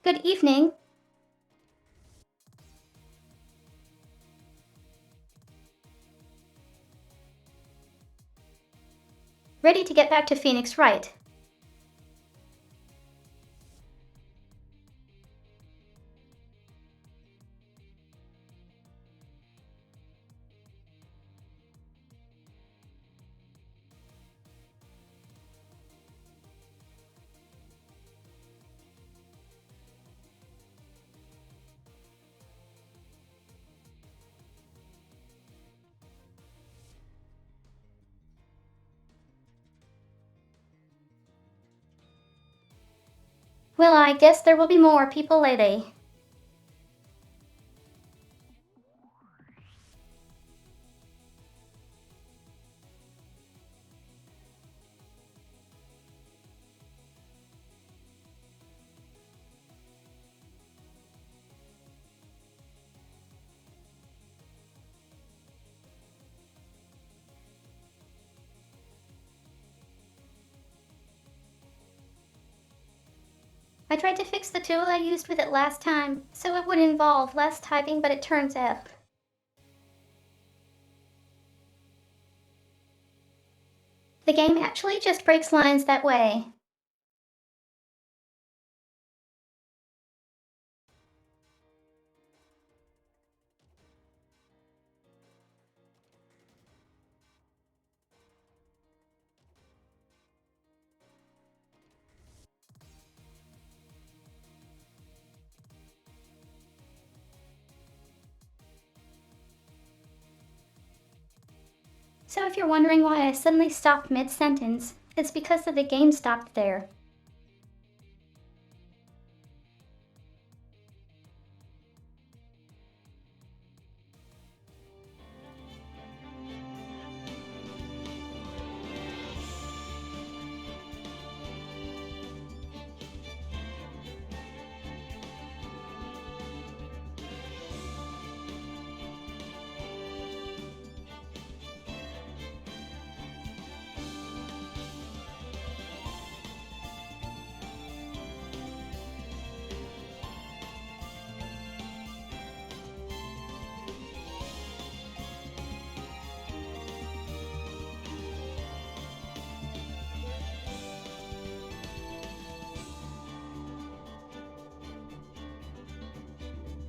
Good evening. Ready to get back to Phoenix, right? Well, I guess there will be more people later. I tried to fix the tool I used with it last time, so it would involve less typing, but it turns out. The game actually just breaks lines that way. So if you're wondering why I suddenly stopped mid-sentence, it's because the game stopped there.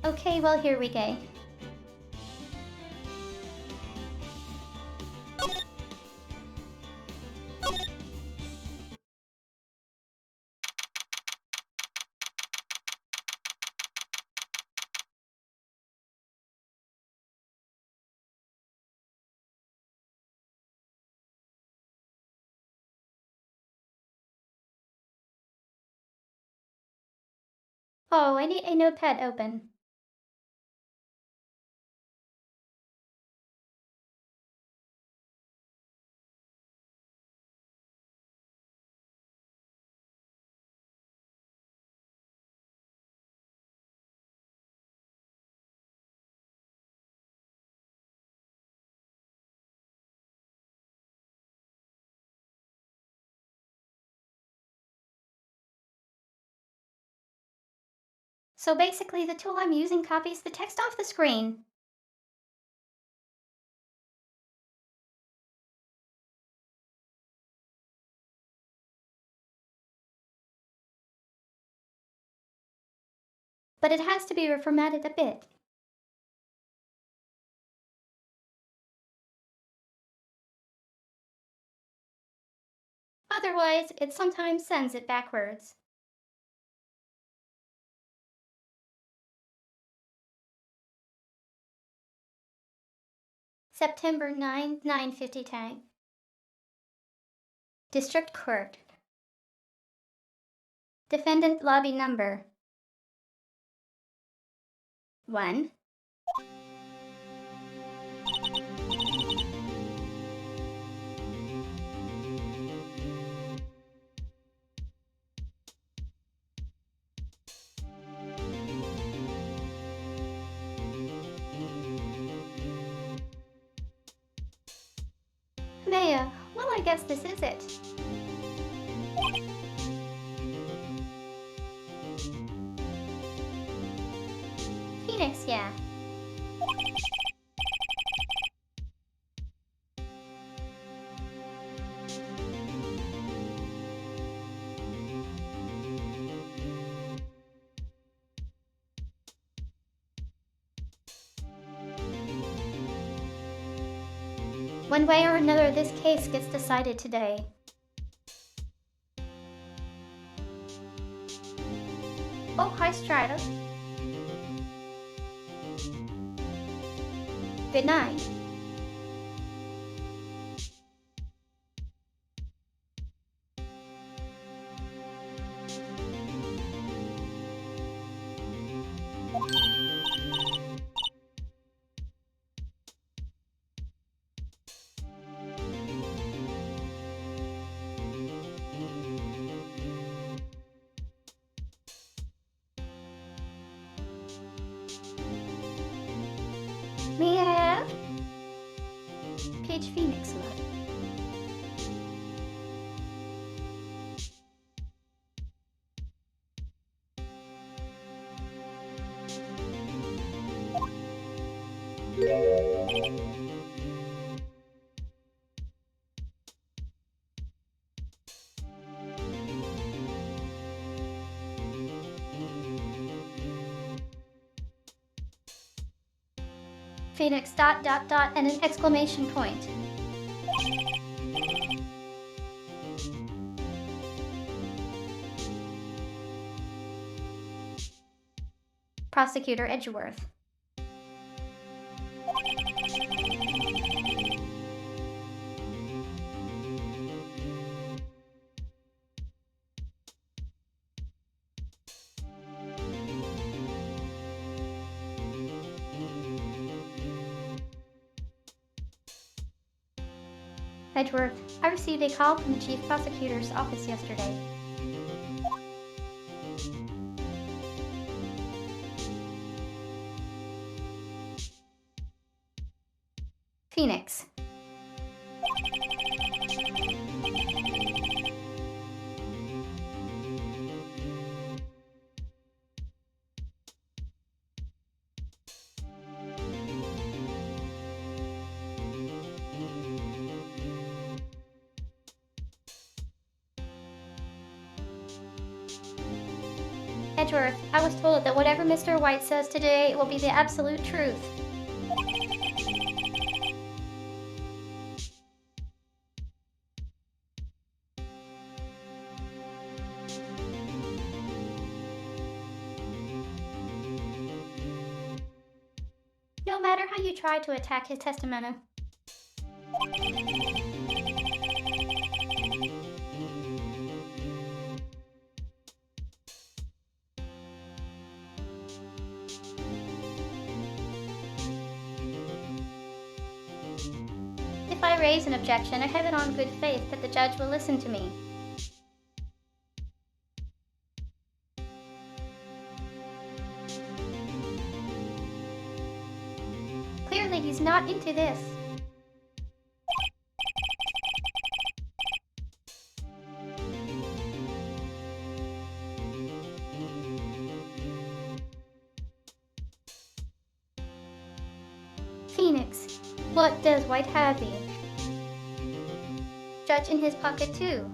Okay, well, here we go. Oh, I need a notepad open. So basically, the tool I'm using copies the text off the screen. But it has to be reformatted a bit. Otherwise, it sometimes sends it backwards. September 9, 9:50 time. District Court. Defendant lobby number 1. Maya, well, I guess this is it. Phoenix, yeah. One way or another, this case gets decided today. Oh, hi, Strider. Good night. May I have? Page Phoenix, love. Phoenix ... and an exclamation point. Prosecutor Edgeworth. Edgeworth, I received a call from the Chief Prosecutor's office yesterday. Phoenix. Edgeworth, I was told that whatever Mr. White says today will be the absolute truth. No matter how you try to attack his testimony. If I raise an objection, I have it on good faith that the judge will listen to me. Clearly, he's not into this. Phoenix, what does White have you? Judge in his pocket too.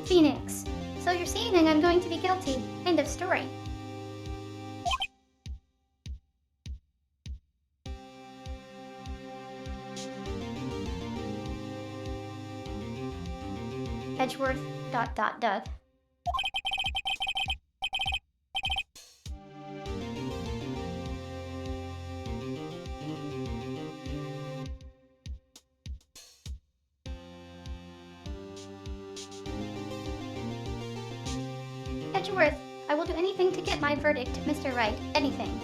Phoenix, so you're saying I'm going to be guilty. End of story. Edgeworth ... Edgeworth, I will do anything to get my verdict, Mr. Wright. Anything.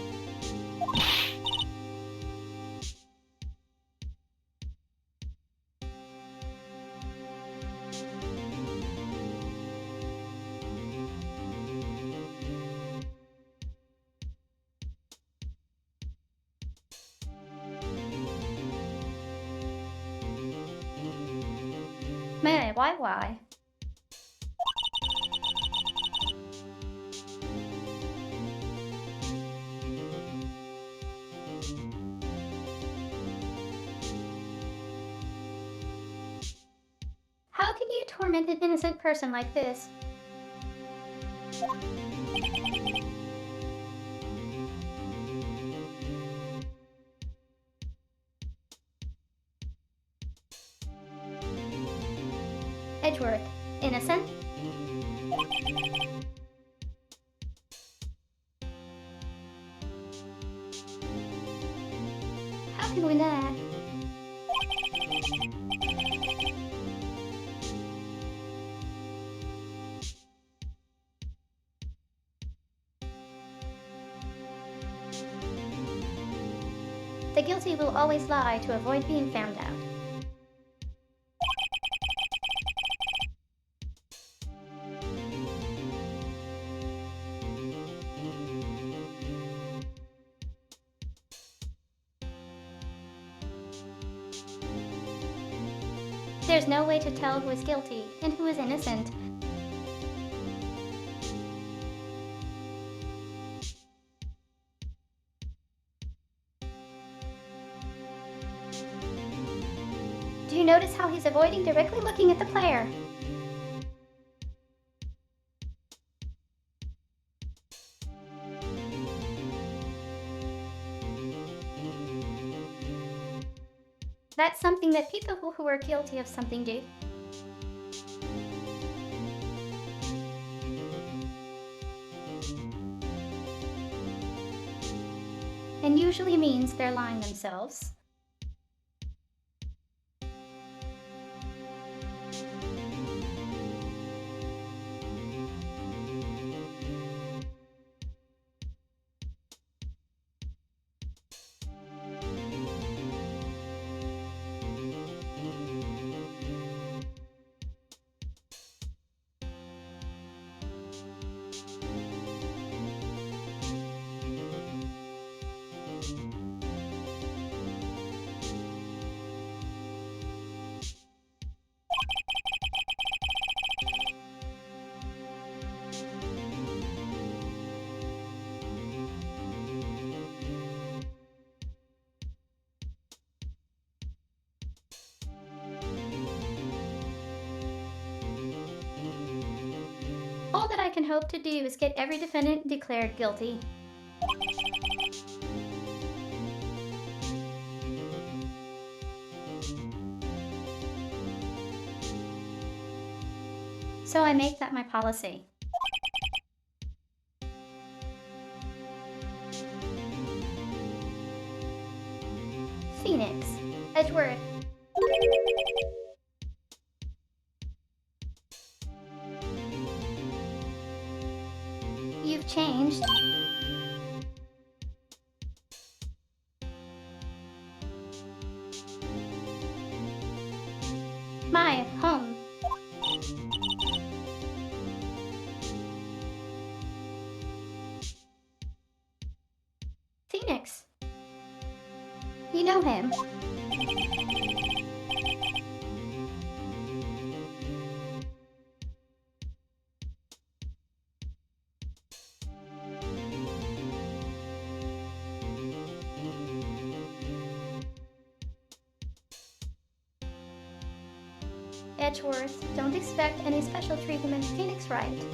May I? Why? How can you torment an innocent person like this? Edgeworth. Innocent? How can we not? The guilty will always lie to avoid being found out. There's no way to tell who is guilty and who is innocent. Do you notice how he's avoiding directly looking at the player? That's something that people who are guilty of something do. And usually means they're lying themselves. All that I can hope to do is get every defendant declared guilty. So I make that my policy. Phoenix. Edgeworth. You've changed. My home. Phoenix. You know him. Edgeworth, don't expect any special treatment, Phoenix Wright.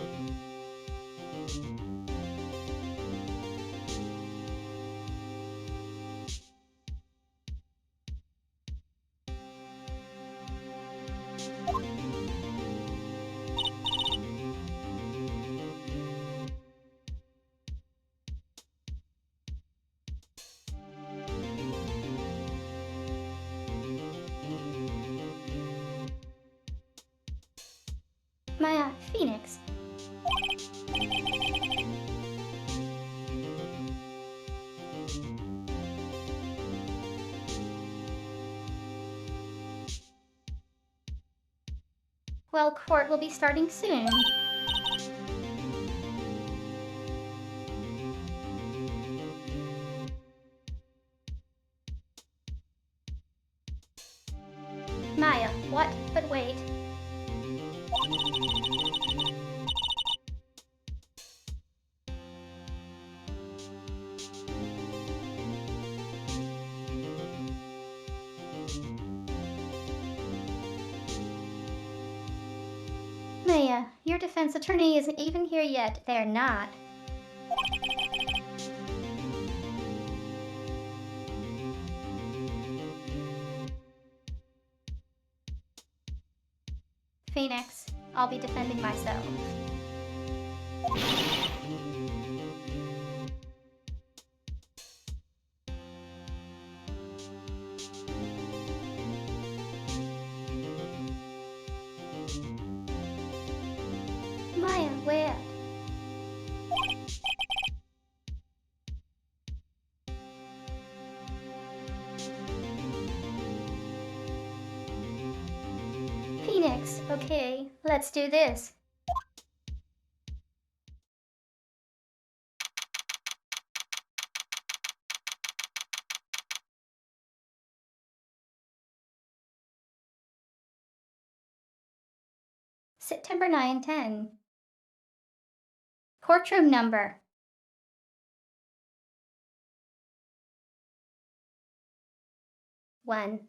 My, Phoenix. Well, court will be starting soon. Maya, what? But wait. Maya, your defense attorney isn't even here yet. They're not. Phoenix, I'll be defending myself. Maya, where? Phoenix, okay, let's do this. September 9-10. Courtroom number. 1.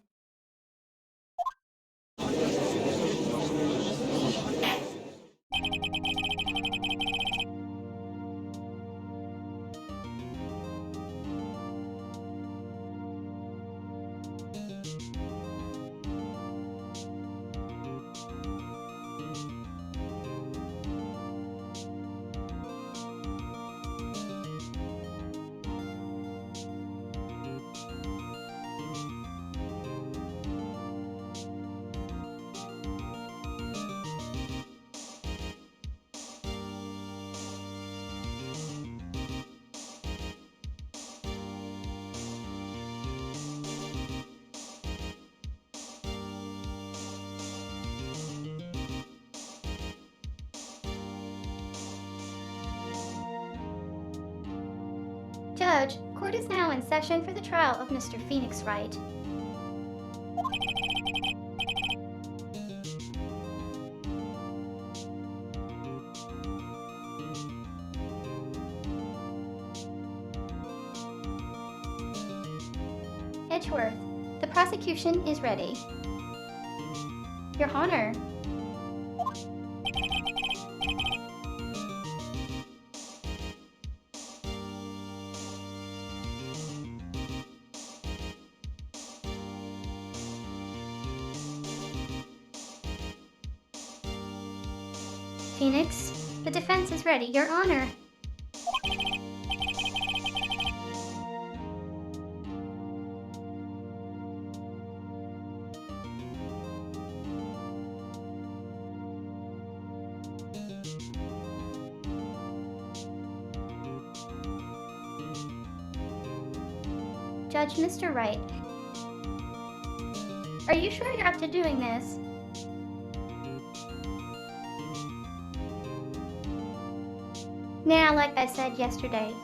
Judge, court is now in session for the trial of Mr. Phoenix Wright. Edgeworth, the prosecution is ready. Your Honor. Phoenix, the defense is ready, Your Honor. Judge Mr. Wright, are you sure you're up to doing this? Now, like I said yesterday,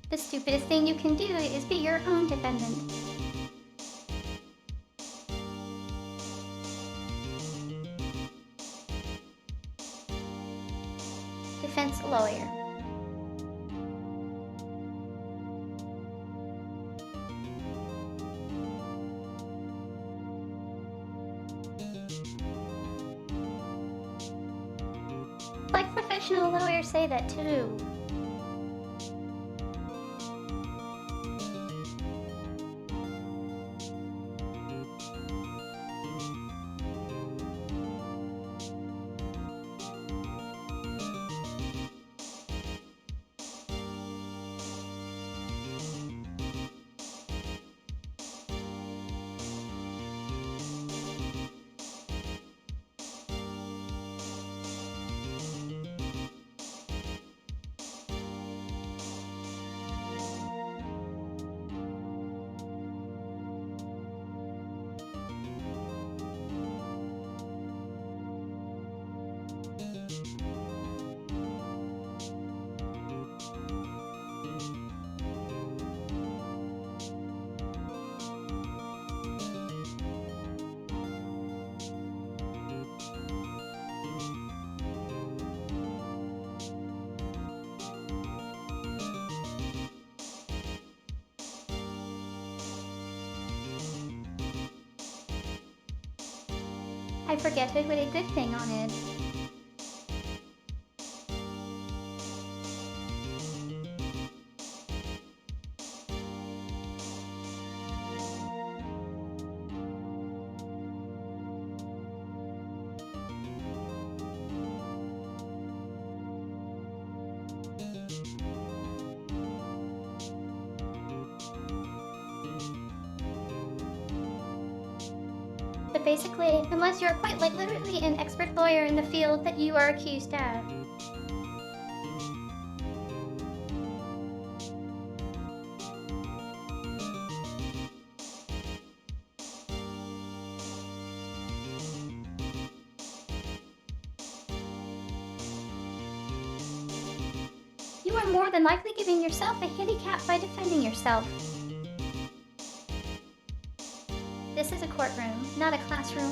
the stupidest thing you can do is be your own defendant. Defense lawyer. Like professional lawyers say that too. I forget to put a good thing on it. But basically, unless you're quite literally an expert lawyer in the field that you are accused of. You are more than likely giving yourself a handicap by defending yourself. This is a courtroom, not a classroom.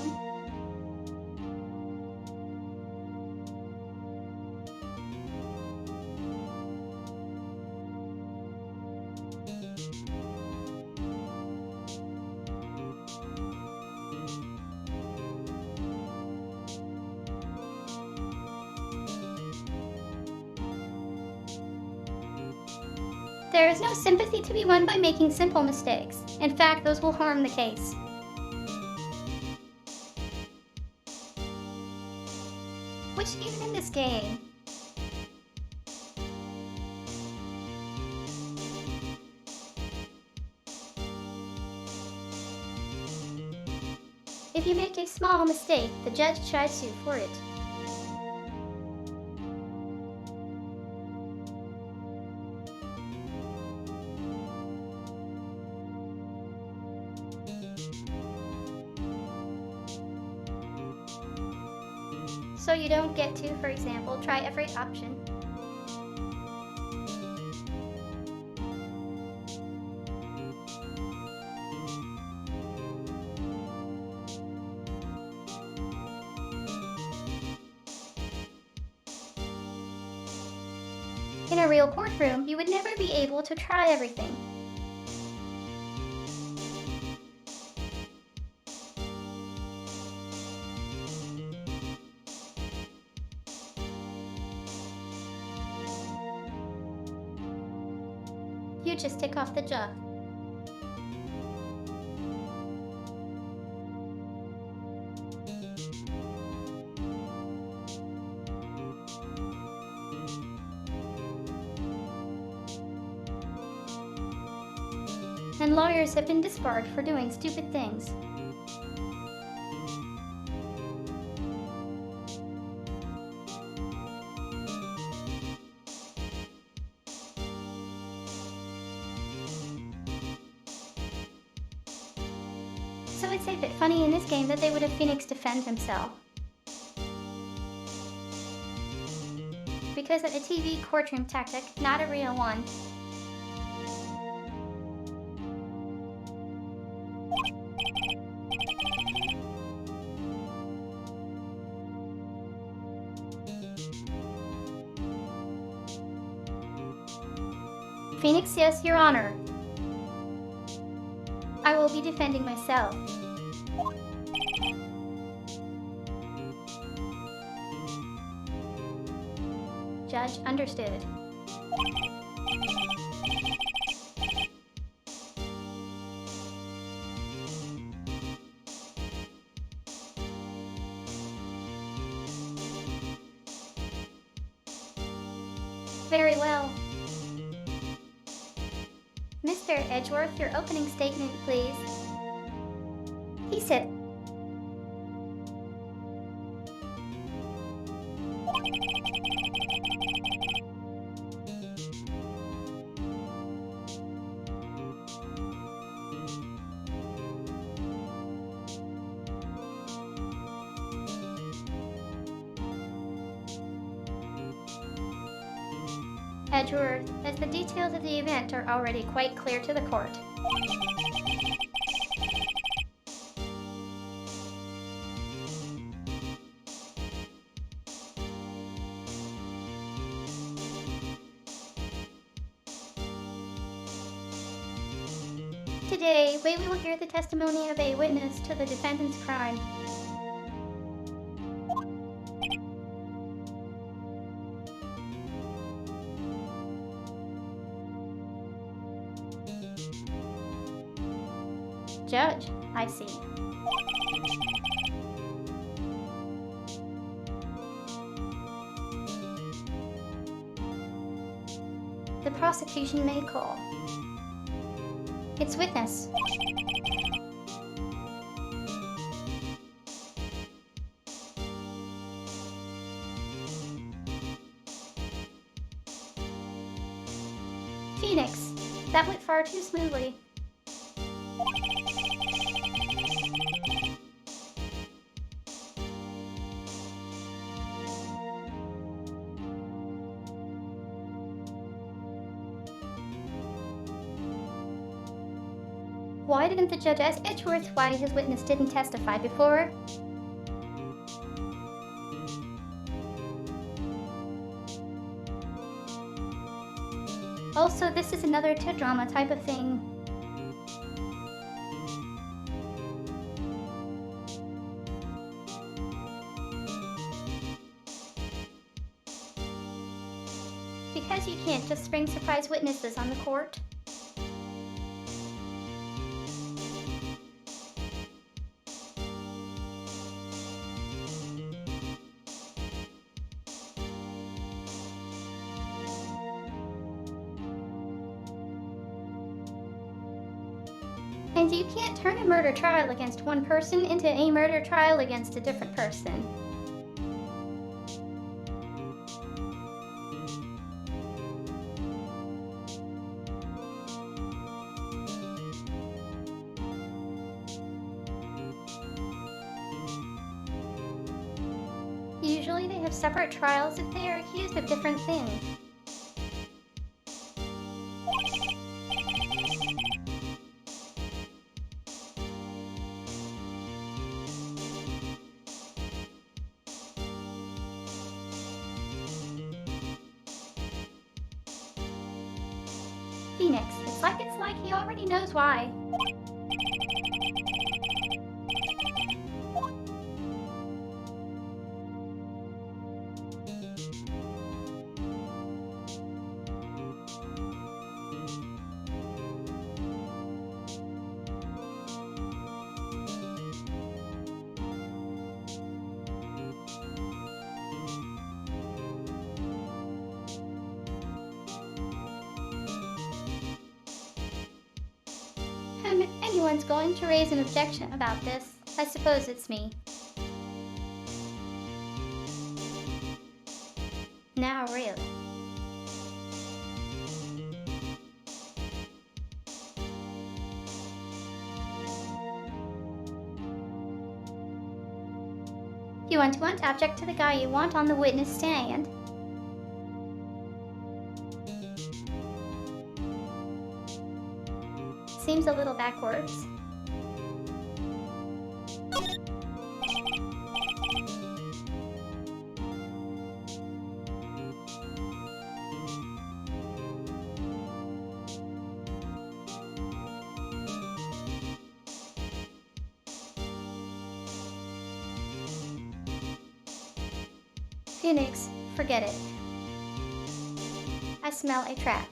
There is no sympathy to be won by making simple mistakes. In fact, those will harm the case. Which, even in this game, if you make a small mistake, the judge tries you for it. So you don't get to, for example, try every option. In a real courtroom, you would never be able to try everything. You just tick off the job. And lawyers have been disbarred for doing stupid things. So it's a bit funny in this game that they would have Phoenix defend himself. Because it's a TV courtroom tactic, not a real one. Phoenix, yes, Your Honor. I will be defending myself. Judge, understood. Very well. Mr. Edgeworth, your opening statement, please. He said, Edgeworth, as the details of the event are already quite clear to the court. Today, we will hear the testimony of a witness to the defendant's crime. judge. I see. The prosecution may call. Its witness. Phoenix. That went far too smoothly. Why didn't the judge ask Edgeworth why his witness didn't testify before? Also, this is another T-drama type of thing. Because you can't just bring surprise witnesses on the court. And you can't turn a murder trial against one person into a murder trial against a different person. Usually they have separate trials if they are accused of different things. Phoenix, it's like he already knows why. If anyone's going to raise an objection about this, I suppose it's me. Now, really. You want to object to the guy you want on the witness stand. Seems a little backwards. Phoenix, forget it. I smell a trap.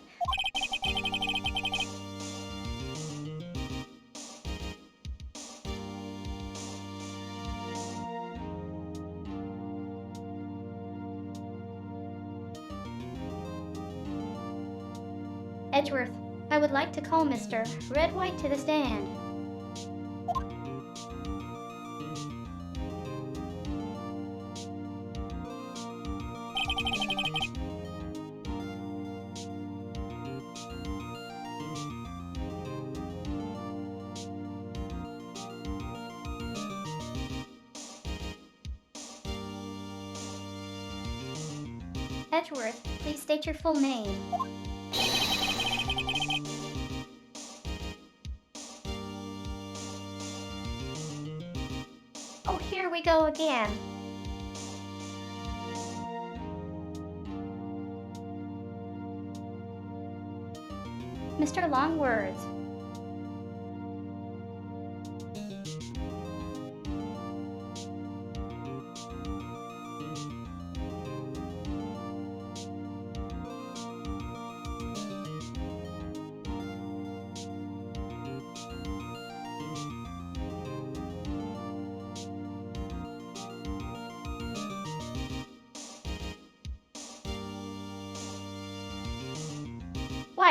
Edgeworth, I would like to call Mr. Red White to the stand. Edgeworth, please state your full name. Oh, here we go again. Mr. Longwords.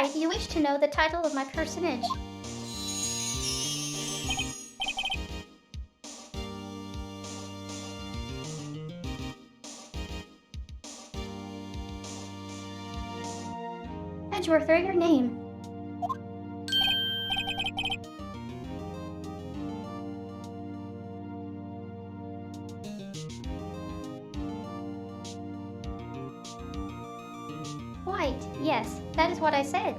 Right, you wish to know the title of my personage. Edgeworth, or your name. White, yes, that is what I said.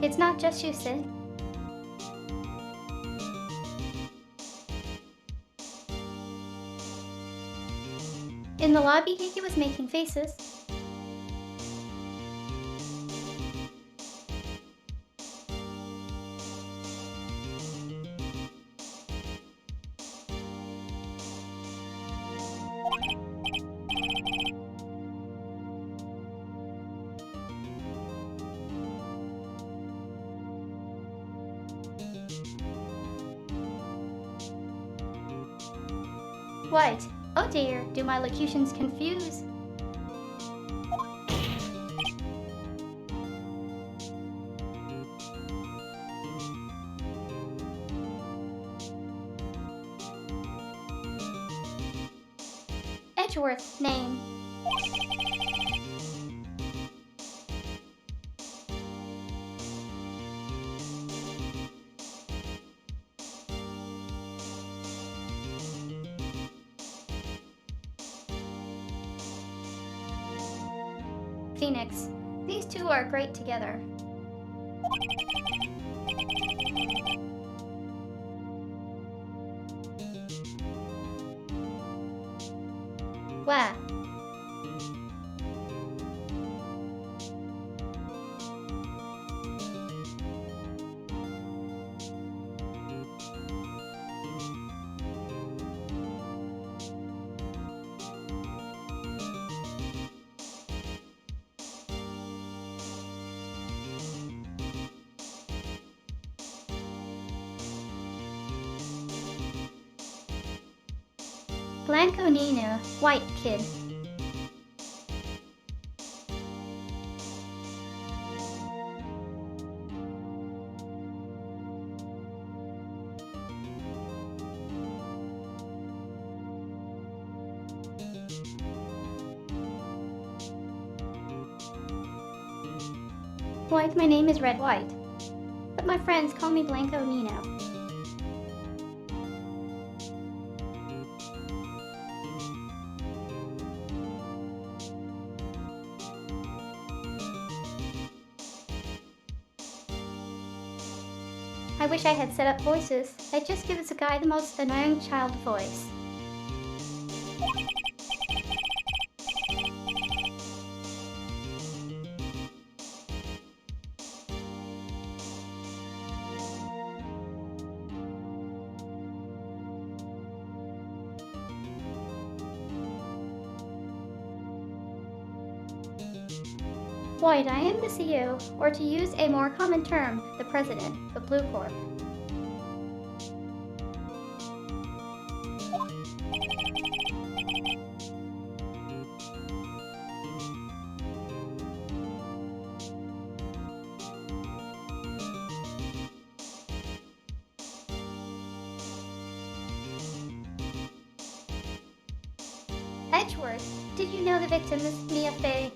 It's not just you, Sid. In the lobby, he was making faces. White, oh dear, do my locutions confuse? Edgeworth, name. Phoenix. These two are great together. Wah. Blanco Nina, white kid. White, my name is Red White, but my friends call me Blanco Nino. I wish I had set up voices. I'd just give this guy the most annoying child voice. White, I am the CEO, or to use a more common term, the president of Blue Corp. Edgeworth, did you know the victim is Mia Fey?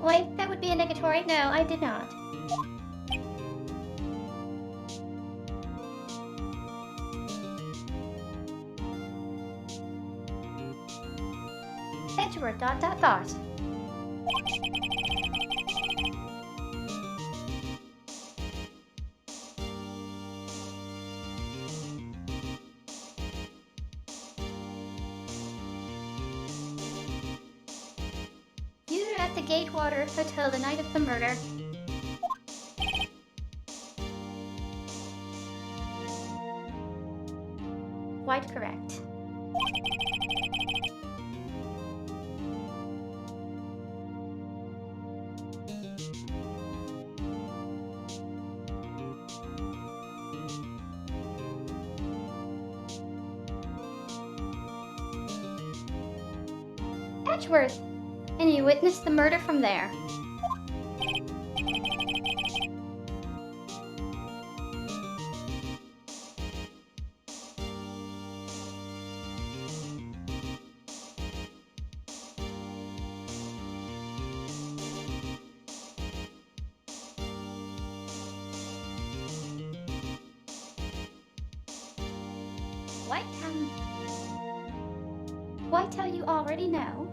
Wait, that would be a negatory. No, I did not. Edgeworth, ... You were at the Gatewater Hotel the night of the murder. quite correct. Edgeworth! And you witnessed the murder from there. What? White, how you already know?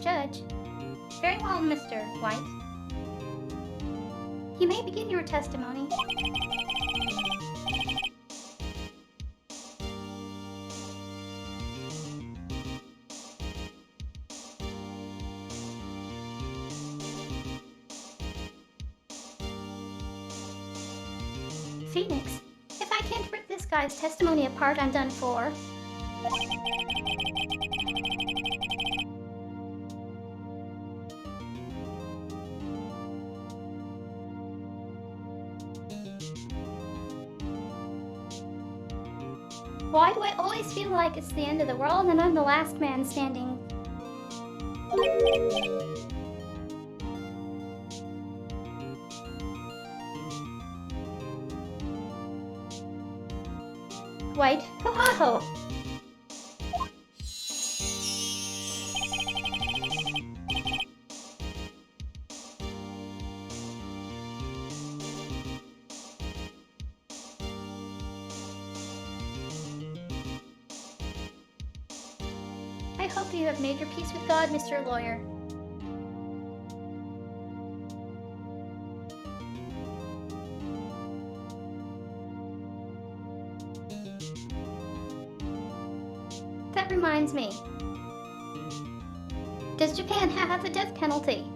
Judge. Very well, Mr. White. You may begin your testimony. Phoenix, if I can't rip this guy's testimony apart, I'm done for. Why do I always feel like it's the end of the world and I'm the last man standing? White, ho-ho-ho! I hope you have made your peace with God, Mr. Lawyer. That reminds me. Does Japan have the death penalty?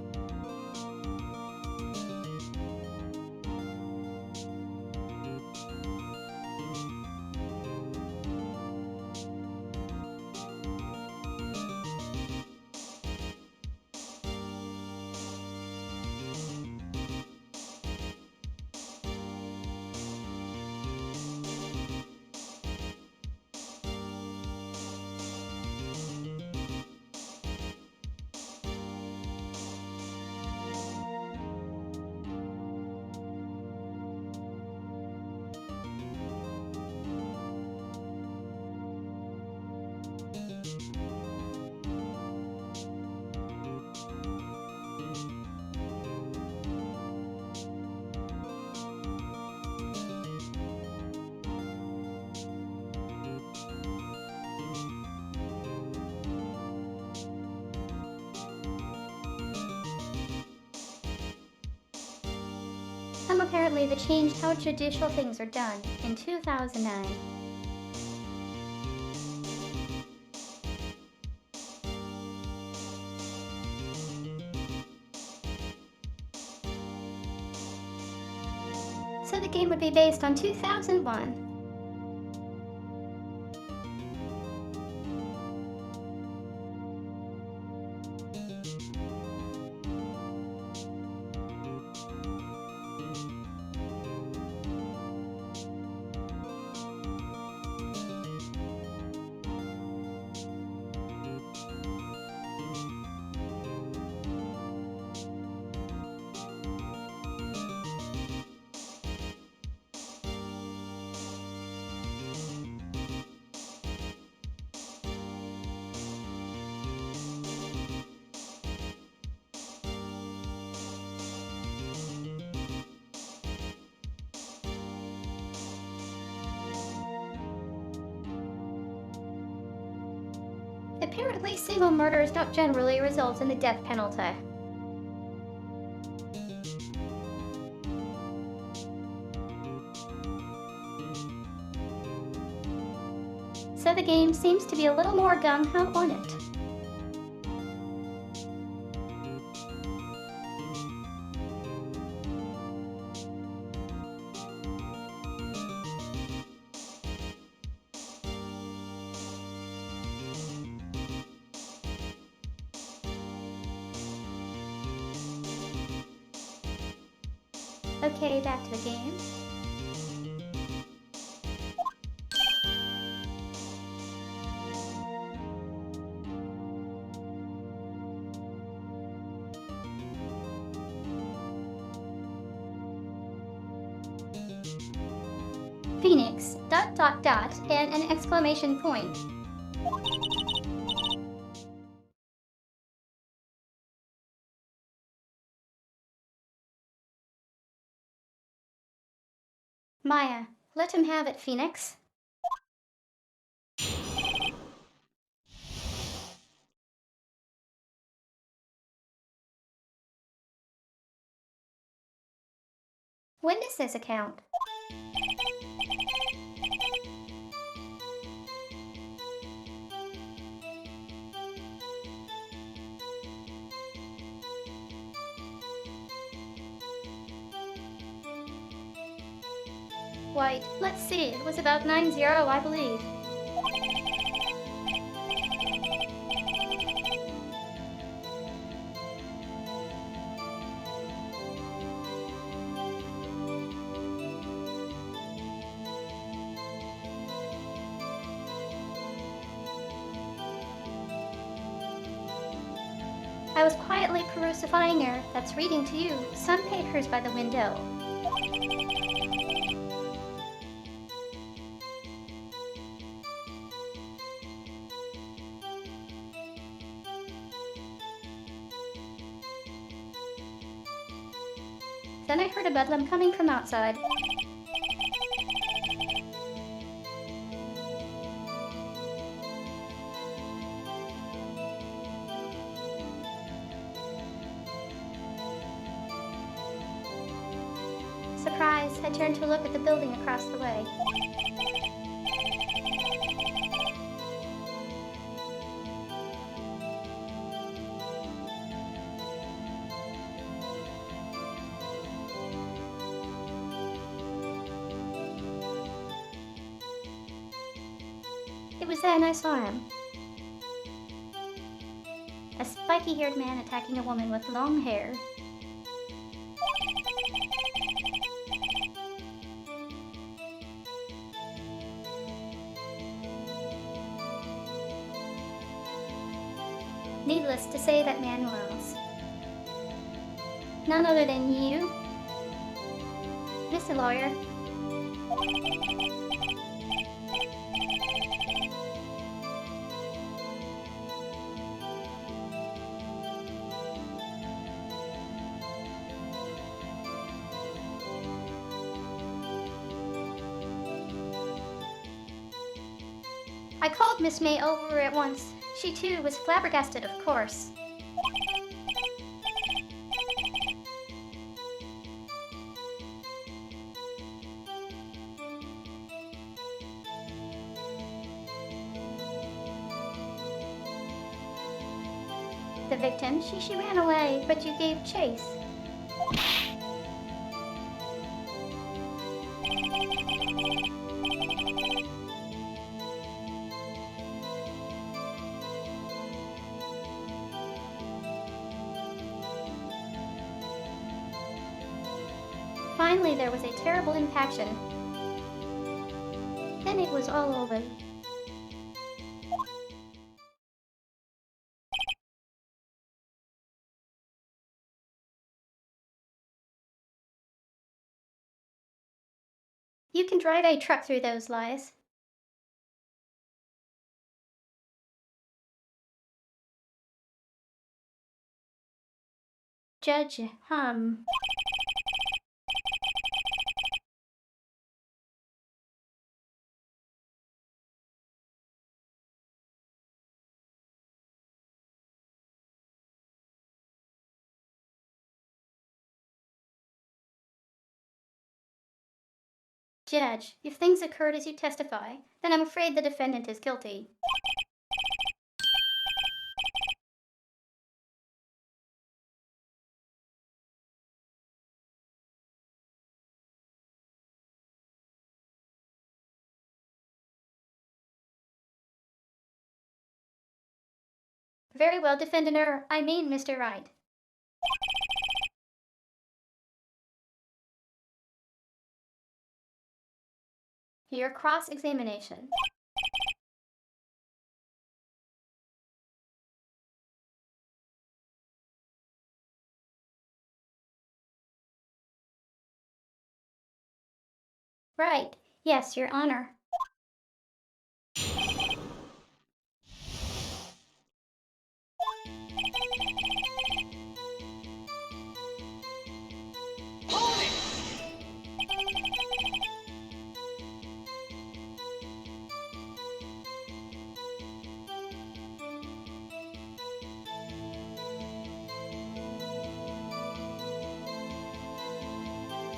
Apparently they changed how judicial things are done in 2009. So the game would be based on 2001. Apparently, single murders don't generally result in the death penalty. so the game seems to be a little more gung-ho on it. Okay, back to the game. Phoenix, ... and an exclamation point. Maya, let him have it, Phoenix. When does this account? White, let's see, it was about 9-0, I believe. I was quietly perusifying her, that's reading to you, some papers by the window. Then I heard a bedlam coming from outside. Surprised, I turned to look at the building across the way. It was then I saw him. A spiky-haired man attacking a woman with long hair. Needless to say, that man was none other than you, Mr. Lawyer. I called Miss May over at once. She too was flabbergasted, of course. The victim, she ran away, but you gave chase. Finally, there was a terrible impaction. Then it was all over. You can drive a truck through those lies. Judge, Judge, if things occurred as you testify, then I'm afraid the defendant is guilty. Very well, defendant. I mean, Mr. Wright. Your cross-examination. Right. Yes, Your Honor.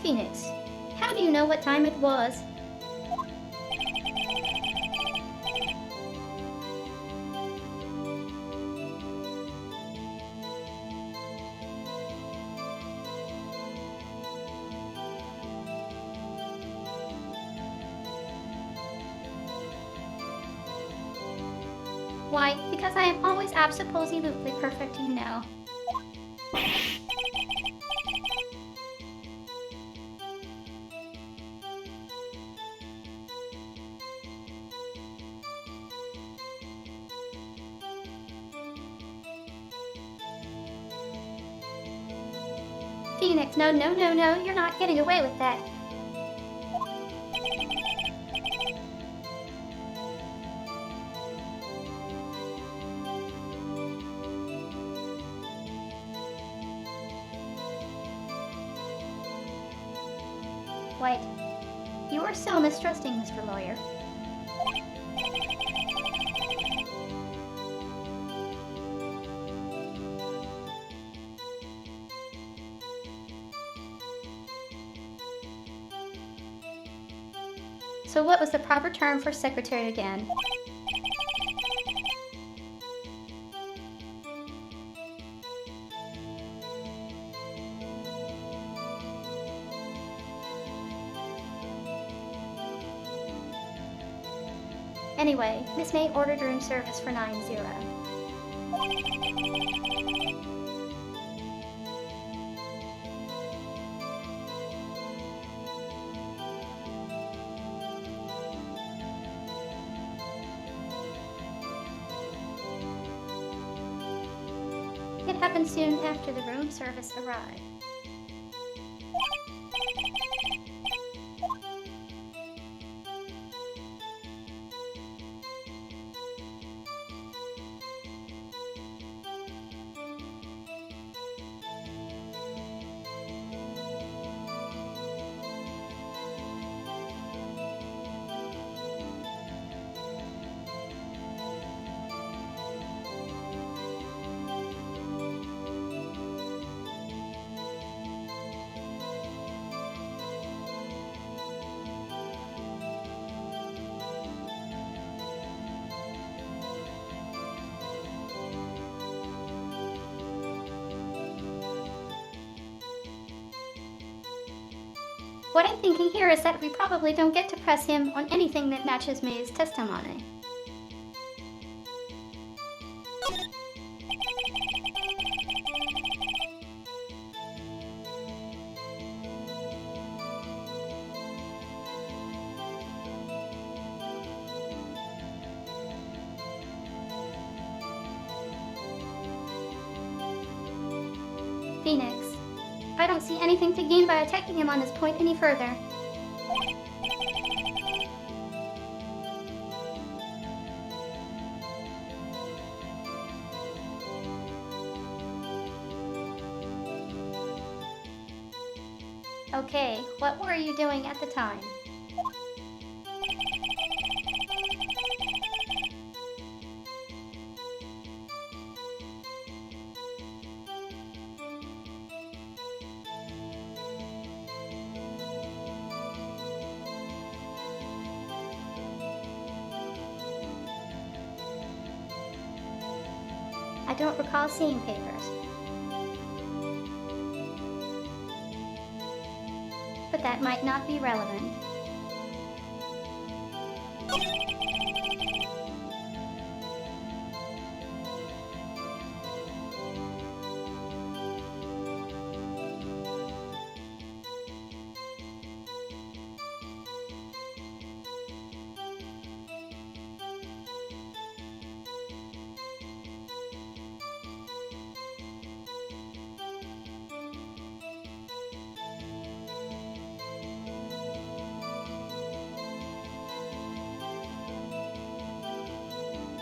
Phoenix, how do you know what time it was? Why, because I am always absolutely perfect, you know. Phoenix, no, you're not getting away with that. Wait, you are so mistrusting, Mr. Lawyer. So what was the proper term for secretary again? Anyway, Miss May ordered room service for 9-0. It happened soon after the room service arrived. What I'm thinking here is that we probably don't get to press him on anything that matches May's testimony. Phoenix, I don't see anything to gain by attacking him on this point any further. Okay, what were you doing at the time? I don't recall seeing papers. But that might not be relevant.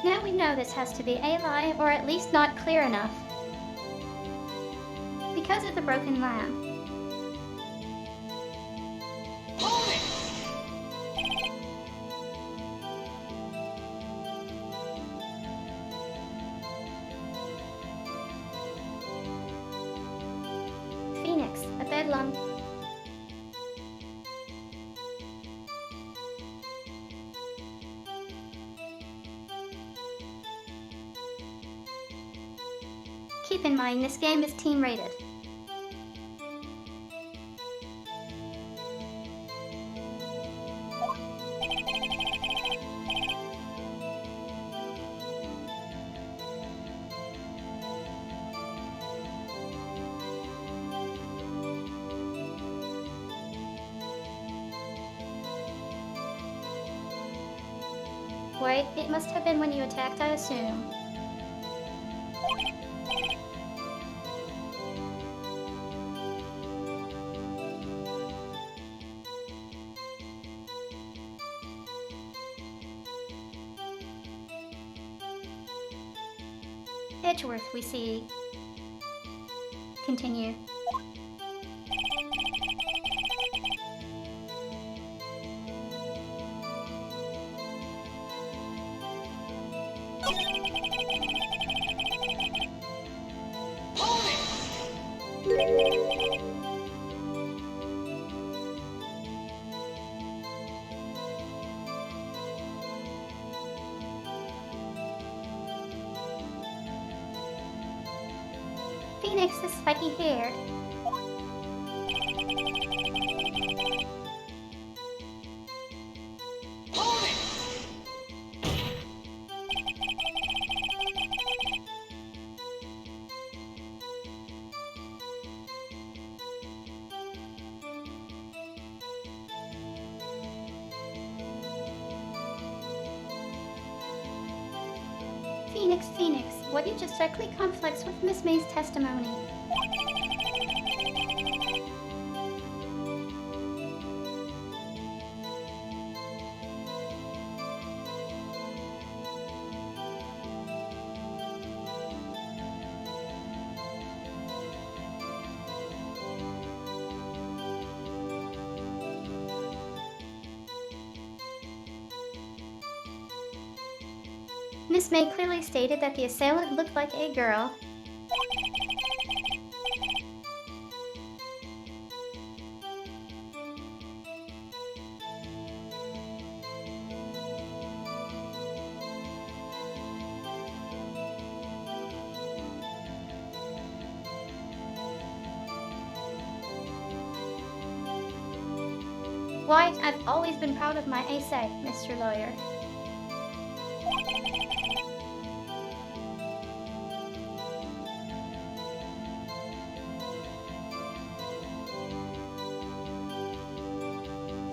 Now we know this has to be a lie, or at least not clear enough. Because of the broken lamp. Phoenix, a bedlam. Keep in mind, this game is teen rated. Wait, it must have been when you attacked, I assume. Edgeworth, we see. Continue. Phoenix is spiky-haired. Phoenix, Phoenix, what you just directly conflicts with Miss May's testimony. Miss May clearly stated that the assailant looked like a girl. Why, I've always been proud of my essay, Mr. Lawyer.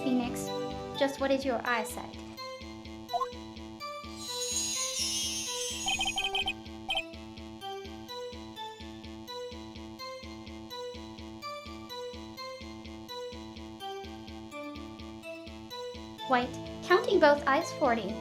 Phoenix, just what is your eyesight? White, counting both eyes 40.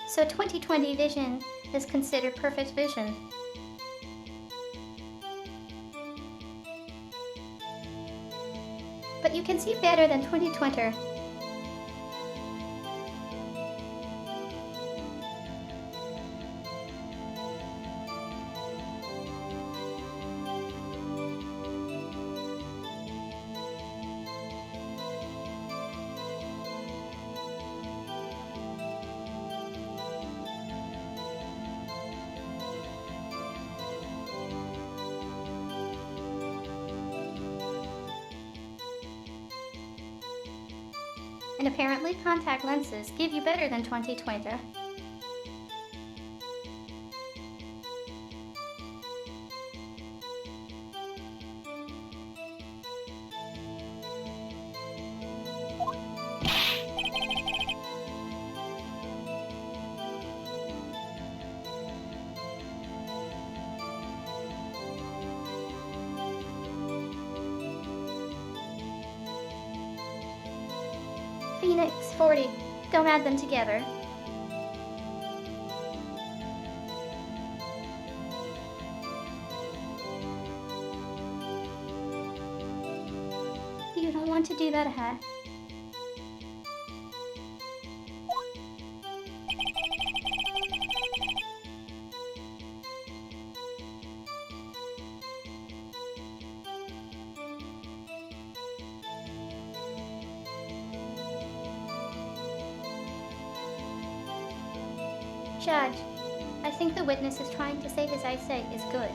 So 20/20 vision is considered perfect vision. But you can see better than 20/20. And apparently contact lenses give you better than 20/20. Phoenix 40. Don't add them together. You don't want to do that, huh? Judge, I think the witness is trying to say his eyesight is good.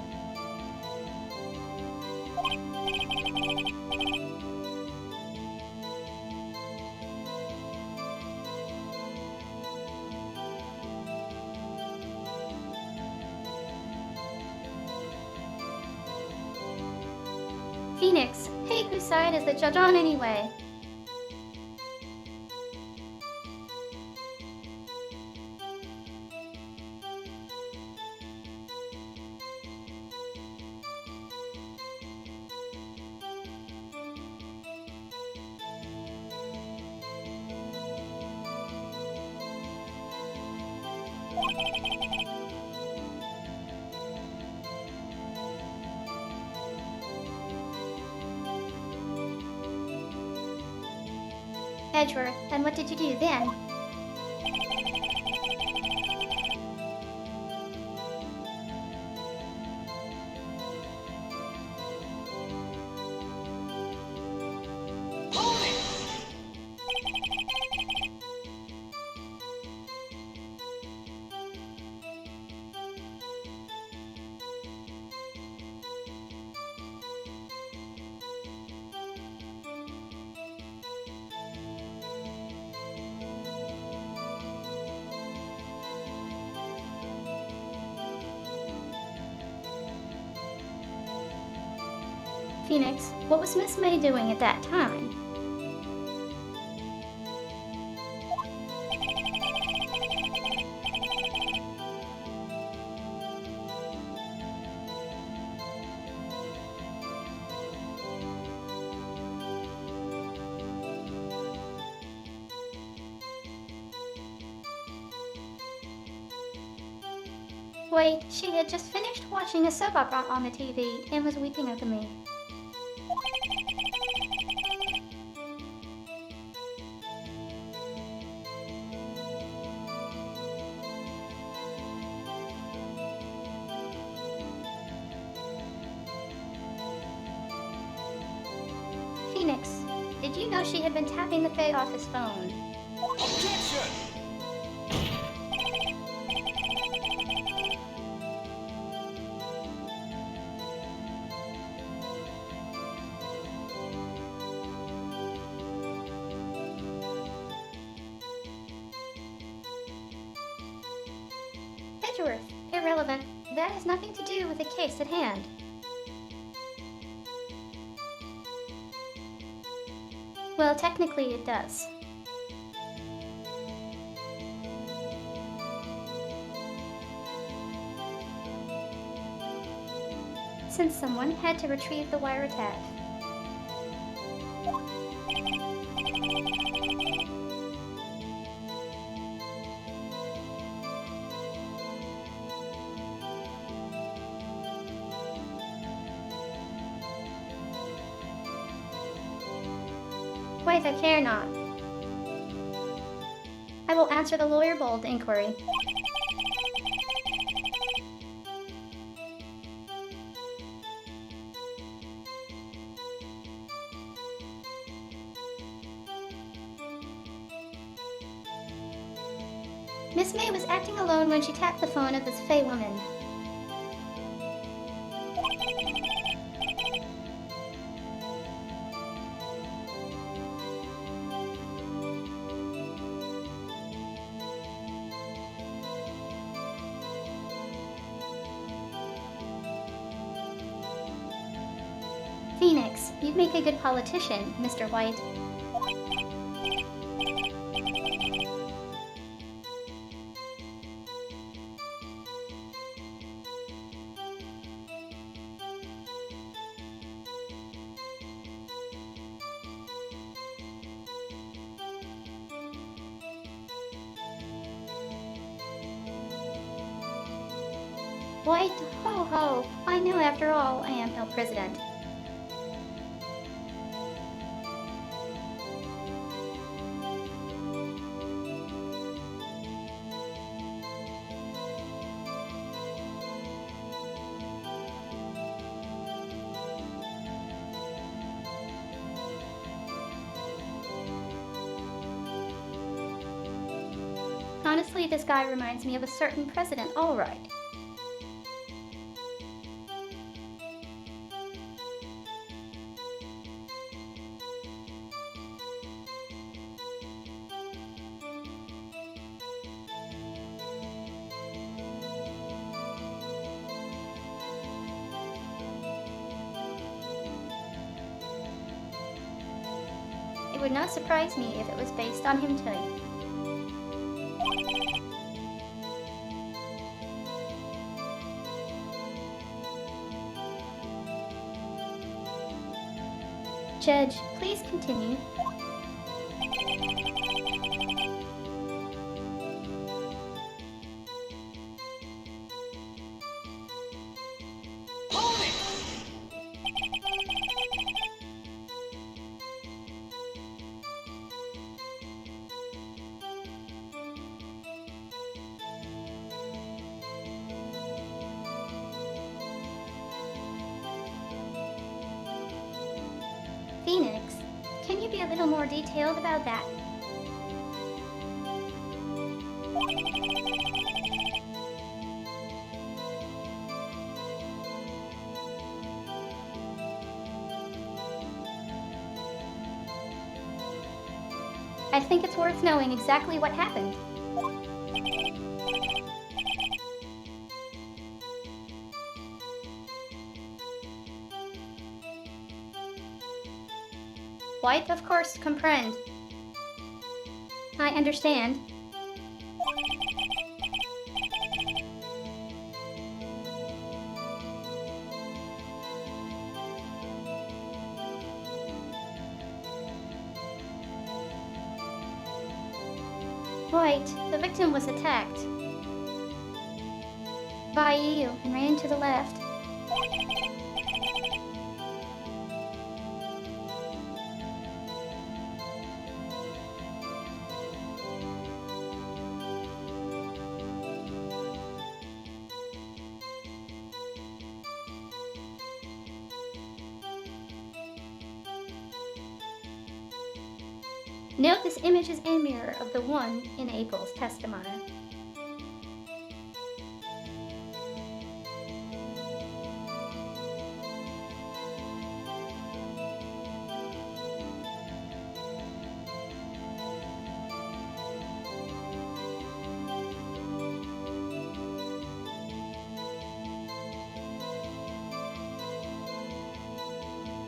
Phoenix, hey, whose side is the judge on anyway? Edgeworth, and what did you do then? Phoenix, what was Miss May doing at that time? Wait, she had just finished watching a soap opera on the TV and was weeping over me. Phoenix, did you know she had been tapping the Fae off his phone? Objection! Edgeworth, irrelevant. That has nothing to do with the case at hand. Well, technically it does. Since someone had to retrieve the wiretap. Wait, I care not. I will answer the lawyer bold inquiry. Miss May was acting alone when she tapped the phone of this Fey woman. Phoenix, you'd make a good politician, Mr. White. White, ho ho, I know after all I am El President. Honestly, this guy reminds me of a certain president, all right. It would not surprise me if it was based on him too. Judge, please continue. Phoenix, can you be a little more detailed about that? I think it's worth knowing exactly what happened. White, of course, comprehend. I understand. White, the victim was attacked by you and ran to the left. Note this image is a mirror of the one in April's testimony.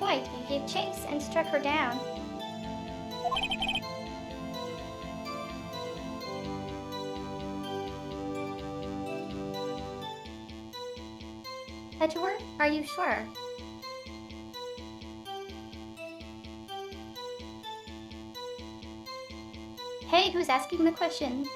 White, you gave chase and struck her down. Edgeworth, are you sure? Hey, who's asking the question?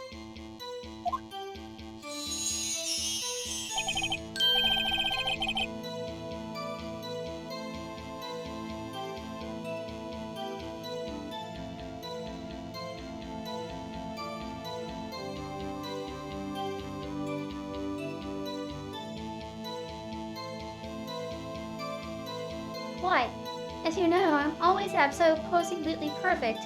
Why? As you know, I'm always absolutely perfect.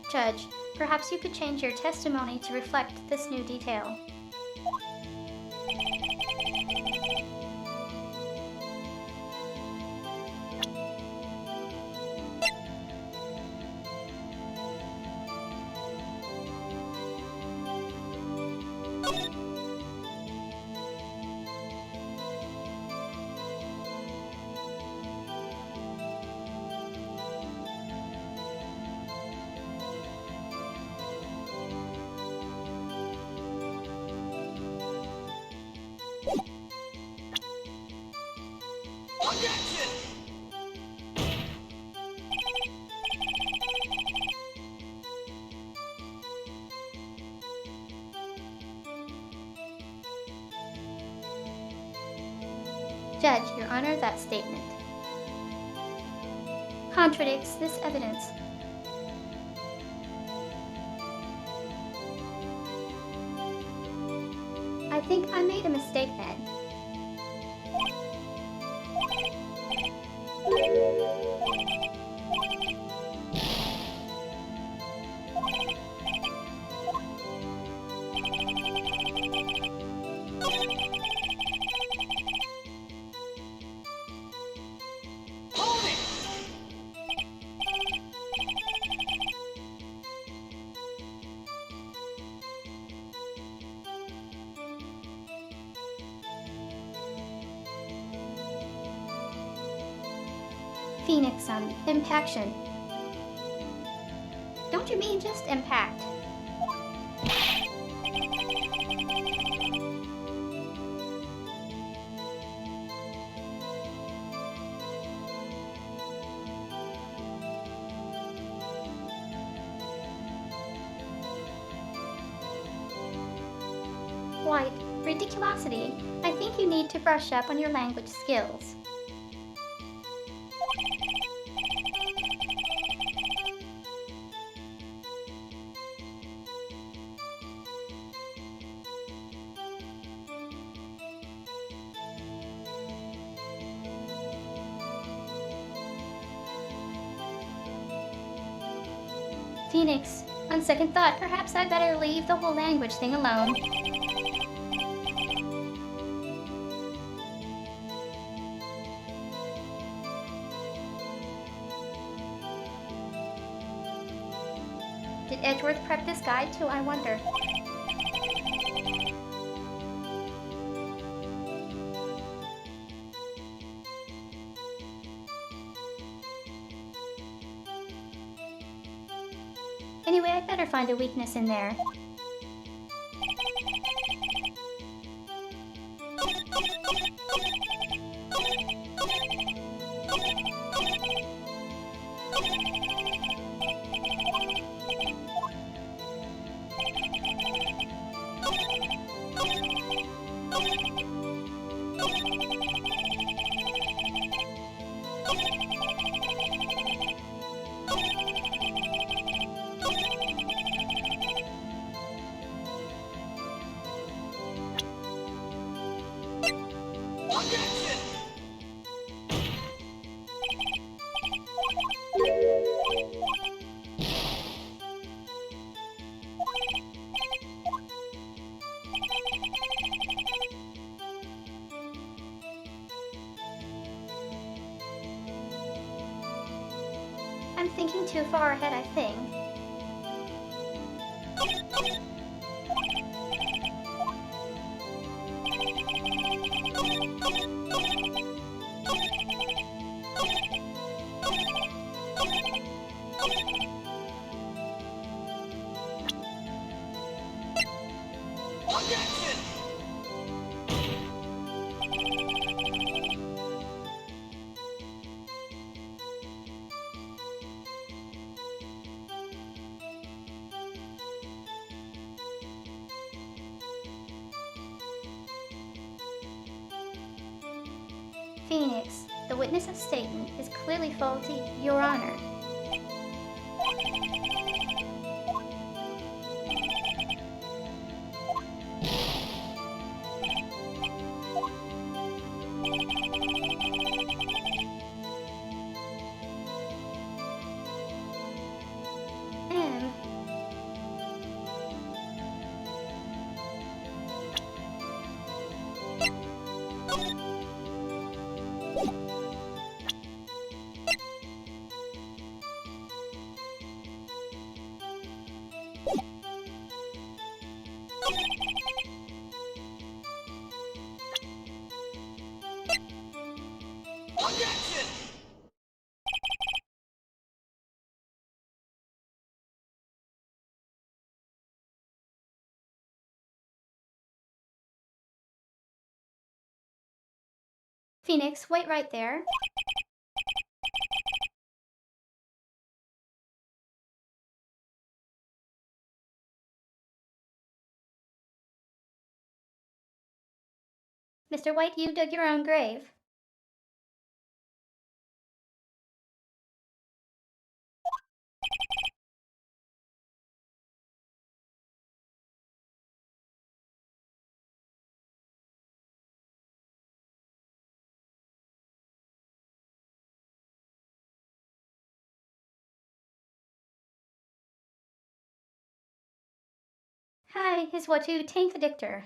Judge, perhaps you could change your testimony to reflect this new detail. Judge, Your Honor, that statement contradicts this evidence. I think I made a mistake then. Phoenix, impaction. Don't you mean just impact? White, ridiculosity. I think you need to brush up on your language skills. Phoenix, on second thought, perhaps I'd better leave the whole language thing alone. Did Edgeworth prep this guide too, I wonder? Anyway, I'd better find a weakness in there. I'm thinking too far ahead, I think. Phoenix, the witness of Satan, is clearly faulty, Your Honor. M. Phoenix, wait right there. Mr. White, you dug your own grave. Hi, is what you taint the dictor.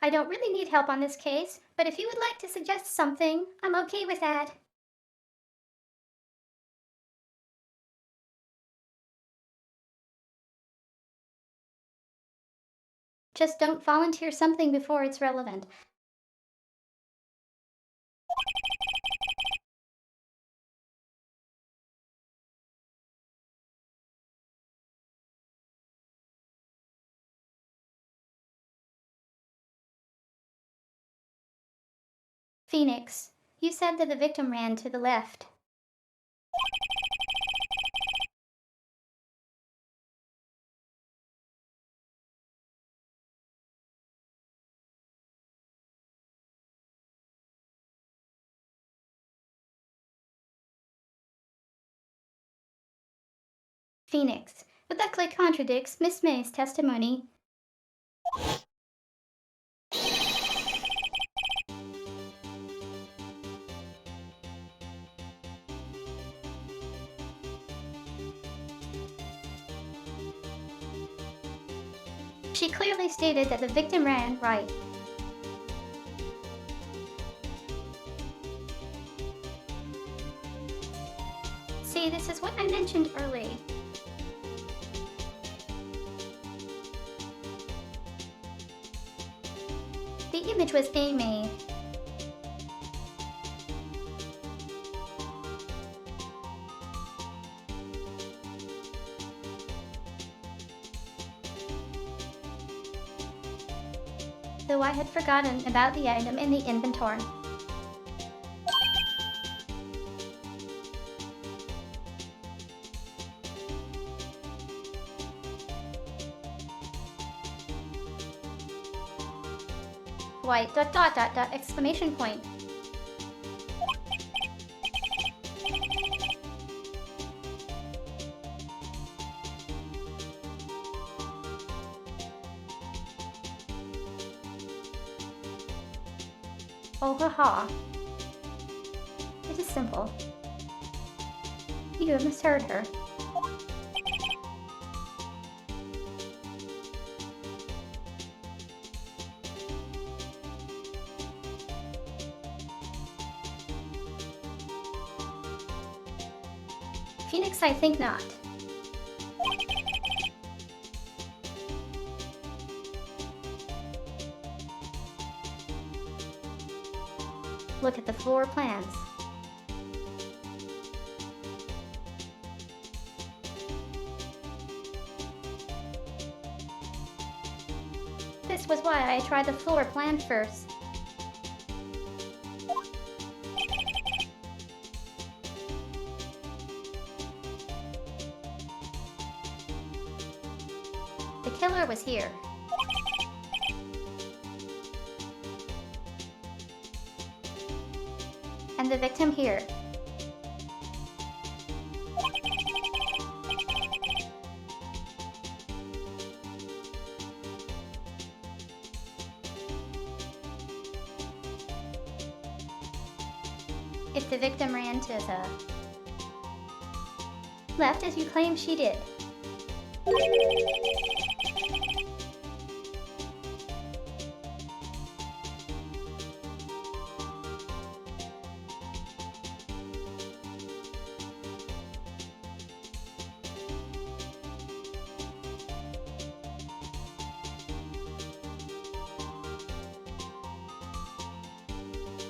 I don't really need help on this case, but if you would like to suggest something, I'm okay with that. Just don't volunteer something before it's relevant. Phoenix, you said that the victim ran to the left. Phoenix, but that clearly contradicts Miss May's testimony. She clearly stated that the victim ran right. See, this is what I mentioned early. The image was Amy. Though I had forgotten about the item in the inventory. White ... exclamation point. Oh ha ha. It is simple. You have misheard her. Phoenix, I think not. Look at the floor plans. This was why I tried the floor plan first. The killer was here. And the victim here. If the victim ran to the left as you claim she did.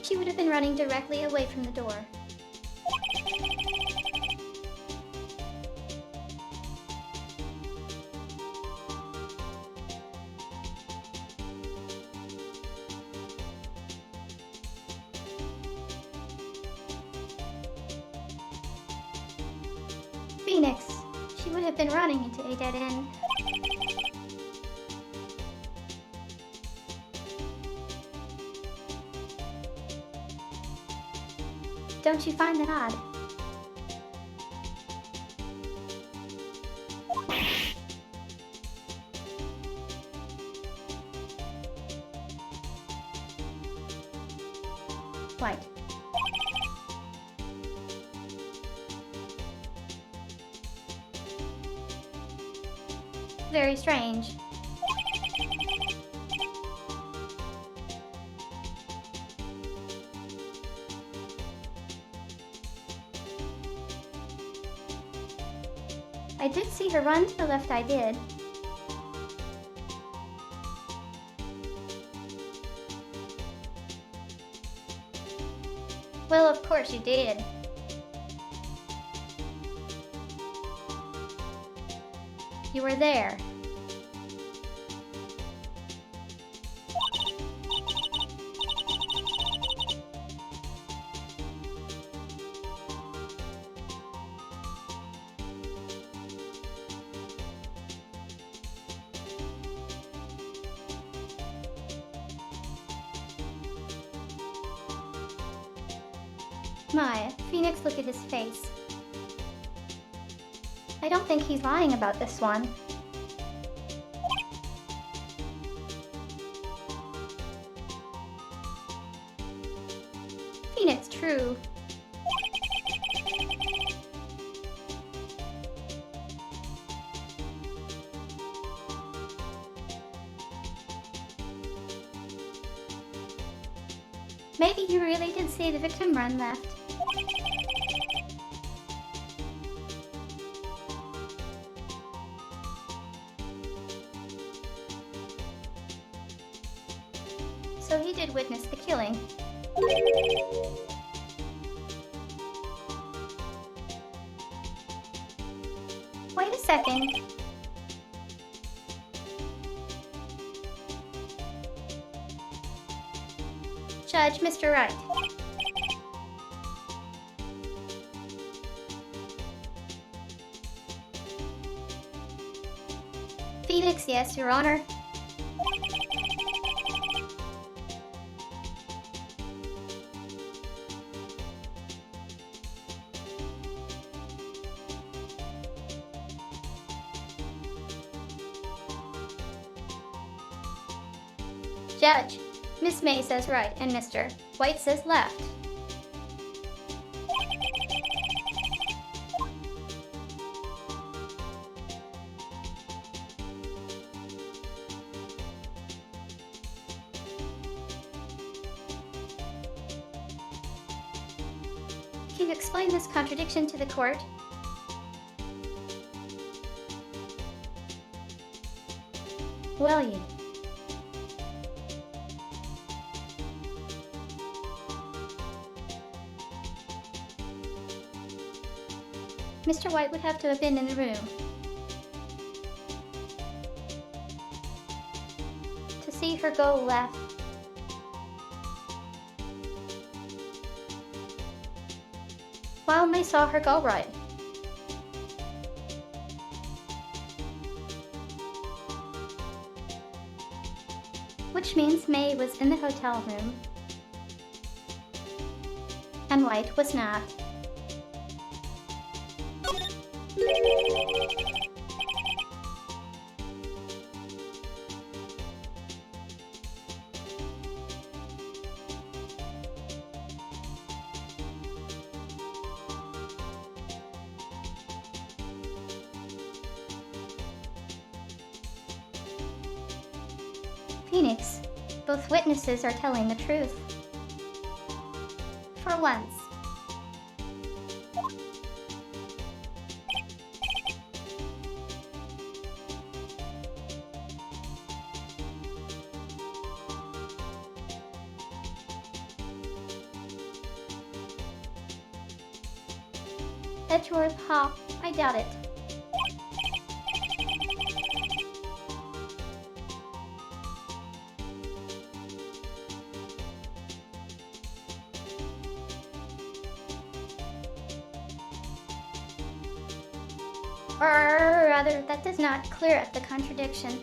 She would have been running directly away from the door. Phoenix. She would have been running into a dead end. Don't you find that odd? White. Very strange. I did see her run to the left, I did. Well, of course you did. You were there. Maya, Phoenix, look at his face. I don't think he's lying about this one. Phoenix, true. Maybe you really did see the victim run left. So he did witness the killing. Wait a second. Judge, Mr. Wright. Phoenix, yes, Your Honor. Judge, Miss May says right and Mr. White says left. Can you explain this contradiction to the court? Will you? Mr. White would have to have been in the room to see see her go left. While May saw her go right. Which means May was in the hotel room, and White was not. Phoenix, both witnesses are telling the truth. For once. Edgeworth Hop, I doubt it. Or rather, that does not clear up the contradiction.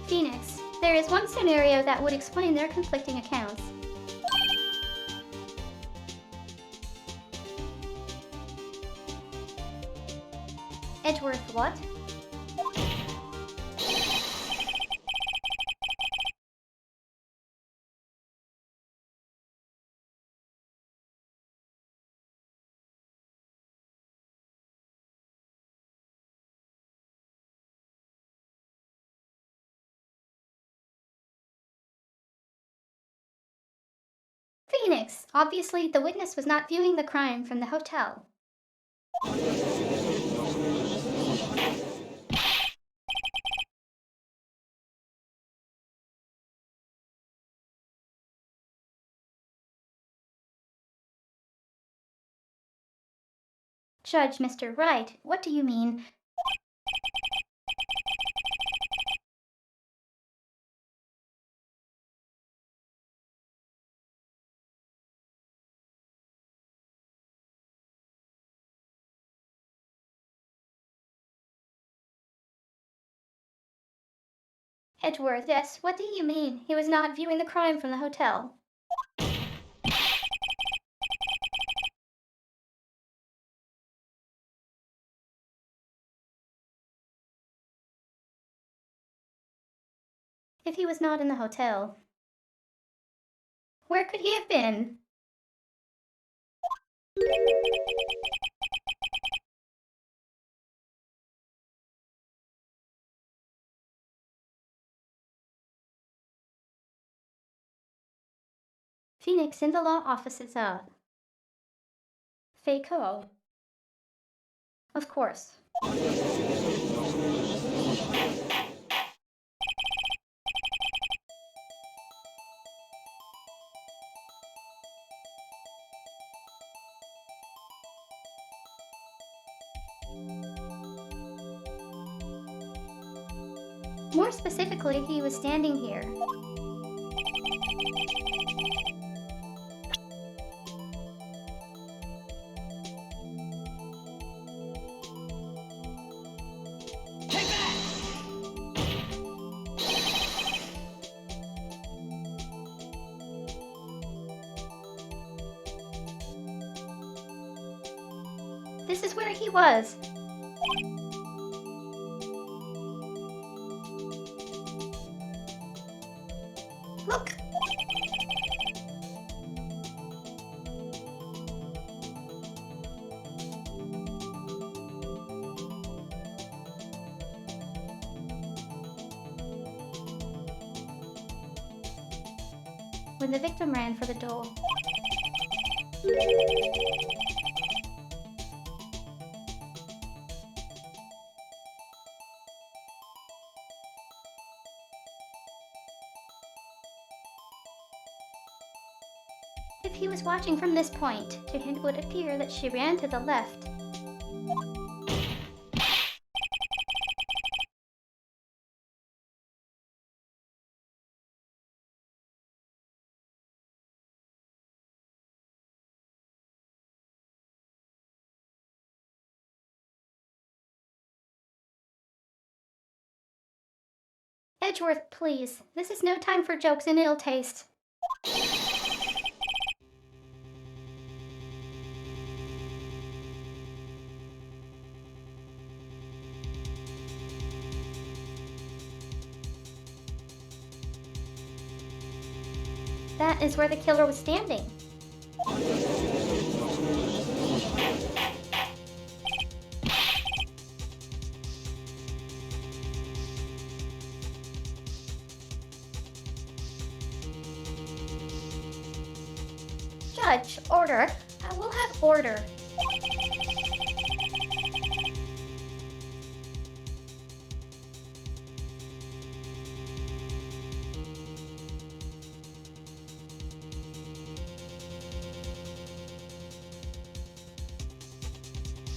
Phoenix, there is one scenario that would explain their conflicting accounts. Edgeworth what? Phoenix, obviously the witness was not viewing the crime from the hotel. Judge Mr. Wright, what do you mean? Edgeworth, yes, what do you mean? He was not viewing the crime from the hotel. If he was not in the hotel, where could he have been? Phoenix in the law offices of Fayco. Of course. More specifically, he was standing here. This is where he was. Look! When the victim ran for the door. If he was watching from this point, to him it would appear that she ran to the left. Edgeworth, please. This is no time for jokes and ill taste. That is where the killer was standing. Judge, order. I will have order.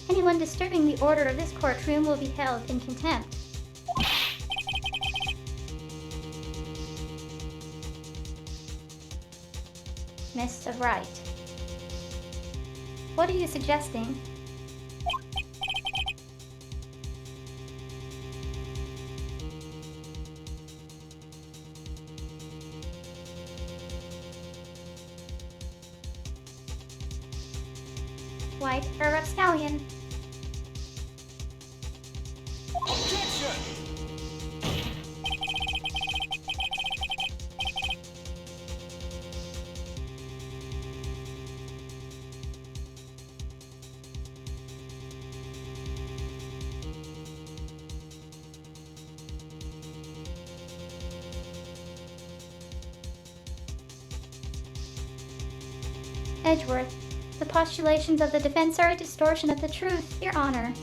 Anyone disturbing the order of this courtroom will be held in contempt. Mr. Wright. What are you suggesting? White or rapscallion? Objection! Edgeworth, the postulations of the defense are a distortion of the truth, Your Honor.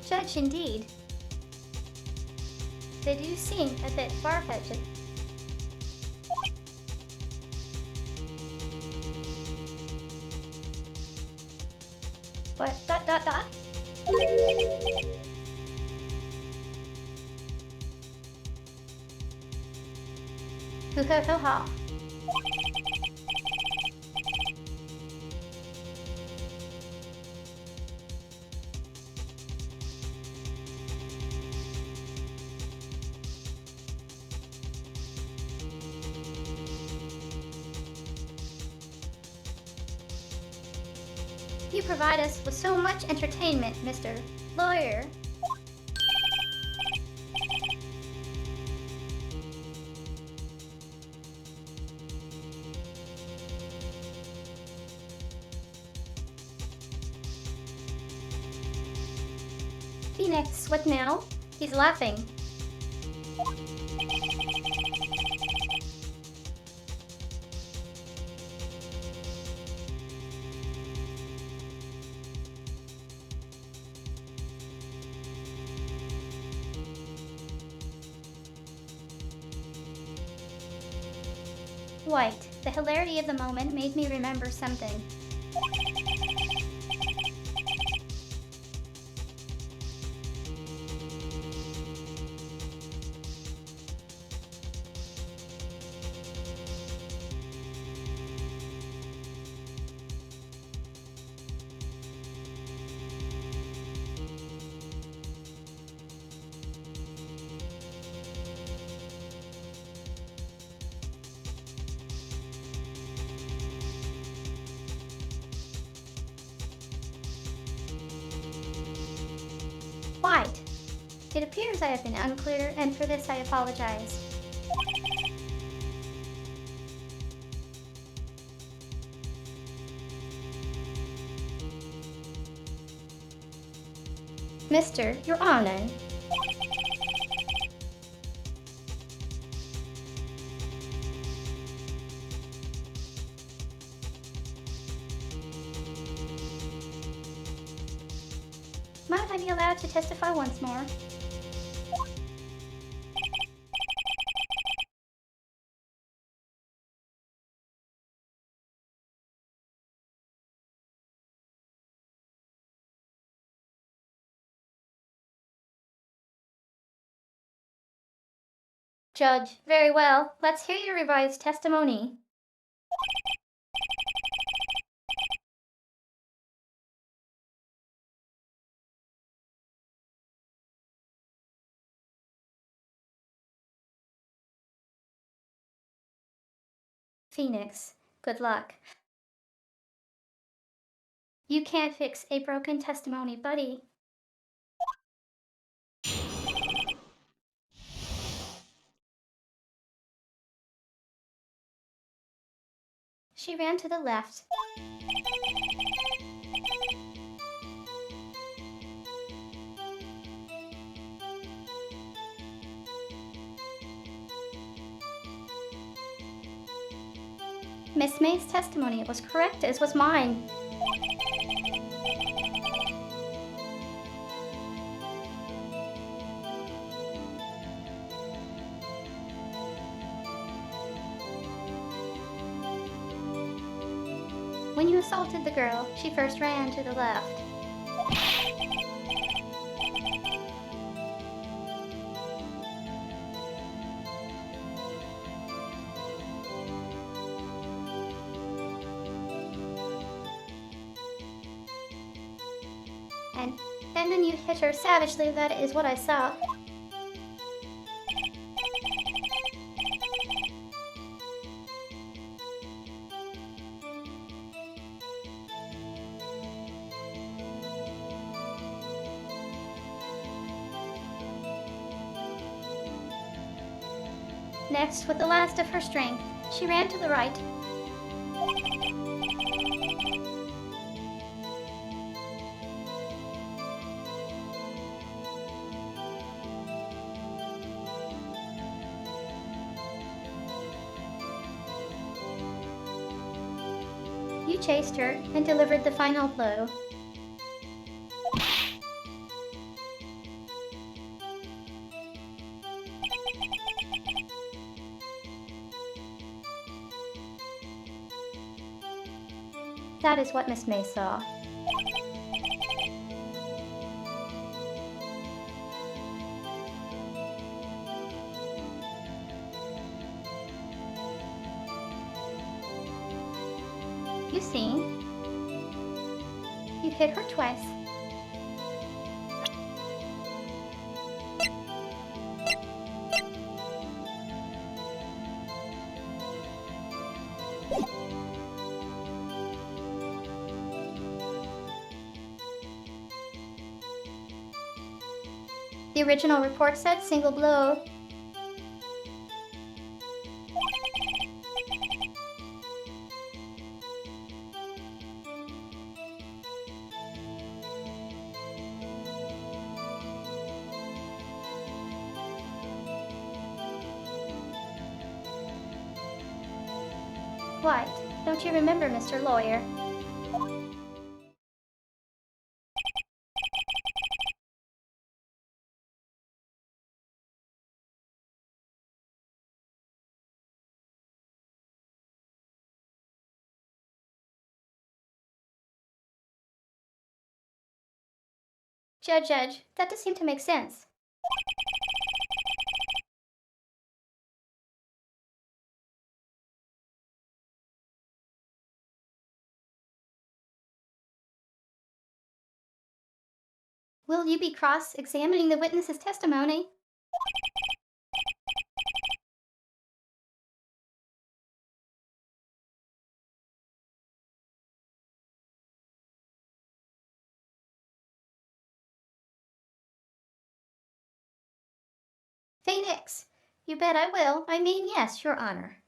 Judge, indeed. They do seem a bit far-fetched. What? Dot? Hoo-ha-ho-ha. You provide us with so much entertainment, Mr. Lawyer. Phoenix, what now? He's laughing. White, the hilarity of the moment made me remember something. White, it appears I have been unclear, and for this I apologize. Mr. Your Honor. Might I be allowed to testify once more? Judge, very well. Let's hear your revised testimony. Phoenix, good luck. You can't fix a broken testimony, buddy. She ran to the left. Miss May's testimony was correct, as was mine. When you assaulted the girl, she first ran to the left. And then you hit her savagely, that is what I saw. Next, with the last of her strength, she ran to the right. You chased her and delivered the final blow. That is what Miss May saw. You see, you hit her twice. The original report said single blow. What? Don't you remember, Mr. Lawyer? Judge, that does seem to make sense. Will you be cross-examining the witness's testimony? Phoenix, you bet I will. I mean, yes, Your Honor.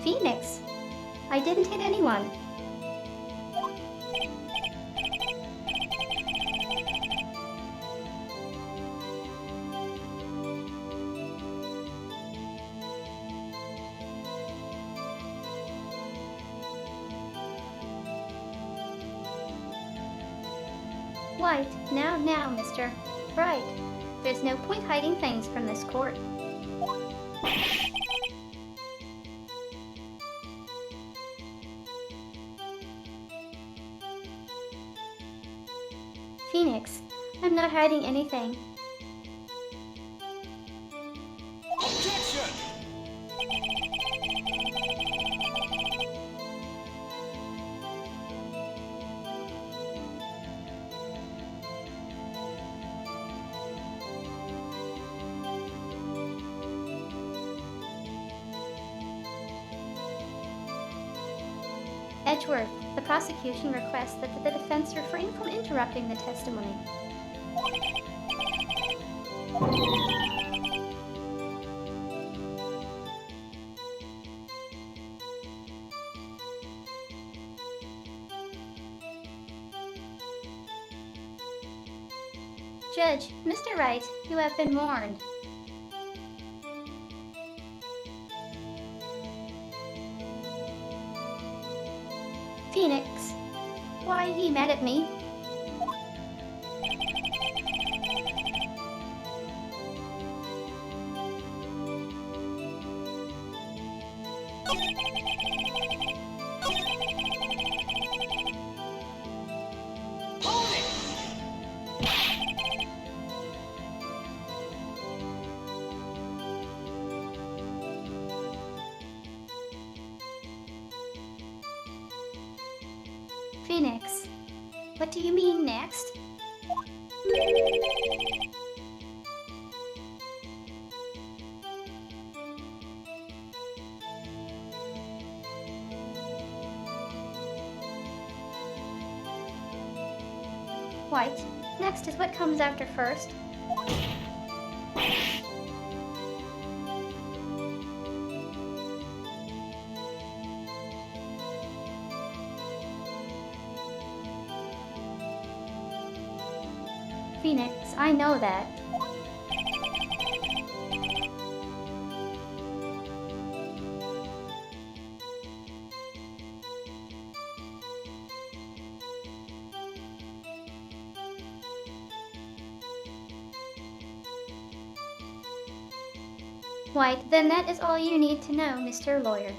Phoenix, I didn't hit anyone. White, now, mister. Right. There's no point hiding things from this court. Phoenix, I'm not hiding anything. Objection! Edgeworth, the prosecution requests that the defense refrain from interrupting the testimony. Judge, Mr. Wright, you have been warned. Phoenix, why are you mad at me? Hold it! Phoenix, what do you mean next? White, next is what comes after first. Phoenix, I know that. White, then that is all you need to know, Mr. Lawyer.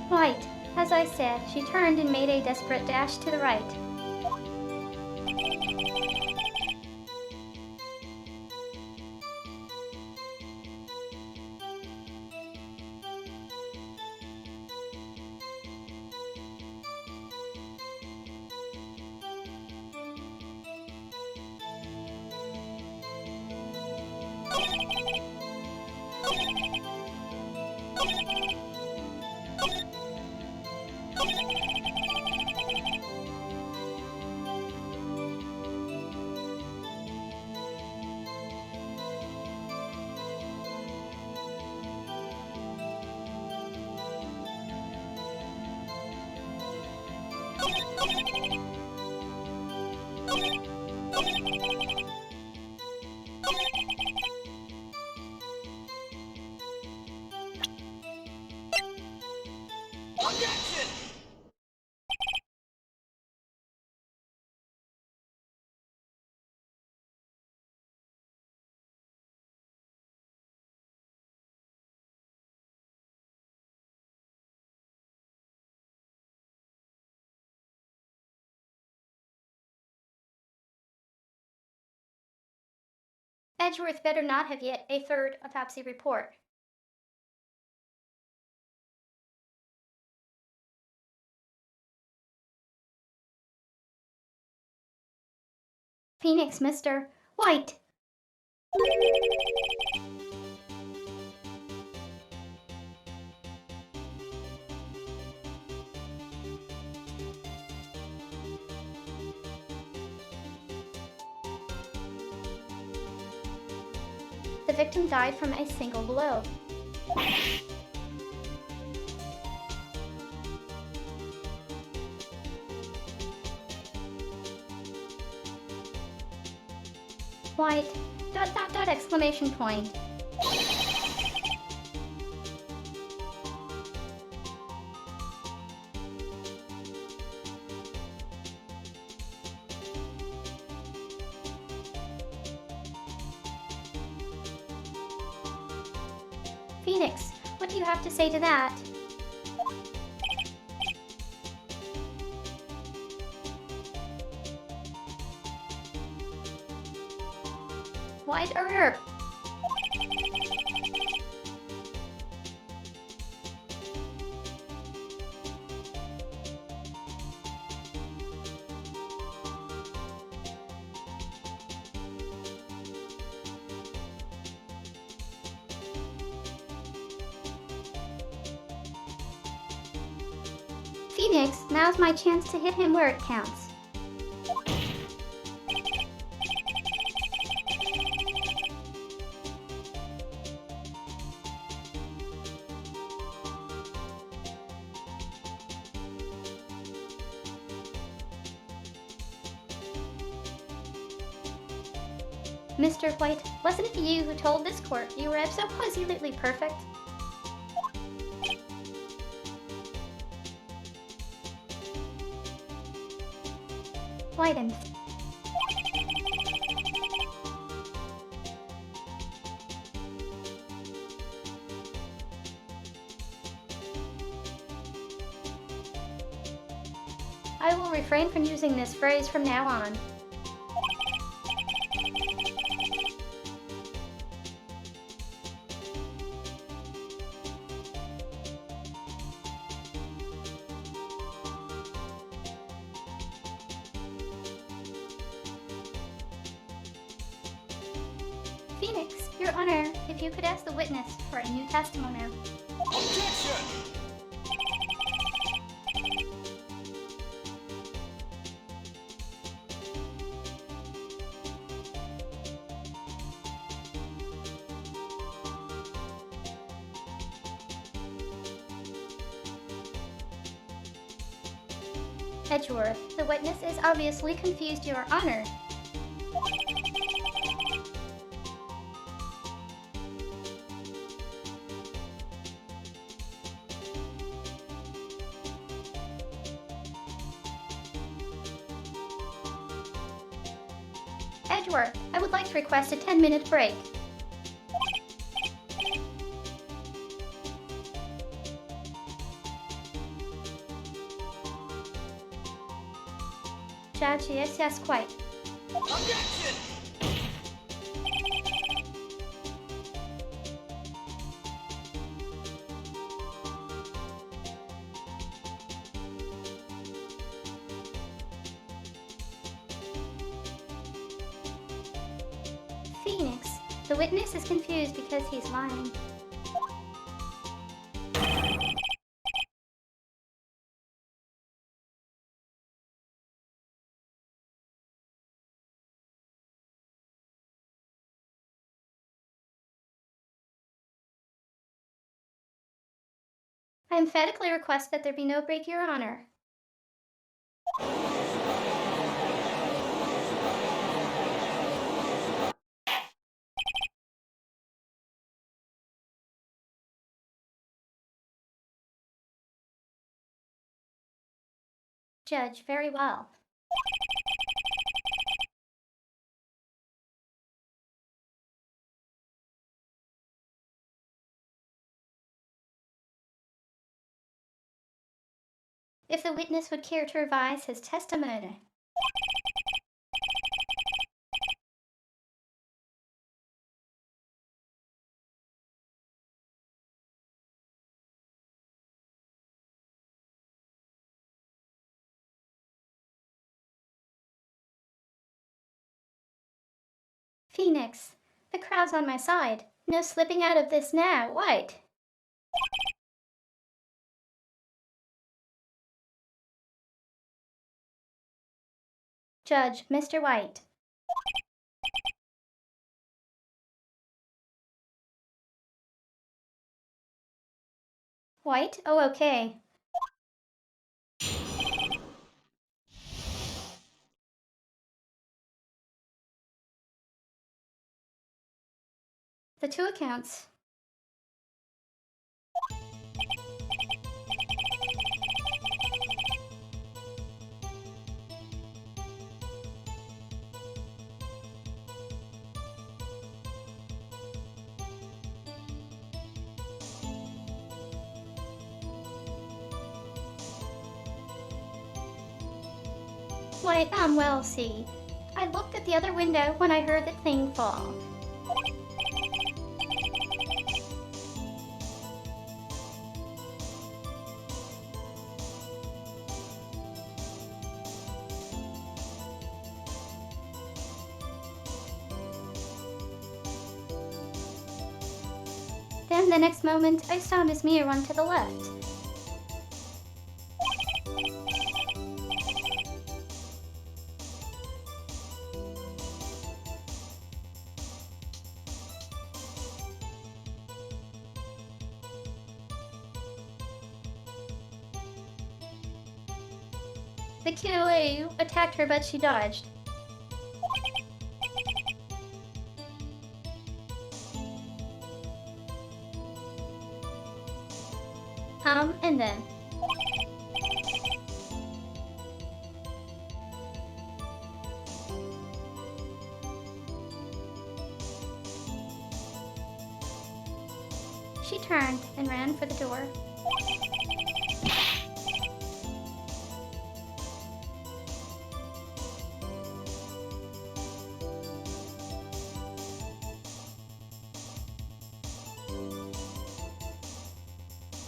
White, as I said, she turned and made a desperate dash to the right. Objection! Edgeworth better not have yet a third autopsy report. Phoenix, Mr. White! The victim died from a single blow. White, ... exclamation point. Phoenix, what do you have to say to that? White or herb? Phoenix, now's my chance to hit him where it counts. Mr. White, wasn't it you who told this court you were absolutely perfect? White. I will refrain from using this phrase from now on. Phoenix, Your Honor, if you could ask the witness for a new testimony. Objection! Edgeworth, the witness is obviously confused, Your Honor. Edgeworth, I would like to request a 10-minute break. Judge, yes, quite. Objection! Phoenix, the witness is confused because he's lying. I emphatically request that there be no break, Your Honor. Judge, very well. If the witness would care to revise his testimony. Phoenix, the crowd's on my side. No slipping out of this now, White. Judge, Mr. White. White? Oh, okay. The two accounts. White, well, see. I looked at the other window when I heard the thing fall. Then the next moment, I saw Miss Mia run to the left. The QA attacked her, but she dodged. And then. She turned and ran for the door.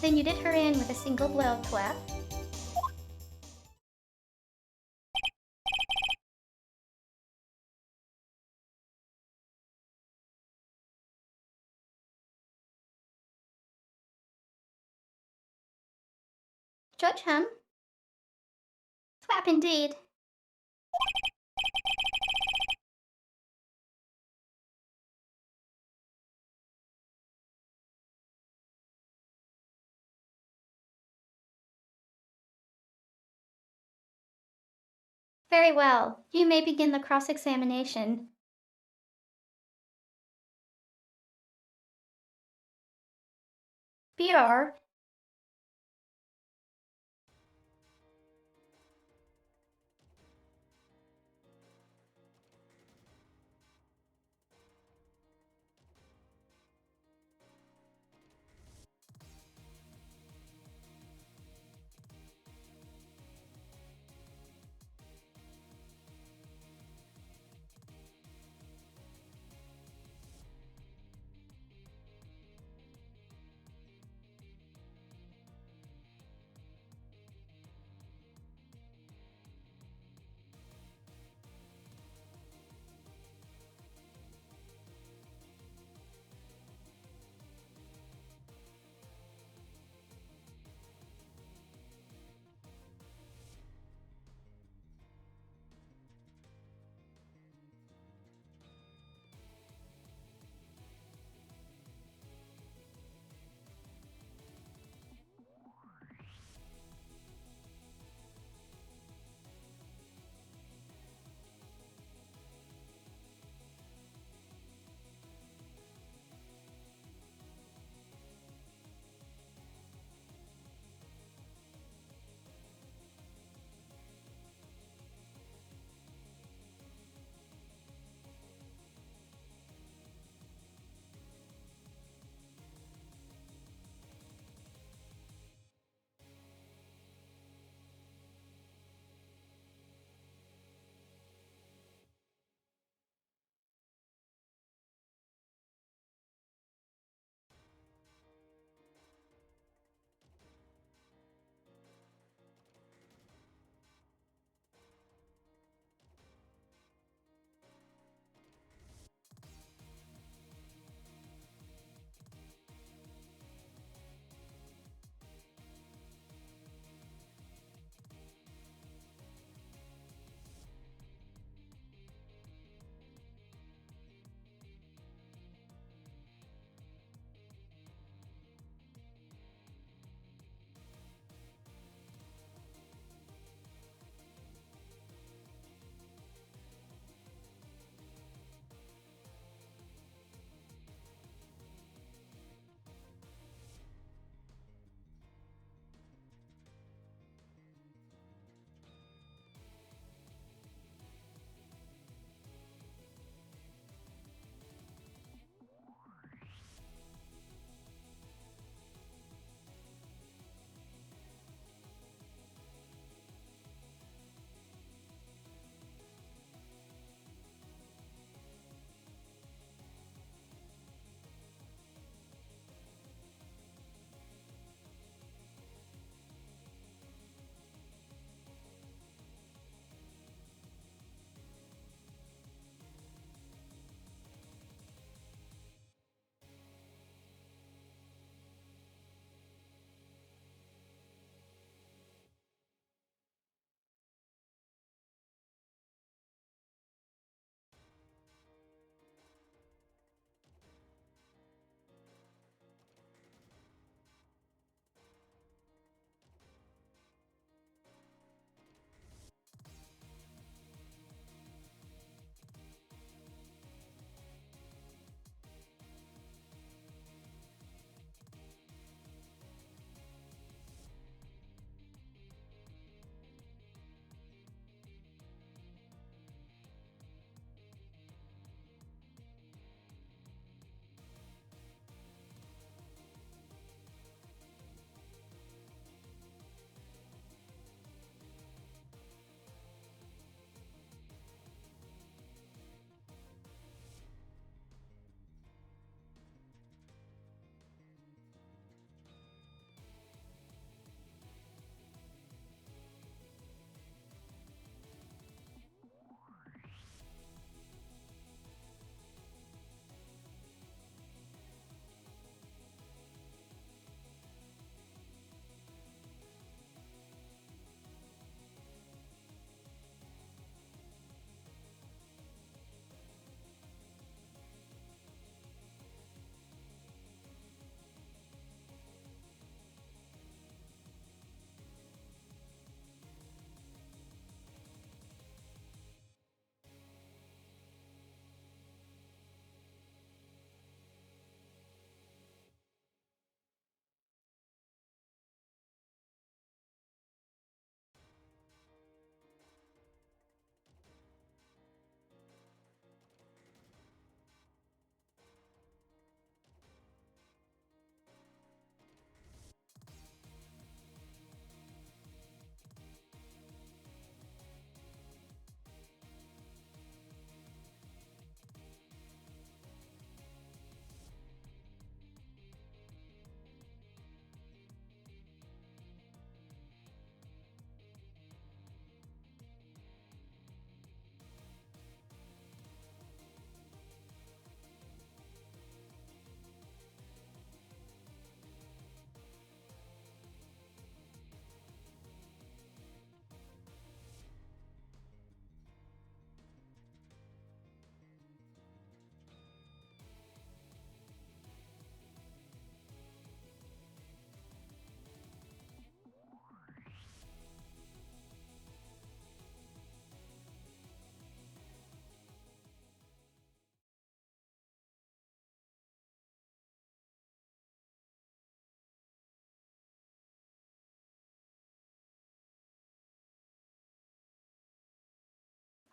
Then you did her in with a single blow clap. Judge Hum? Thwap indeed. Very well. You may begin the cross-examination. BR.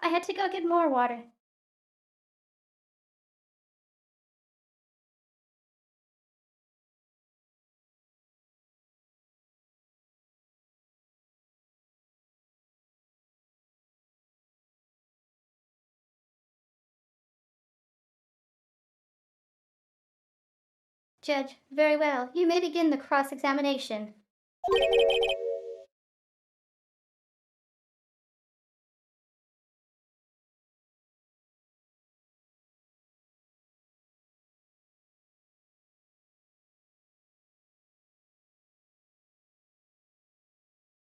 I had to go get more water. Judge, very well. You may begin the cross-examination.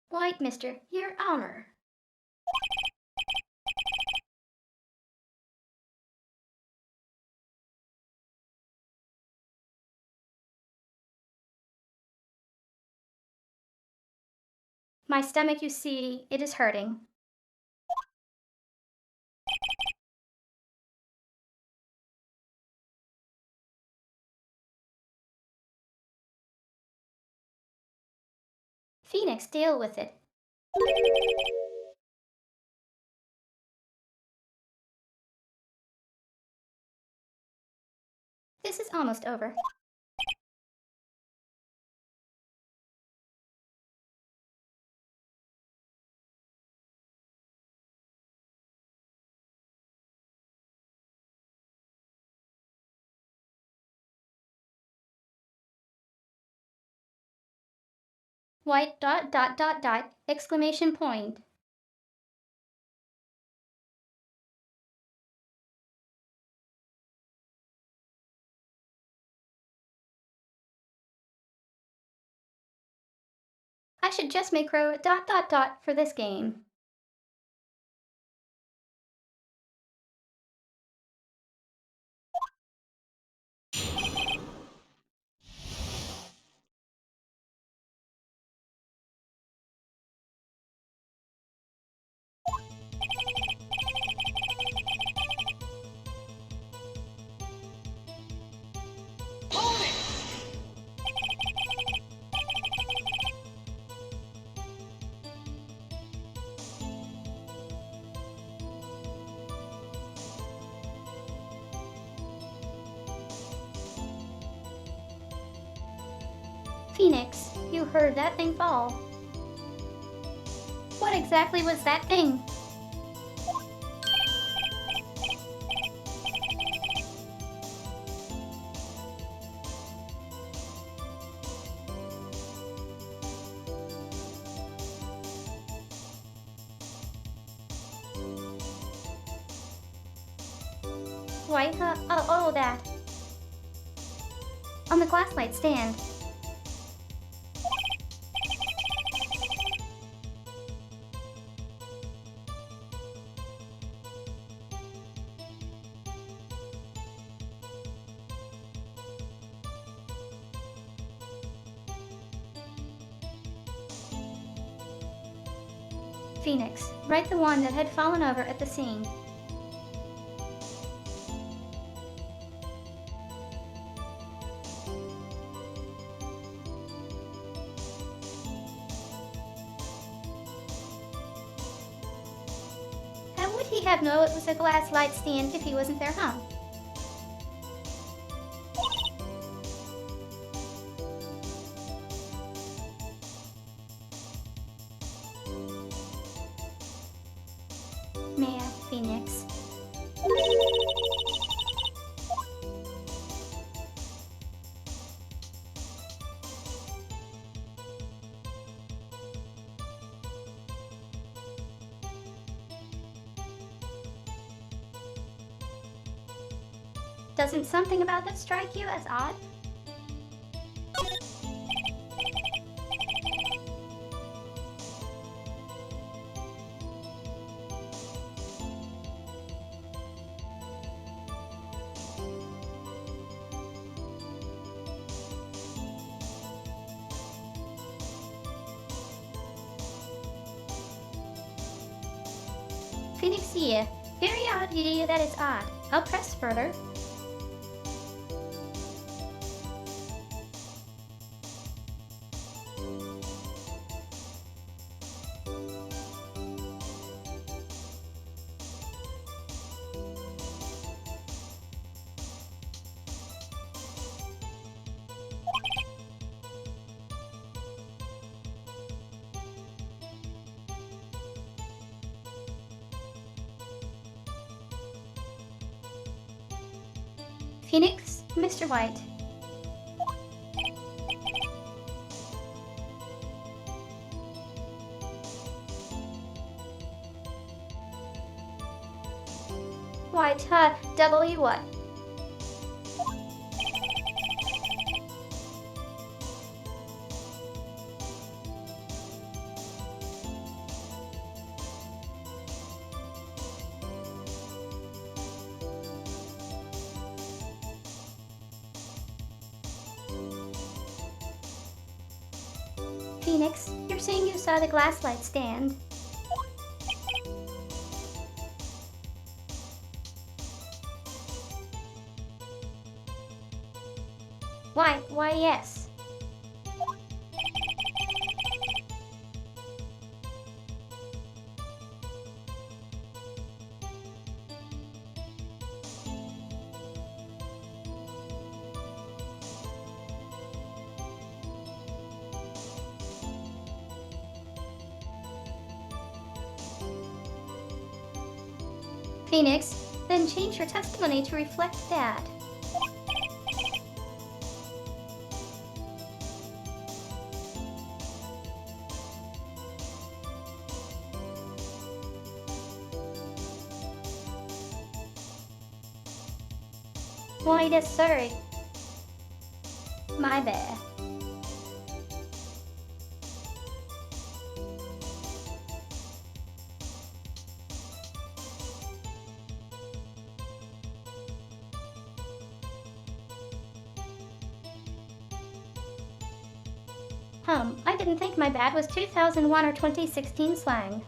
White, mister, your honor. My stomach, you see, it is hurting. Phoenix, deal with it. This is almost over. White dot dot dot dot exclamation point. I should just make row dot dot dot for this game. Opponent! Phoenix, you heard that thing fall. What exactly was that thing? White, oh, that. On the glass light stand. Phoenix, write the one that had fallen over at the scene. How would he have known it was a glass light stand if he wasn't there, huh? Maya, Phoenix. Doesn't something about that strike you as odd? Phoenix, yeah. Very odd, yeah, that is odd. I'll press further. Phoenix, Mr. White. White, W what? Phoenix, you're saying you saw the glass light stand. Why yes. Phoenix, then change your testimony to reflect that. Why, yes, sorry. My bad. I didn't think my bad was 2001 or 2016 slang.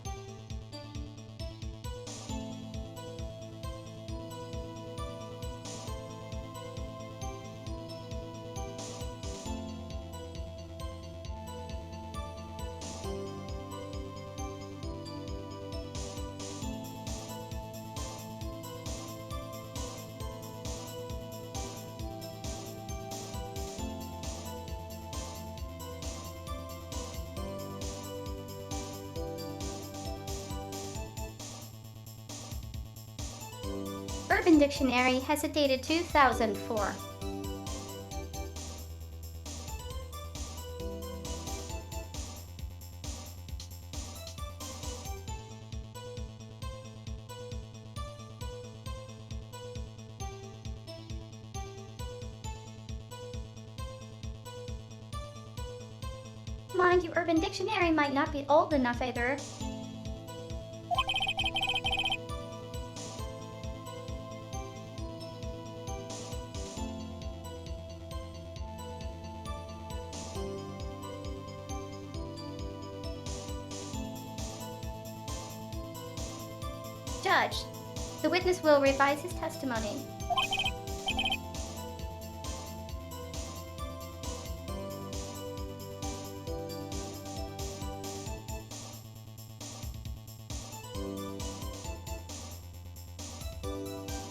Urban Dictionary has it dated 2004. Mind you, Urban Dictionary might not be old enough either. Judge, the witness will revise his testimony.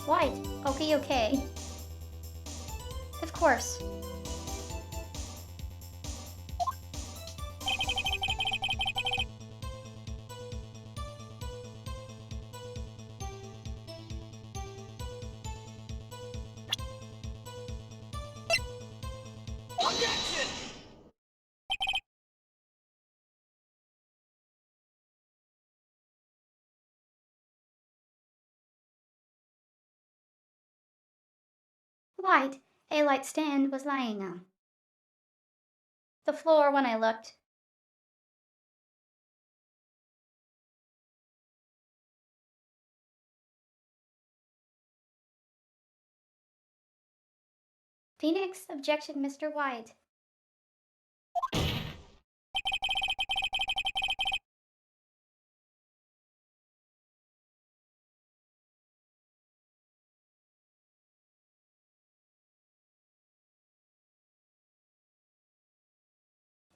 White, okay. Of course. Objection! White, a light stand was lying on the floor when I looked. Phoenix, objection, Mr. White.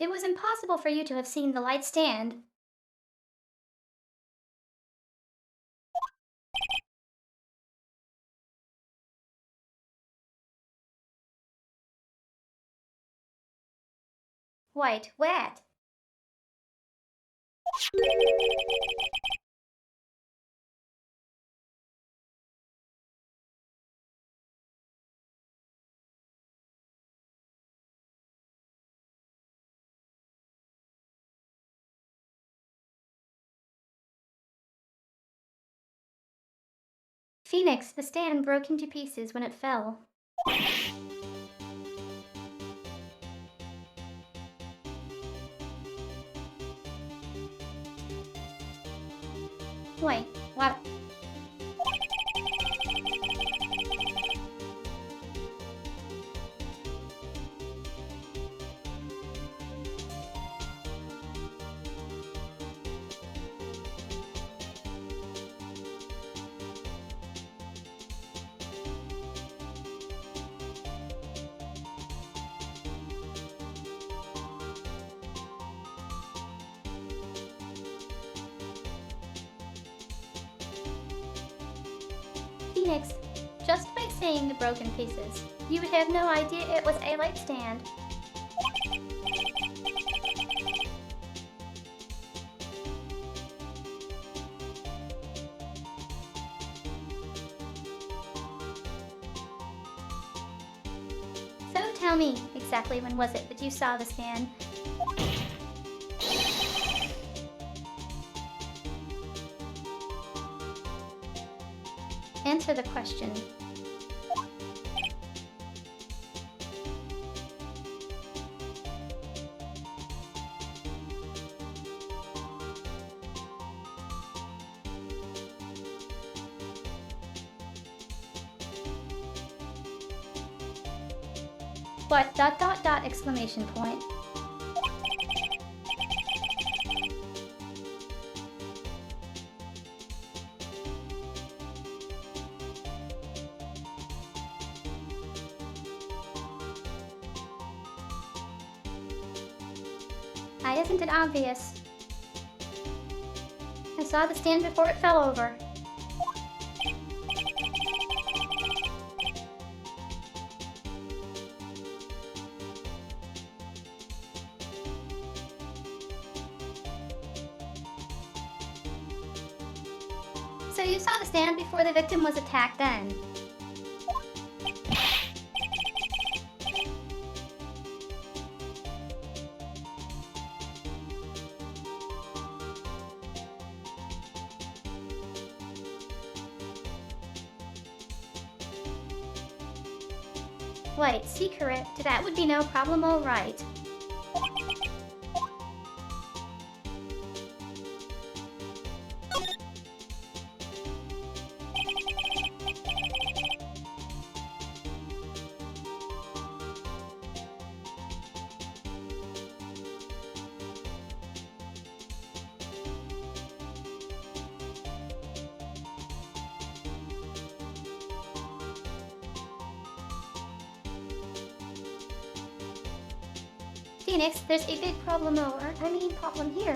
It was impossible for you to have seen the light stand. White, wet. Phoenix, the stand broke into pieces when it fell. Wait, what? Phoenix, just by saying the broken pieces, you would have no idea it was a light stand. So tell me, exactly when was it that you saw the stand? Answer the question. What? ... exclamation point. Why isn't it obvious? I saw the stand before it fell over. So you saw the stand before the victim was attacked then? Wait, secret, that would be no problem, alright. Phoenix, there's a big problem problem here.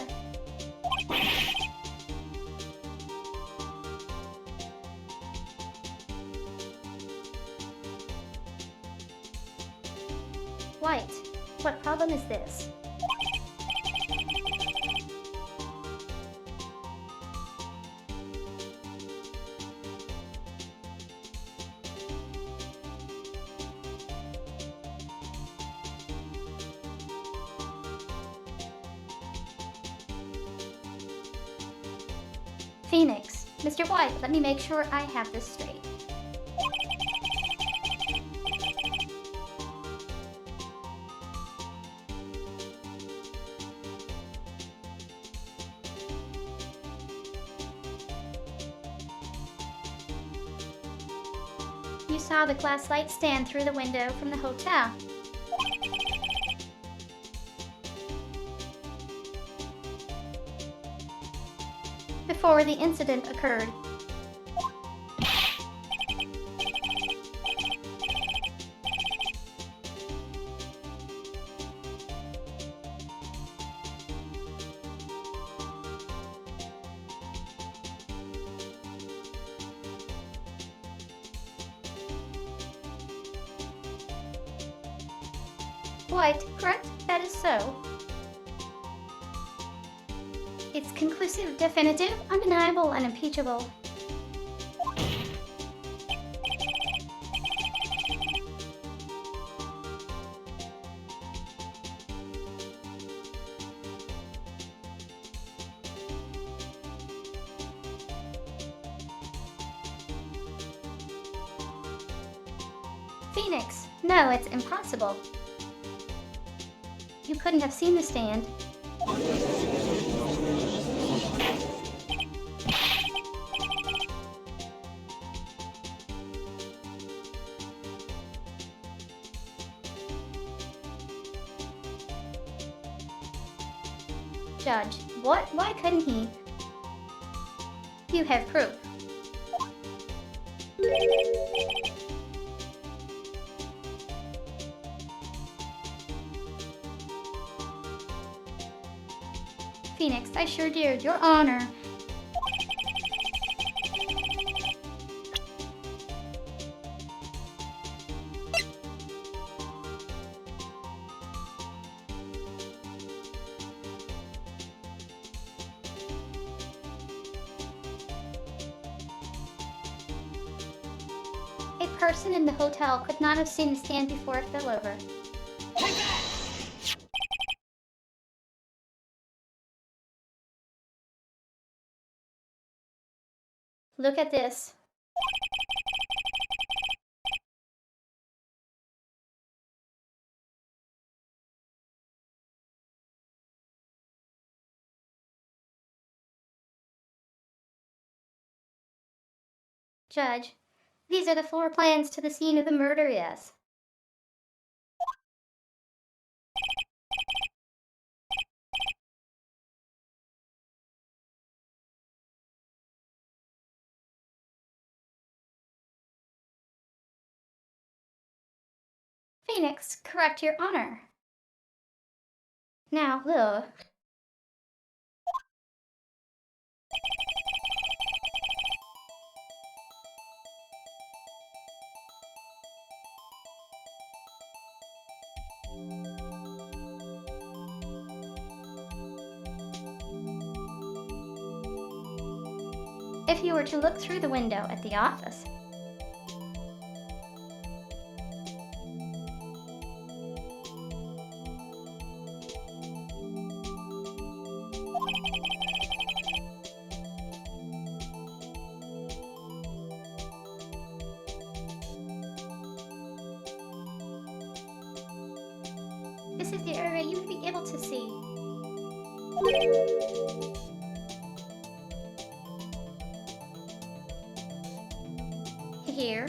White, what problem is this? Phoenix, Mr. White, let me make sure I have this straight. You saw the glass light stand through the window from the hotel. Before the incident occurred. White, correct? That is so. It's conclusive, definitive, undeniable, and impeachable. Phoenix, no, it's impossible. You couldn't have seen the stand. Judge, what? Why couldn't he? You have proof. Phoenix, I sure do, Your Honor. A person in the hotel could not have seen the stand before it fell over. Take that! Look at this. Judge, these are the floor plans to the scene of the murder, yes. Phoenix, correct, Your Honor. Now, look. If you were to look through the window at the office, this is the area you would be able to see. Here.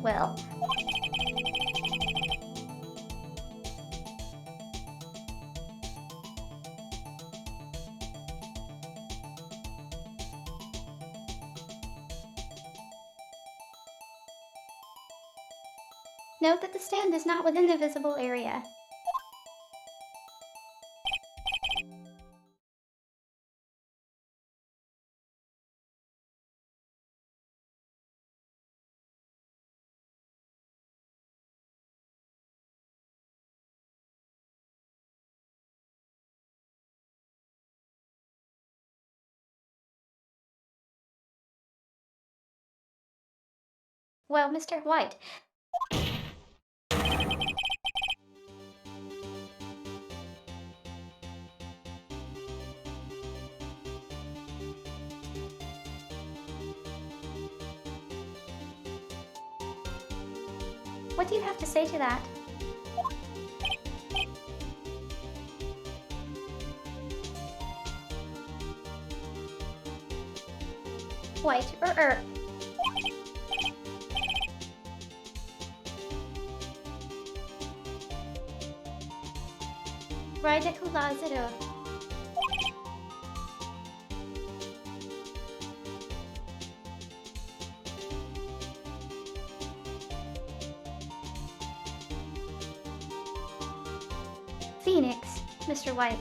Well. Note that the stand is not within the visible area. Well, Mr. White, what do you have to say to that? White or Earp? Radicula zero. Phoenix, Mr. White.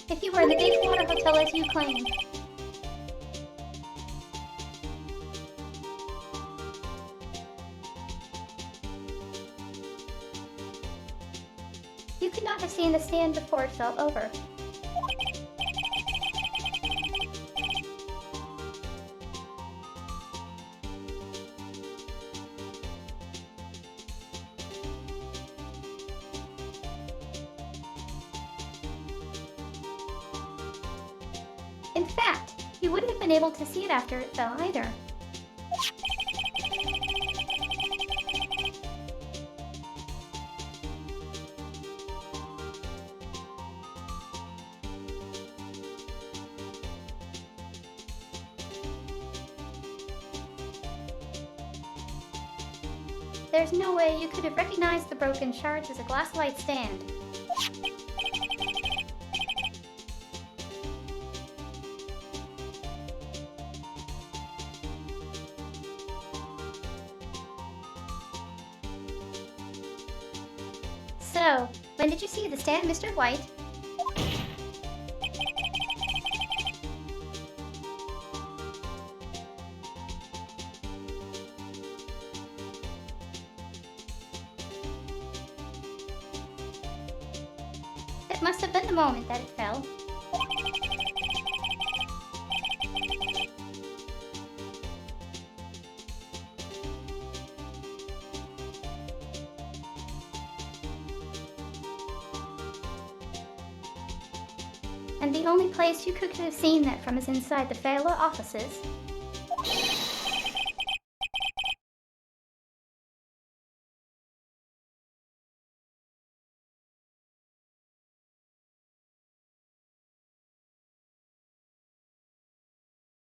If you were in the Bakewater Hotel as you claim, you could not have seen the stand before it fell over. In fact, you wouldn't have been able to see it after it fell either. There's no way you could have recognized the broken shards as a glass light stand. So, when did you see the stand, Mr. White? It must have been the moment that it fell. And the only place you could have seen that from is inside the Fela offices.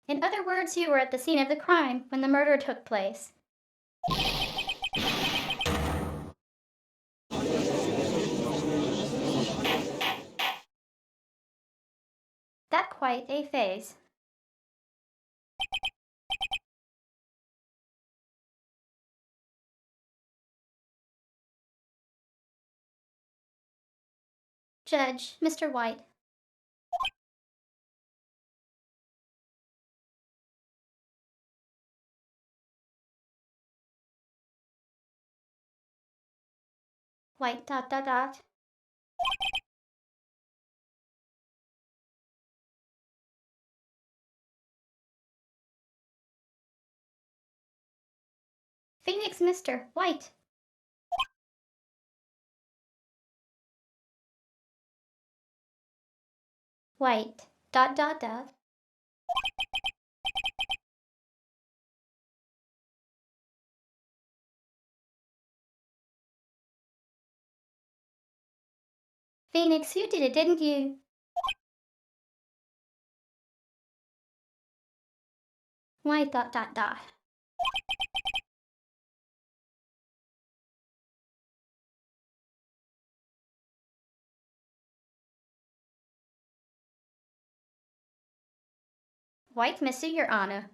In other words, you were at the scene of the crime when the murder took place. That quite a phase. Judge, Mr. White. White ... Phoenix, Mr. White. White ... Phoenix, you did it, didn't you? White ... White, Mr. Your Honor.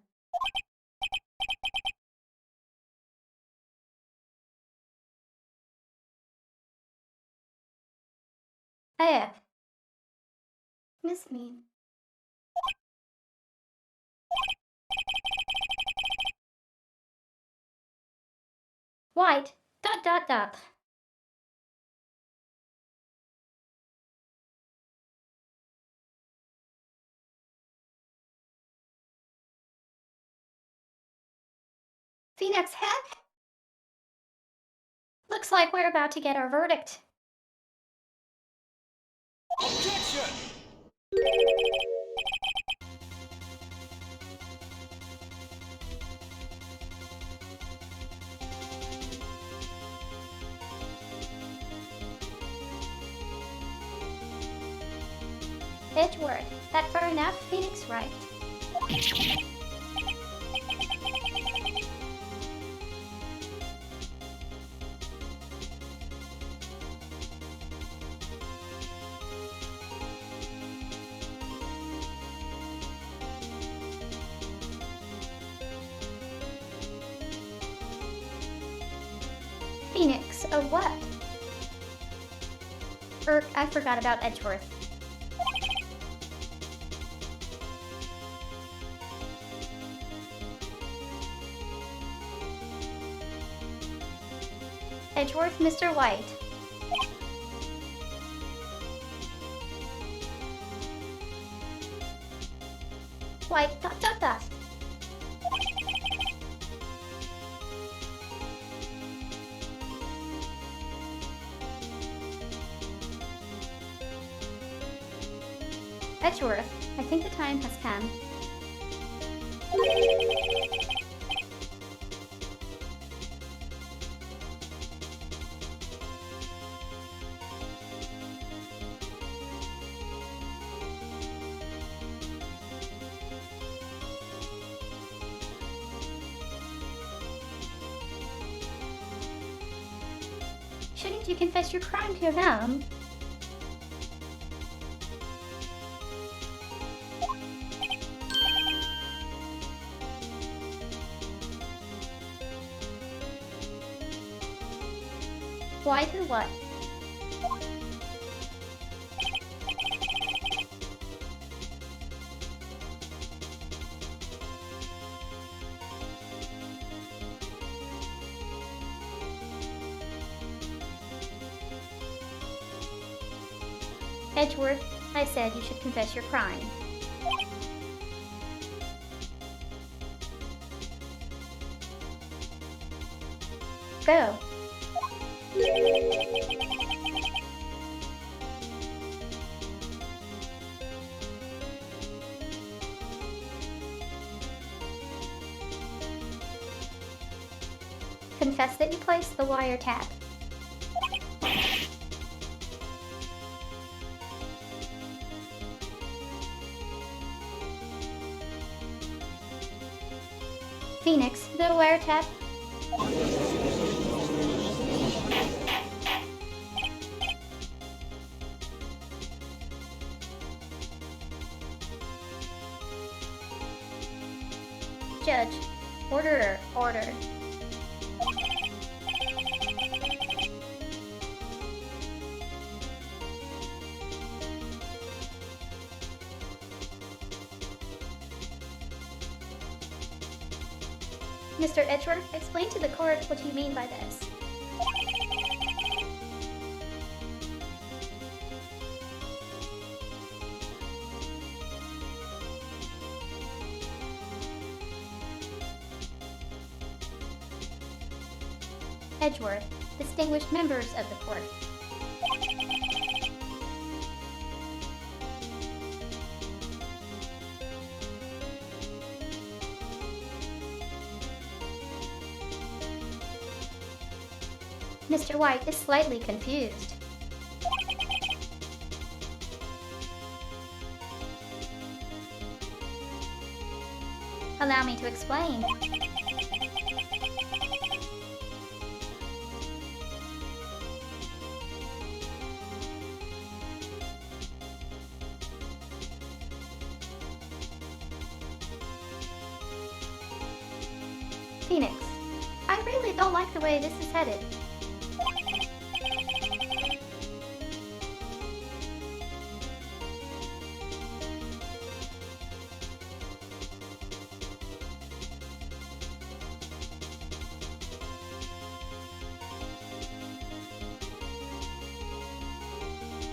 Miss me. White ... Phoenix, heck? Looks like we're about to get our verdict. Objection! Edgeworth, that far enough, Phoenix, right? Phoenix, a what? I forgot about Edgeworth. Edgeworth, Mr. White. White ... Edgeworth, I think the time has come. Shouldn't you confess your crime to your mom? Why to what? Edgeworth, I said you should confess your crime. Go. Confess that you placed the wiretap. Phoenix, the wiretap. Judge, order. Mr. Edgeworth, explain to the court what you mean by this. Edgeworth, distinguished members of the court. Mr. White is slightly confused. Allow me to explain. Phoenix, I really don't like the way this is headed.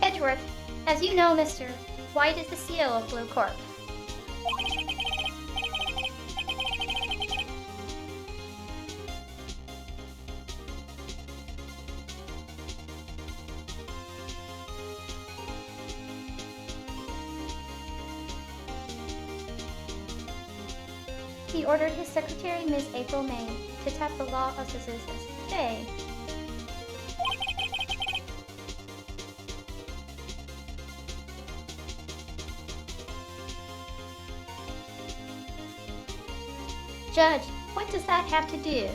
Edgeworth, as you know, Mr. White is the CEO of Blue Corp. He ordered his secretary, Miss April May, to tap the law offices today. Judge, what does that have to do?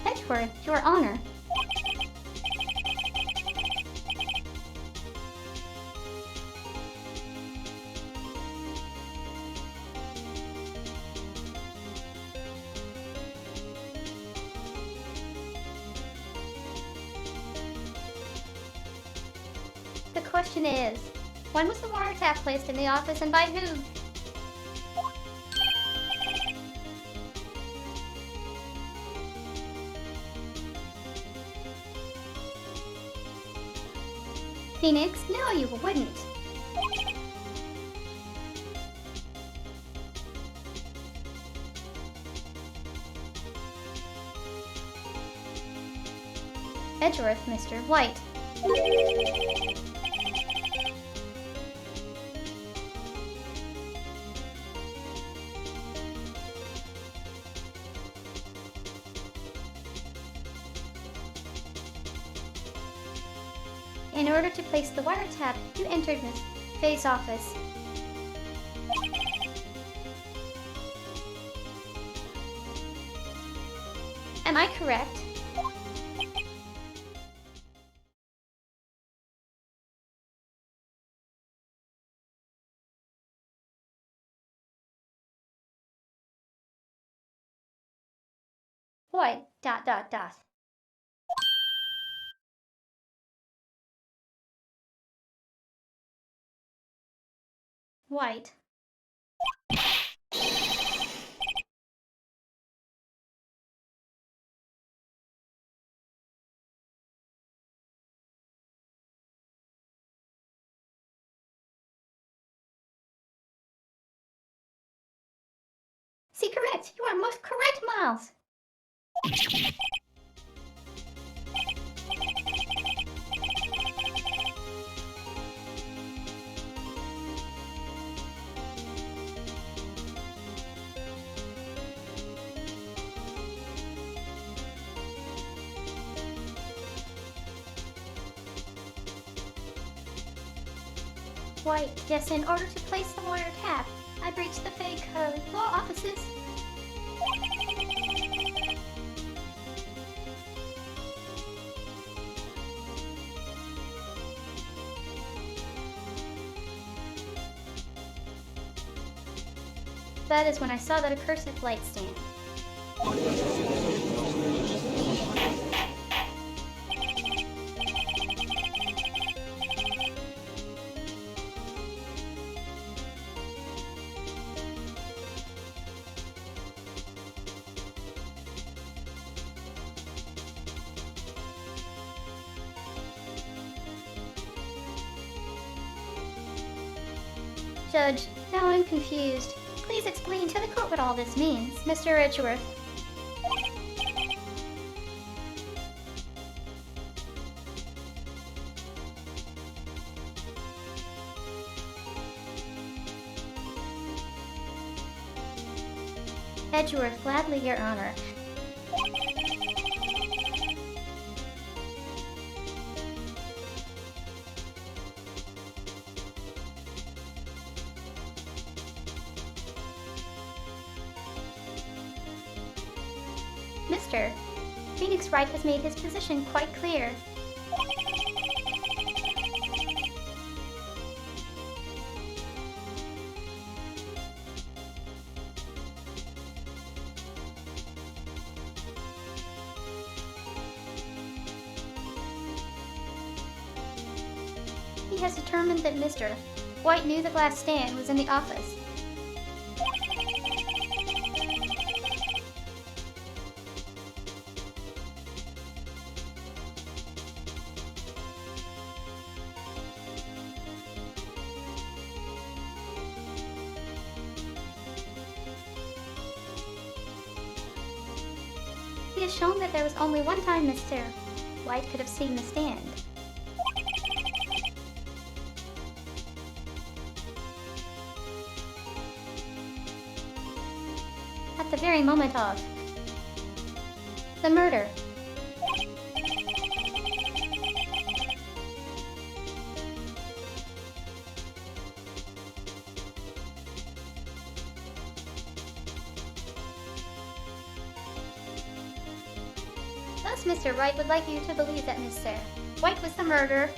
Edgeworth, Your Honor. The question is, when was the wiretap placed in the office and by whom? Phoenix, no, you wouldn't. Edgeworth, Mr. White. In order to place the wiretap, you entered Miss Faye's office. Am I correct? White, ... White. See, correct. You are most correct, Miles. White, yes, in order to place the wiretap, I breached the fake, law offices. That is when I saw that accursed light stand. Judge, now I'm confused. Please explain to the court what all this means, Mr. Edgeworth. Edgeworth, gladly, Your Honor. Mister, Phoenix Wright has made his position quite clear. He has determined that Mr. White knew the glass stand was in the office. He has shown that there was only one time Mr. White could have seen the stand. At the very moment of the murder. Thus, Mr. Wright would like you to believe that Mr. White was the murderer.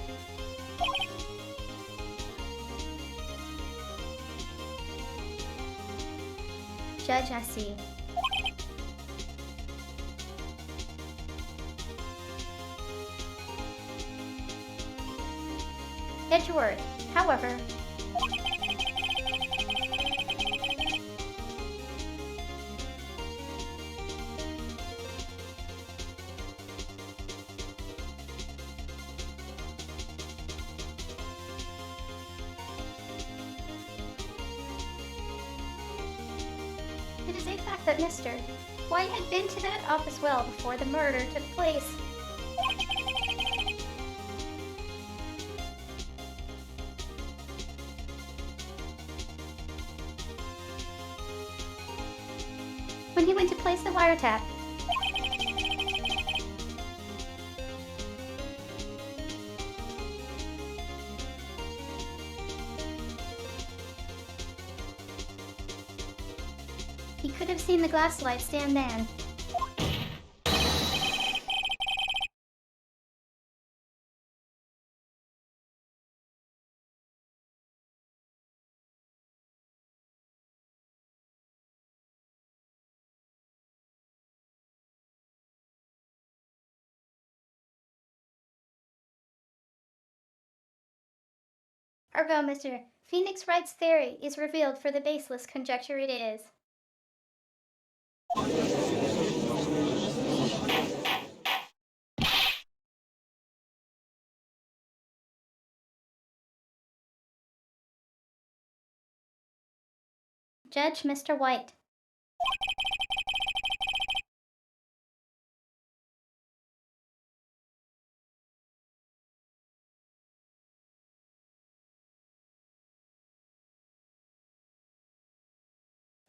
Judge, I see. Edgeworth, however, it is a fact that Mr. White had been to that office well before the murder took place. When he went to place the wiretap, he could have seen the glass light stand then. Ergo, Mr. Phoenix Wright's theory is revealed for the baseless conjecture it is. Judge Mr. White.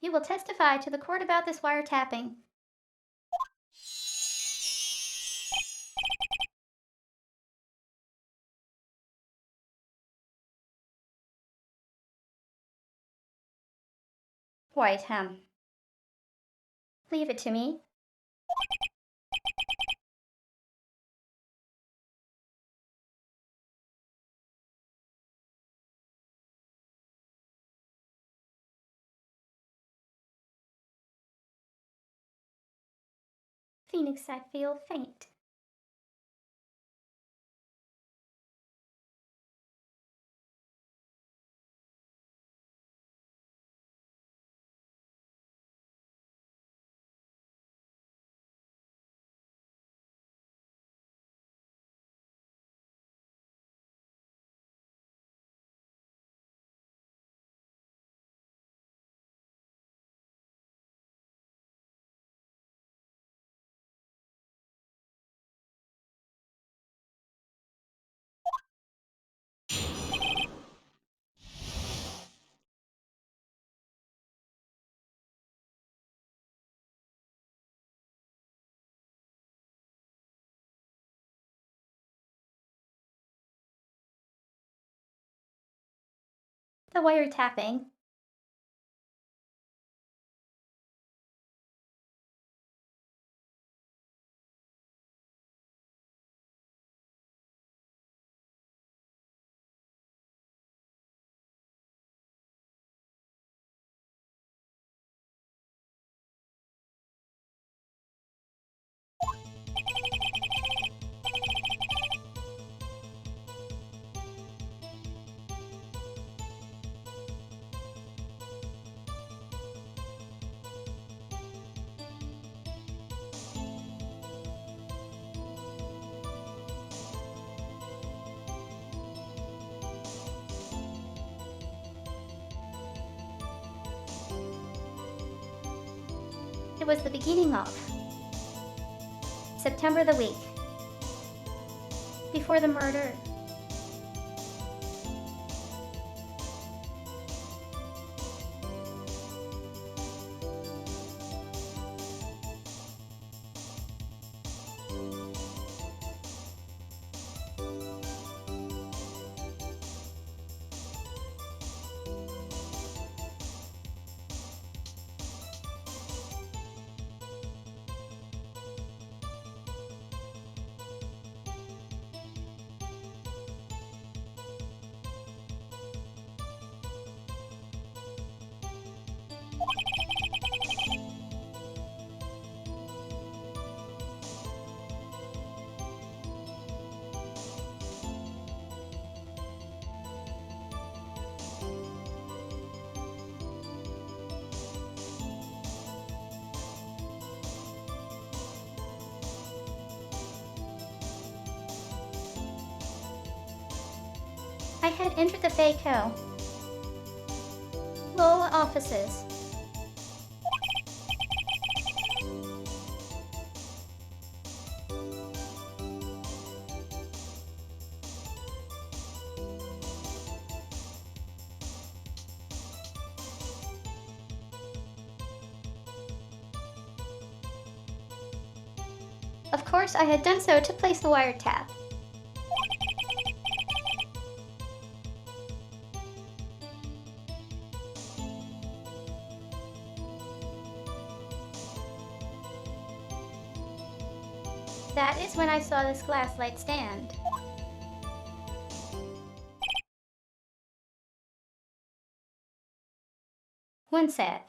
You will testify to the court about this wiretapping. White, leave it to me. Phoenix, I feel faint. The wiretapping. It was the beginning of September the week before the murder. I had entered the Fayco Lola offices. Of course, I had done so to place the wiretap. That is when I saw this glass light stand. One sec.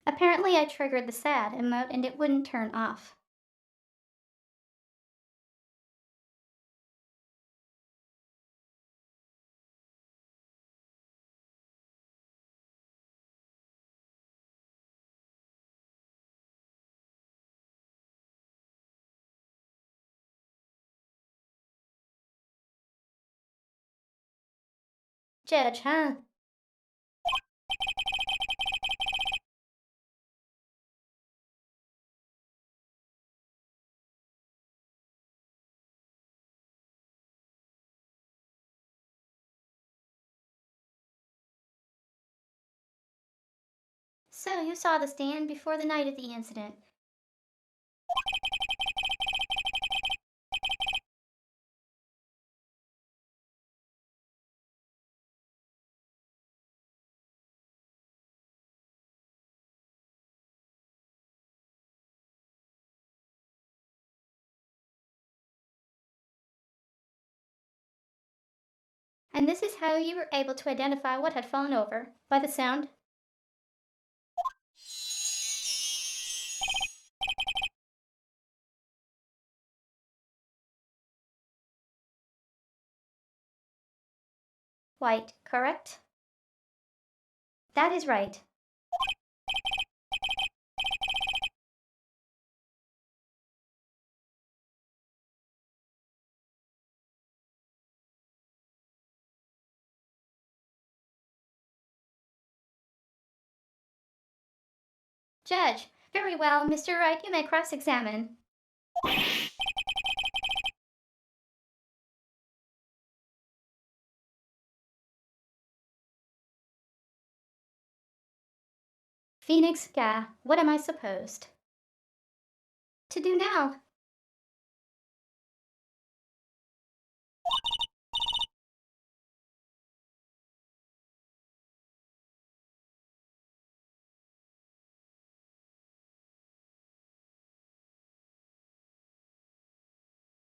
Apparently, I triggered the sad emote and it wouldn't turn off. Judge, huh? So you saw the stand before the night of the incident. And this is how you were able to identify what had fallen over, by the sound. White, correct? That is right. Judge, very well, Mr. Wright, you may cross-examine. Phoenix, Gah, what am I supposed to do now?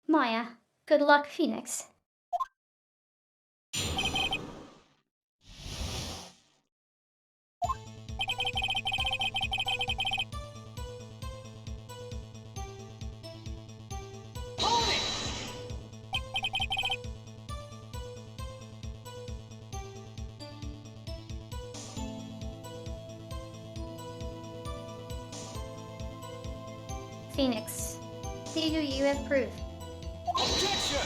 Maya, good luck, Phoenix. Pony! Phoenix, do you have proof? Objection!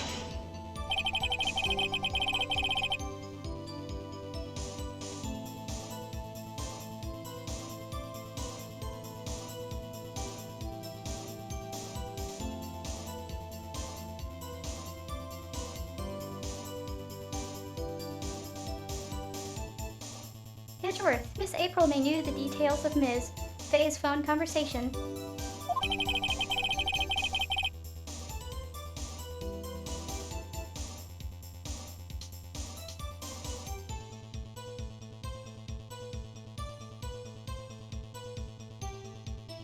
Edgeworth, Miss April may knew the details of Ms. Faye's phone conversation.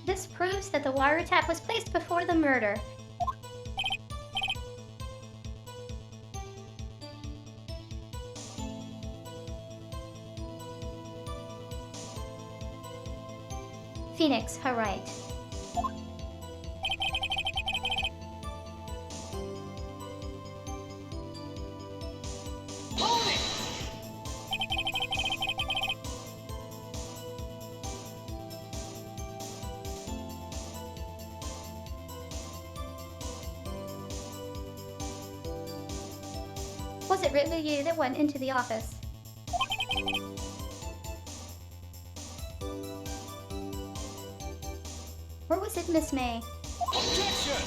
This proves that the wiretap was placed before the murder. Phoenix, her right. Pony! Was it really you that went into the office? Or was it Miss May? Objection!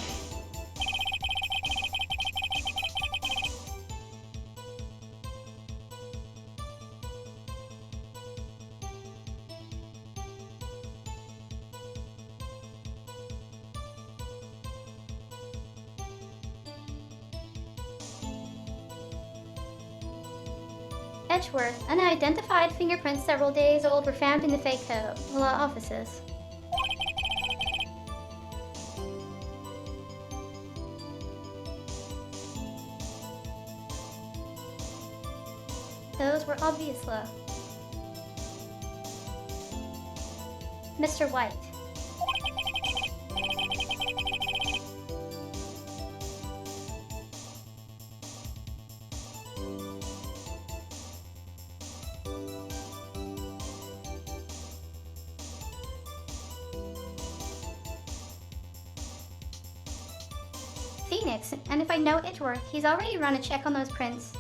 Edgeworth, unidentified fingerprints several days old were found in the fake law offices. Those were obviously Mr. White. Phoenix, and if I know Edgeworth, he's already run a check on those prints.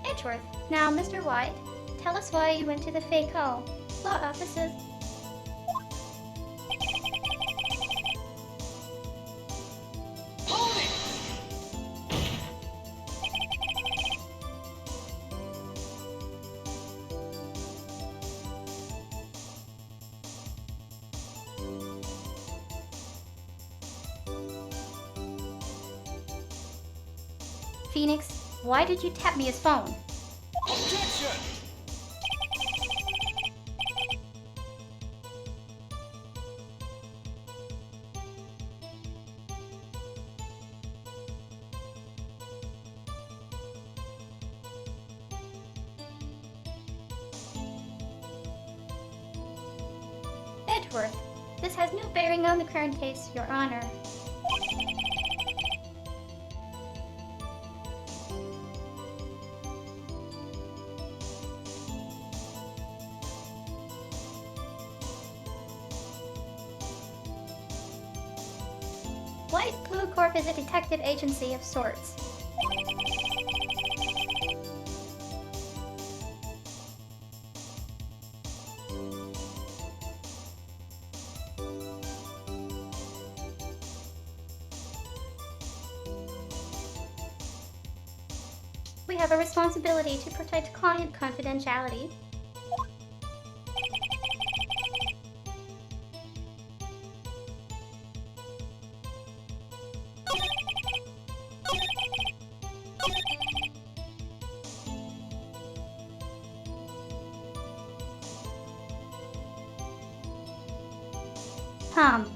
Edgeworth, now Mr. White, tell us why you went to the fake law offices. Pony! Phoenix, why did you tap me his phone? Objection! Edgeworth, this has no bearing on the current case, Your Honor. White Blue Corp is a detective agency of sorts. We have a responsibility to protect client confidentiality. Tom.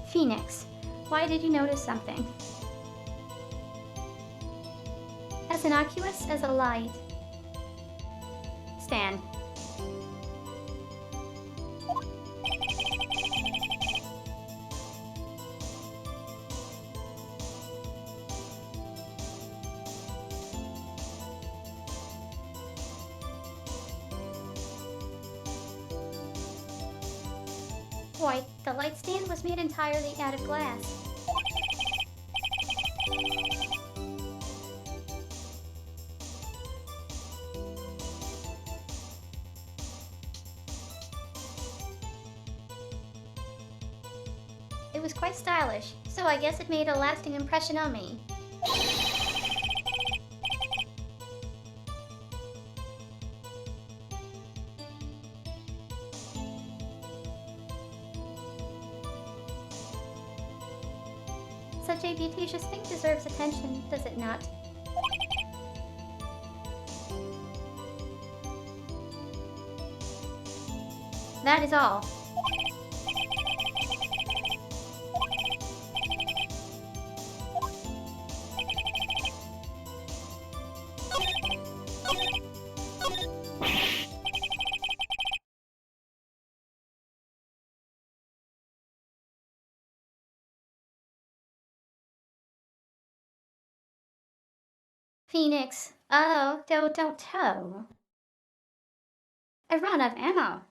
Phoenix, why did you notice something? As innocuous as a light. Stan. Why, the light stand was made entirely out of glass. It was quite stylish, so I guess it made a lasting impression on me. Such a beauteous thing deserves attention, does it not? That is all. Phoenix, oh, don't toe. I run out of ammo.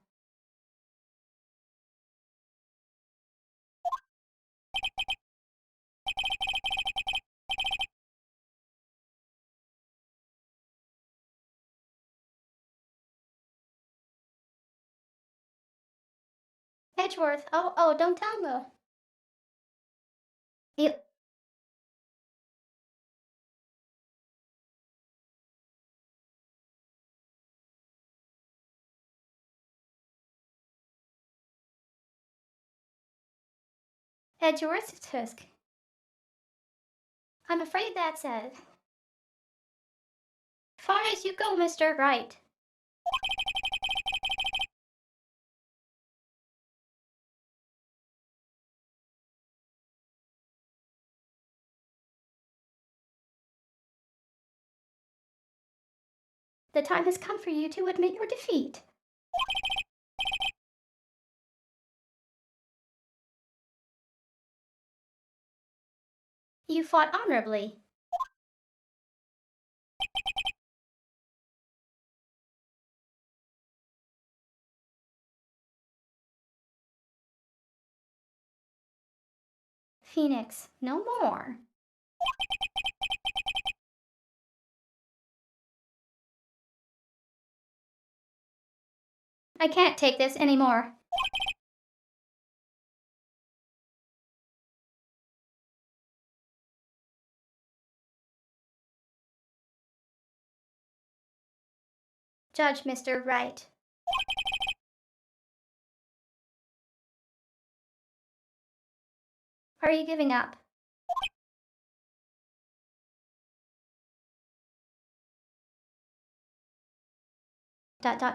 Edgeworth, oh, don't tell me. You, Edgeworth Tusk. I'm afraid that's it. Far as you go, Mr. Wright. The time has come for you to admit your defeat. You fought honorably. Phoenix, no more. I can't take this anymore. Judge Mr. Wright. Are you giving up?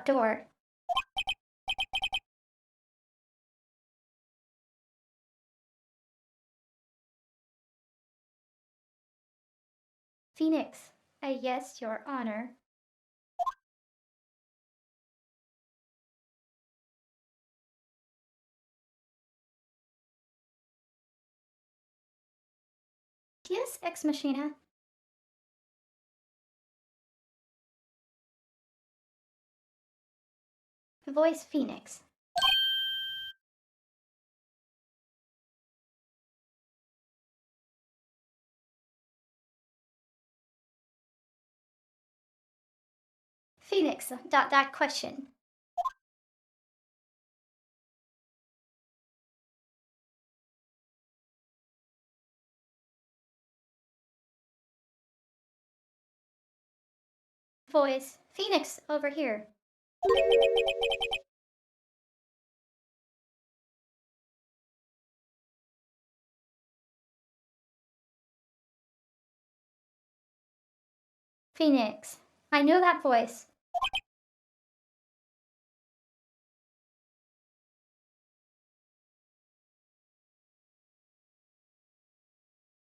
Door. Phoenix, yes, Your Honor. Yes, Ex Machina. Voice Phoenix. Phoenix, question. Voice Phoenix over here. Phoenix. I know that voice.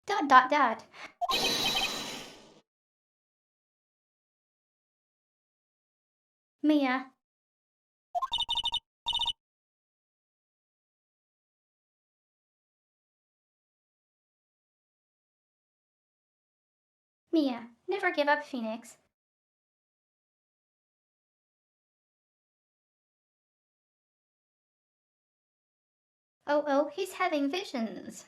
Dot dot dot. Mia. Mia, never give up, Phoenix. Oh, oh, he's having visions.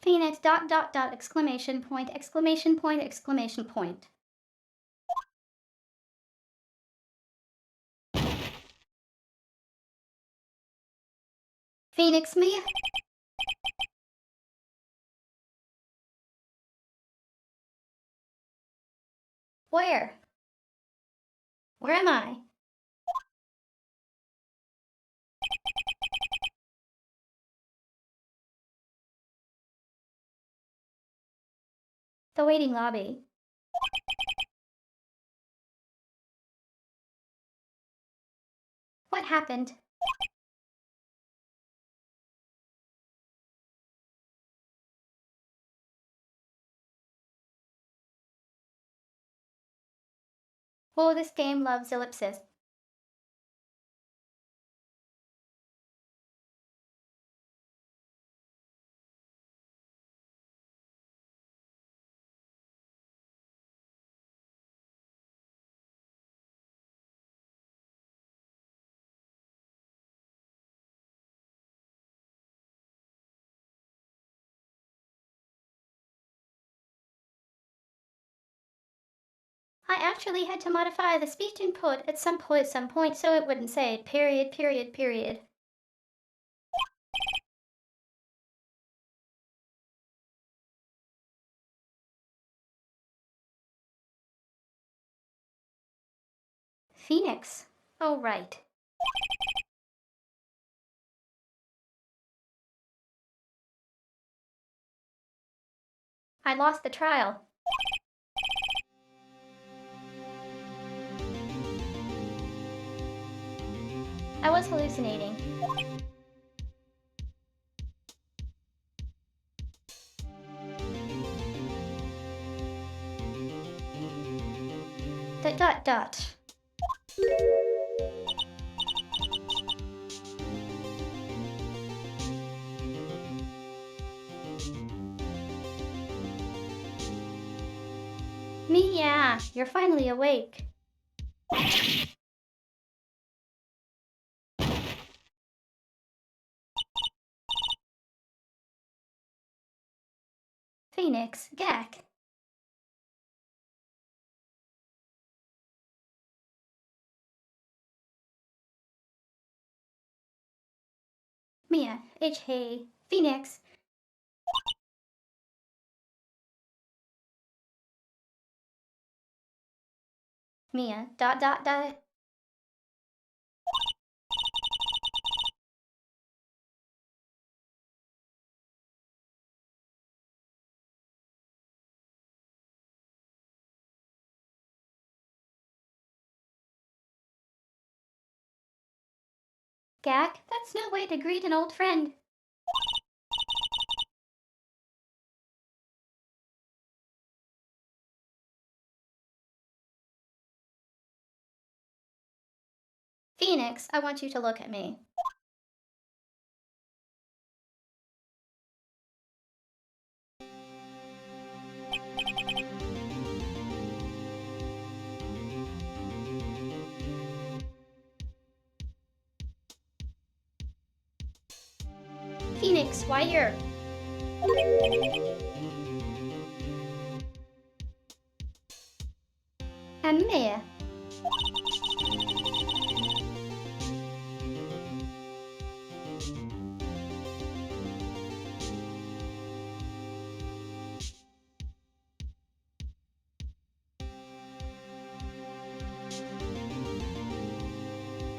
Phoenix, dot dot dot, exclamation point, exclamation point, exclamation point. Phoenix, Mia. Where? Where am I? The waiting lobby. What happened? Oh, this game loves ellipsis. I actually had to modify the speech input at some point, so it wouldn't say period, period, period. Phoenix. Oh, right. I lost the trial. I was hallucinating. Dot dot dot. Mia, you're finally awake. Phoenix, Gak. Mia, Hey, Phoenix. Mia, dot dot dot. Gak, that's no way to greet an old friend. Phoenix, I want you to look at me. Phoenix, why you're... And Mia.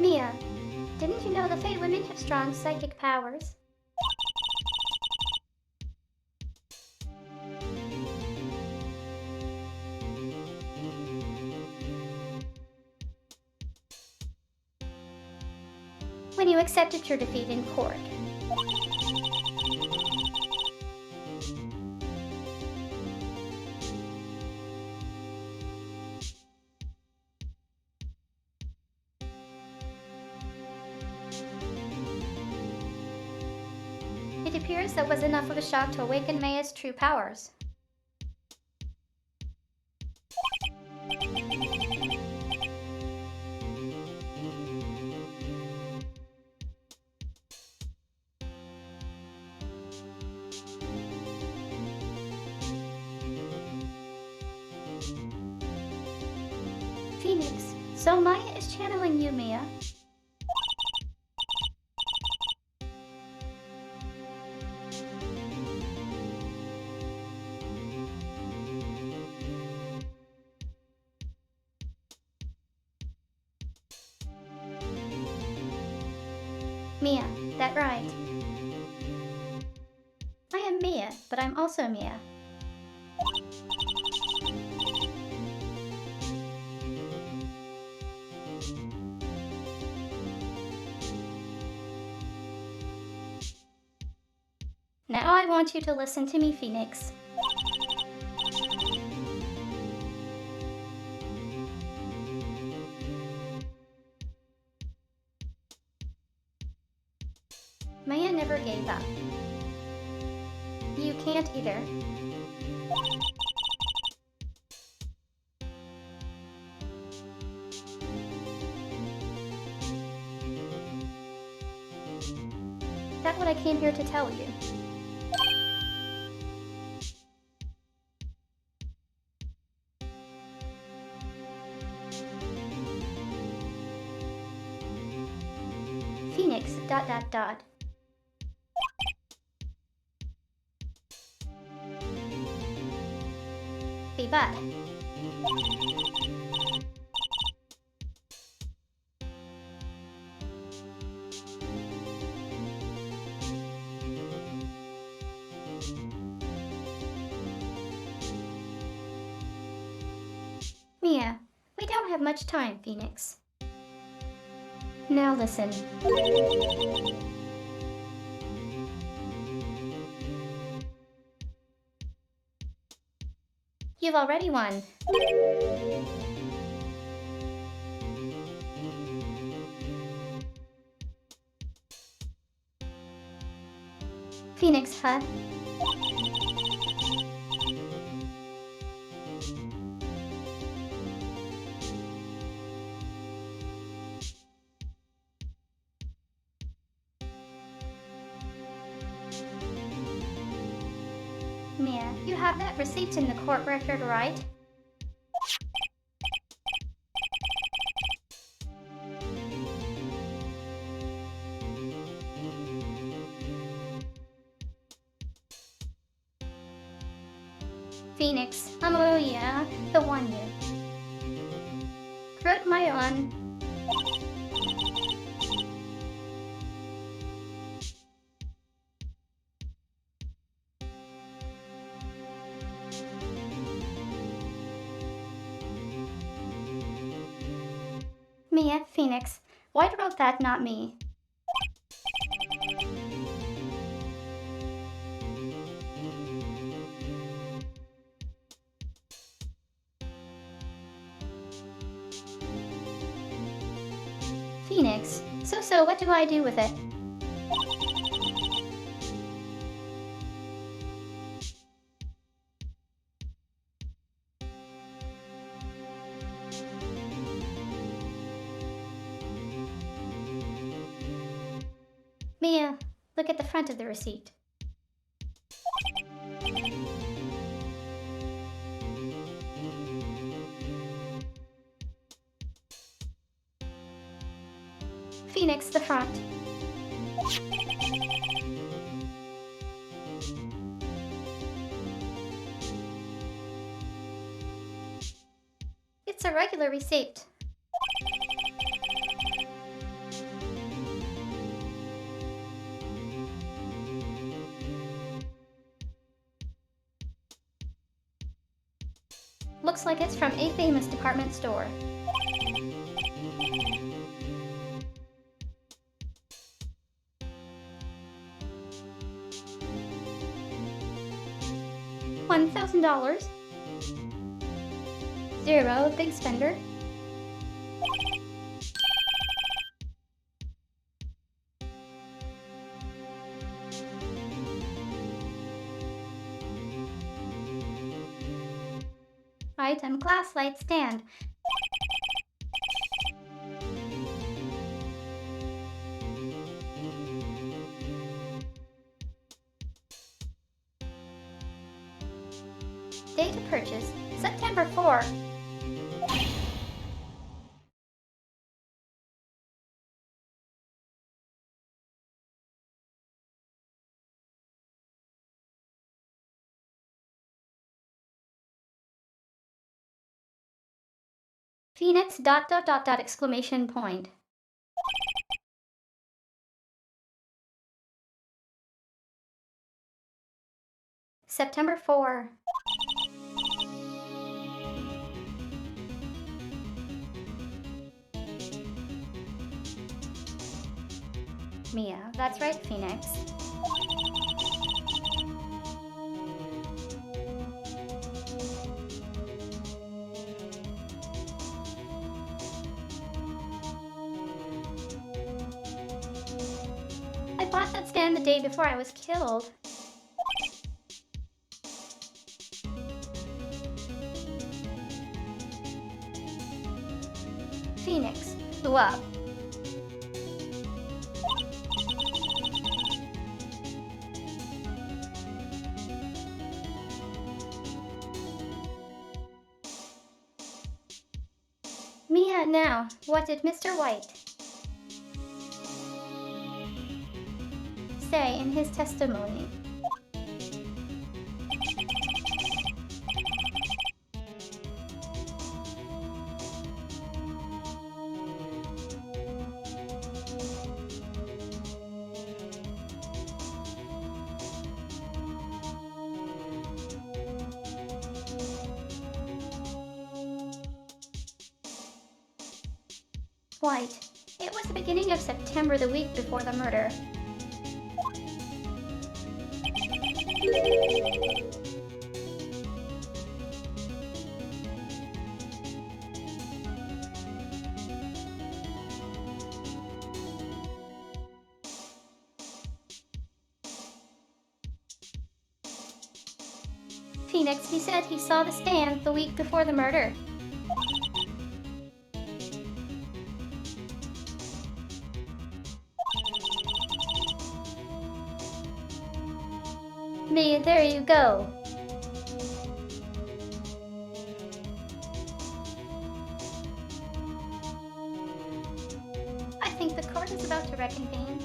Mia, didn't you know the Fey women have strong psychic powers? when you accepted your defeat in court. It appears that was enough of a shock to awaken Maya's true powers. Phoenix, so Maya is channeling you, Mia. Mia, that right. I am Mia, but I'm also Mia. Now I want you to listen to me, Phoenix. Maya never gave up. You can't either. That's what I came here to tell you. Phoenix, ... Be bad. Mia, we don't have much time, Phoenix. Now listen. You've already won. Phoenix, huh? Mia, you have that receipt in the court record, right? Phoenix, oh yeah, the one you wrote my own. Mia, Phoenix, White wrote that, not me. Phoenix, so what do I do with it? Mia, look at the front of the receipt. Phoenix, the front. It's a regular receipt. Looks like it's from a famous department store. $1,000. 0, big spender. Item, glass light stand. Date of purchase, September 4. Phoenix ... exclamation point. September 4. Mia, that's right, Phoenix. I bought that stand the day before I was killed. Phoenix, blew up. Mia, now, what did Mr. White say in his testimony? White, it was the beginning of September, the week before the murder. Phoenix, he said he saw the stand the week before the murder. Mia, there you go. I think the court is about to reconvene.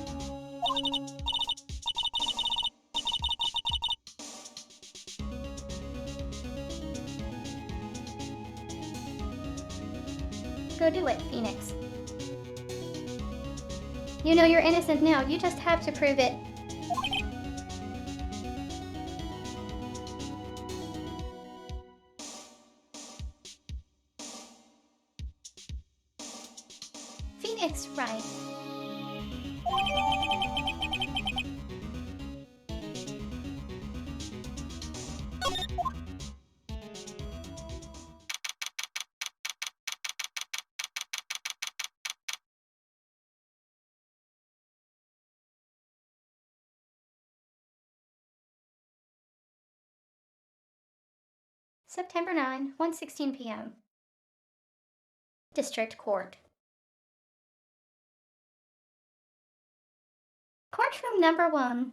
Go do it, Phoenix. You know you're innocent now, you just have to prove it. Phoenix, right. September 9, 1:16 p.m. District Court. Courtroom number 1.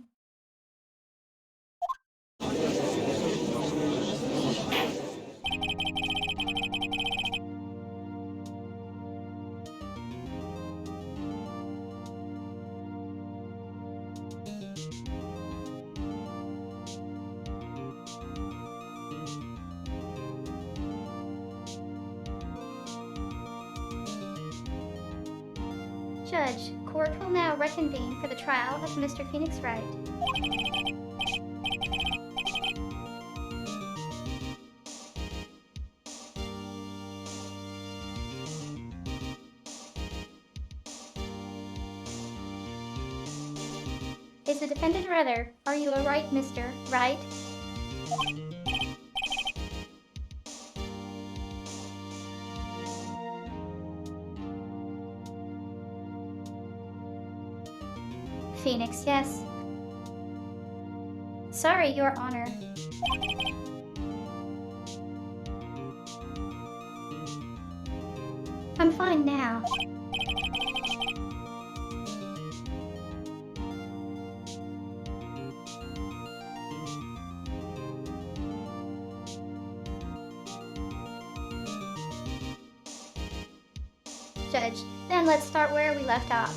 Judge, court will now reconvene for the trial of Mr. Phoenix Wright. Is the defendant rather, are you a right, Mr. Wright? Phoenix, yes. Sorry, Your Honor. I'm fine now. Judge, then let's start where we left off.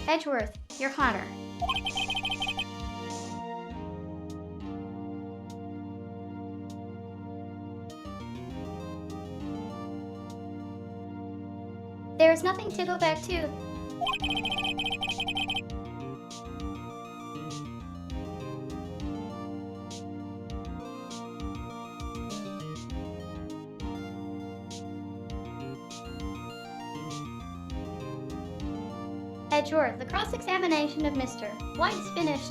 Edgeworth, Your Honor. There is nothing to go back to. Edgeworth, the cross-examination of Mr. White is finished.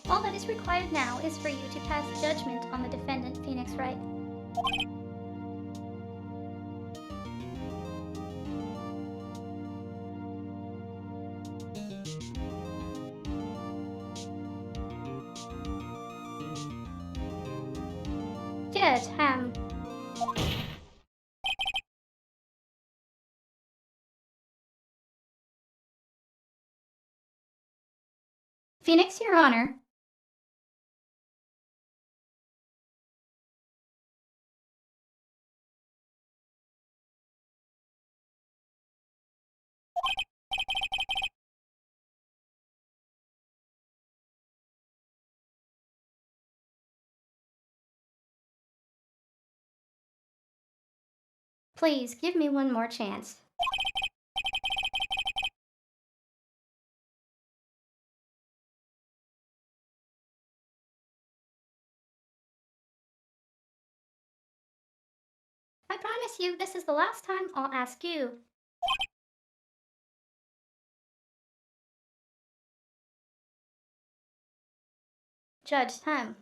All that is required now is for you to pass judgment on the defendant, Phoenix Wright. Judge Ham. Phoenix, Your Honor. Please, give me one more chance. I promise you this is the last time I'll ask you. Judge Ham.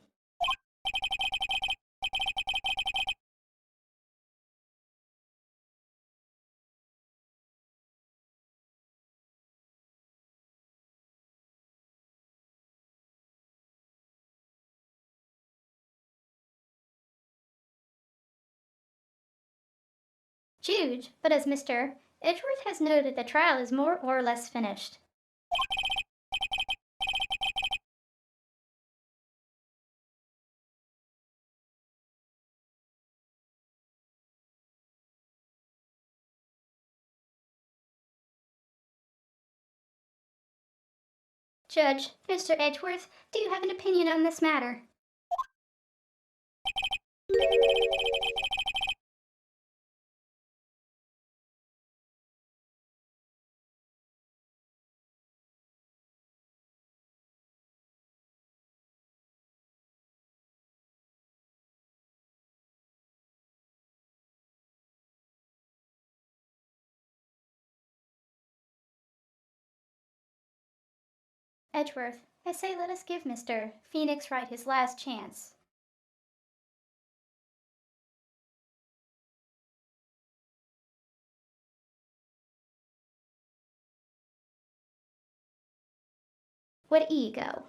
Jude, but as Mr. Edgeworth has noted, the trial is more or less finished. Judge, Mr. Edgeworth, do you have an opinion on this matter? Edgeworth, I say let us give Mr. Phoenix Wright his last chance. What ego?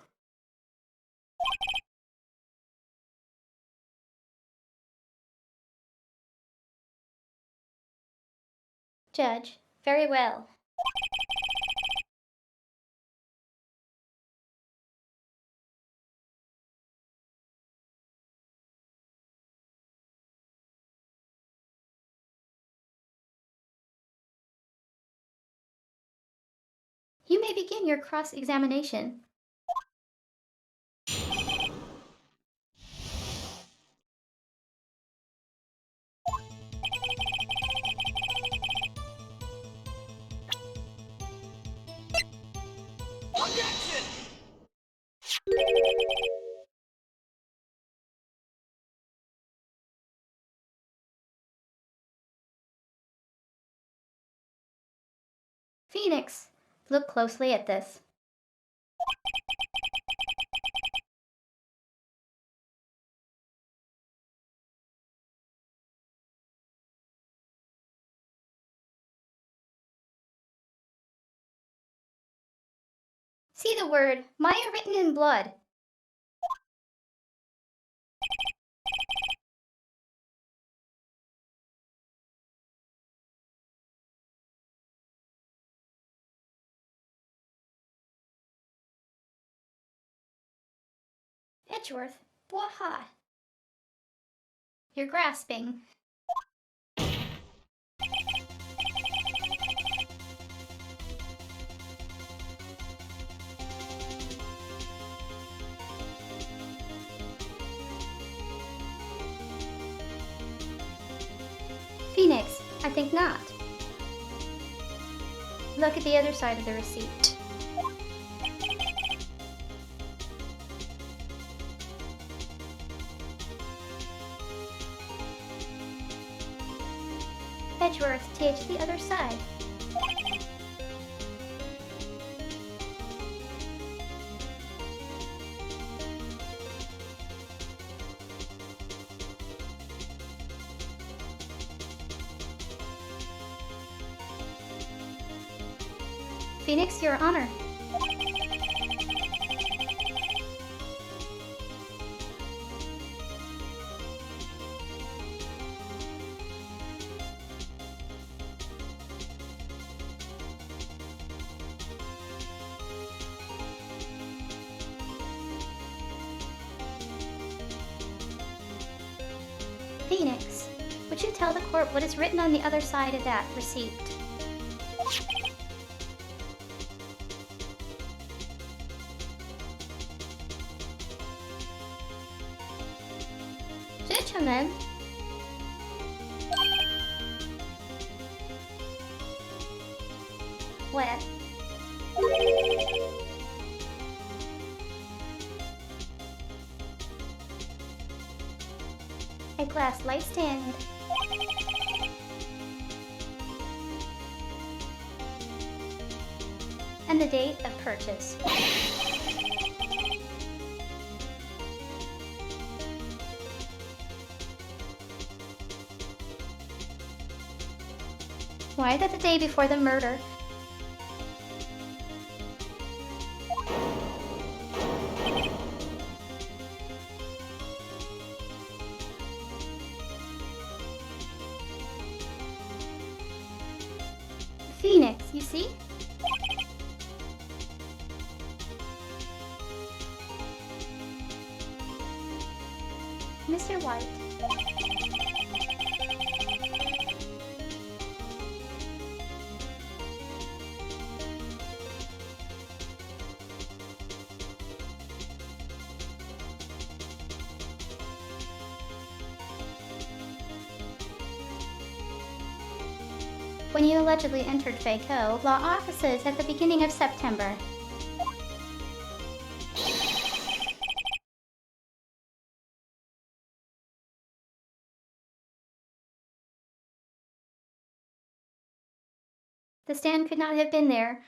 Judge, very well. You may begin your cross-examination. Objection! Phoenix, look closely at this. See the word Maya written in blood. Edgeworth, Waha. You're grasping. Phoenix, I think not. Look at the other side of the receipt. Edgeworth, take the other side. Phoenix, your honor. Phoenix, would you tell the court what is written on the other side of that receipt? Gentlemen. What? A glass light stand. And the date of purchase. Why that the day before the murder? Phoenix, you see? Mr. White. When you allegedly entered Fayco law offices at the beginning of September. The stand could not have been there.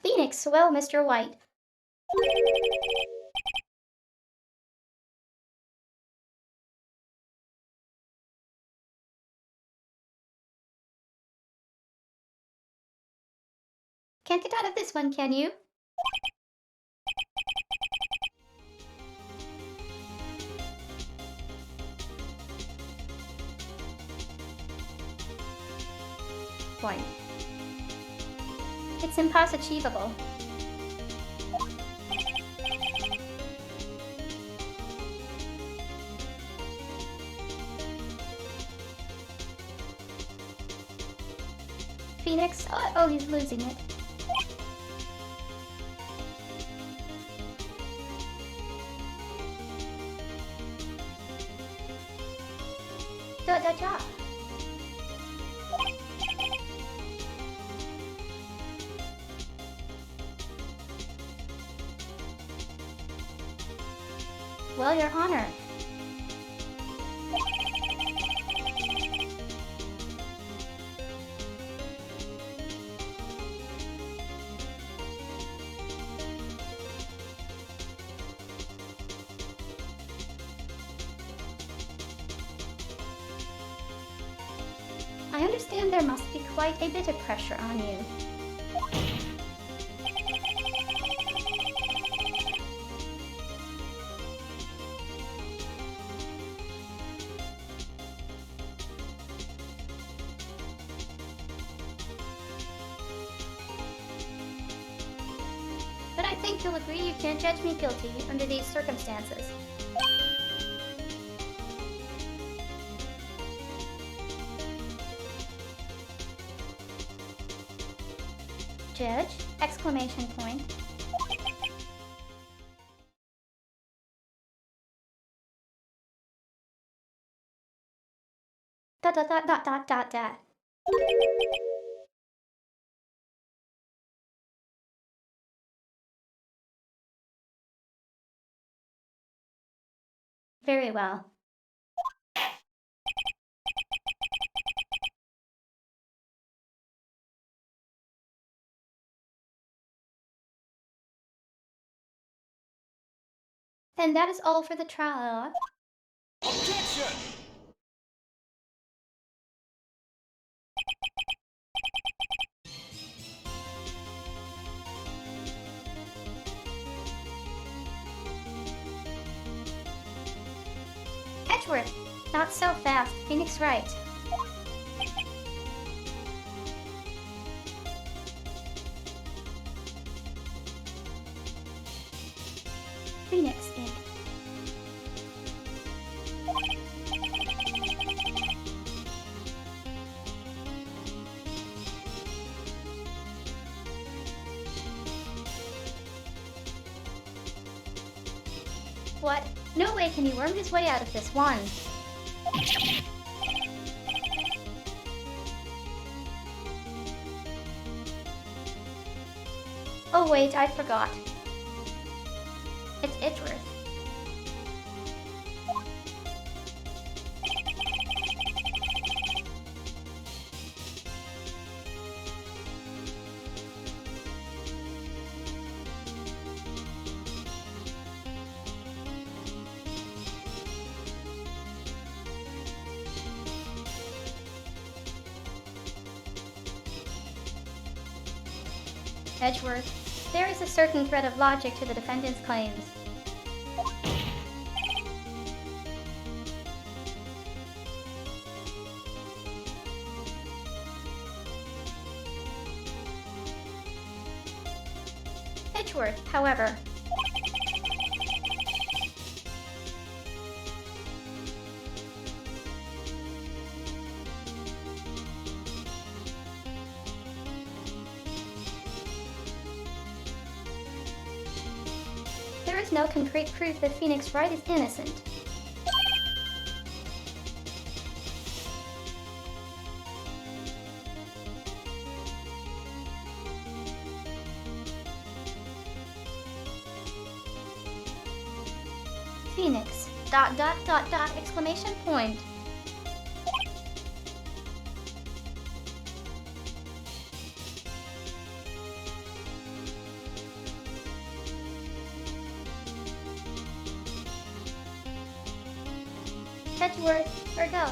Phoenix, well, Mr. White. Can't get out of this one, can you? Point. It's impossible. Phoenix. Oh, he's losing it. Dot dot dot. Well, Your Honor. I understand there must be quite a bit of pressure on you. But I think you'll agree you can't judge me guilty under these circumstances. Judge! Exclamation point. Dot dot dot dot dot dot dot. Very well. And that is all for the trial. Objection! Edgeworth! Not so fast. Phoenix right. Phoenix in. What? No way can he worm his way out of this one. Oh wait, I forgot. It's Edgeworth. Edgeworth, there is a certain thread of logic to the defendant's claims. Edgeworth, however, there is no concrete proof that Phoenix Wright is innocent. Phoenix, dot dot dot dot exclamation point. Edgeworth, or go.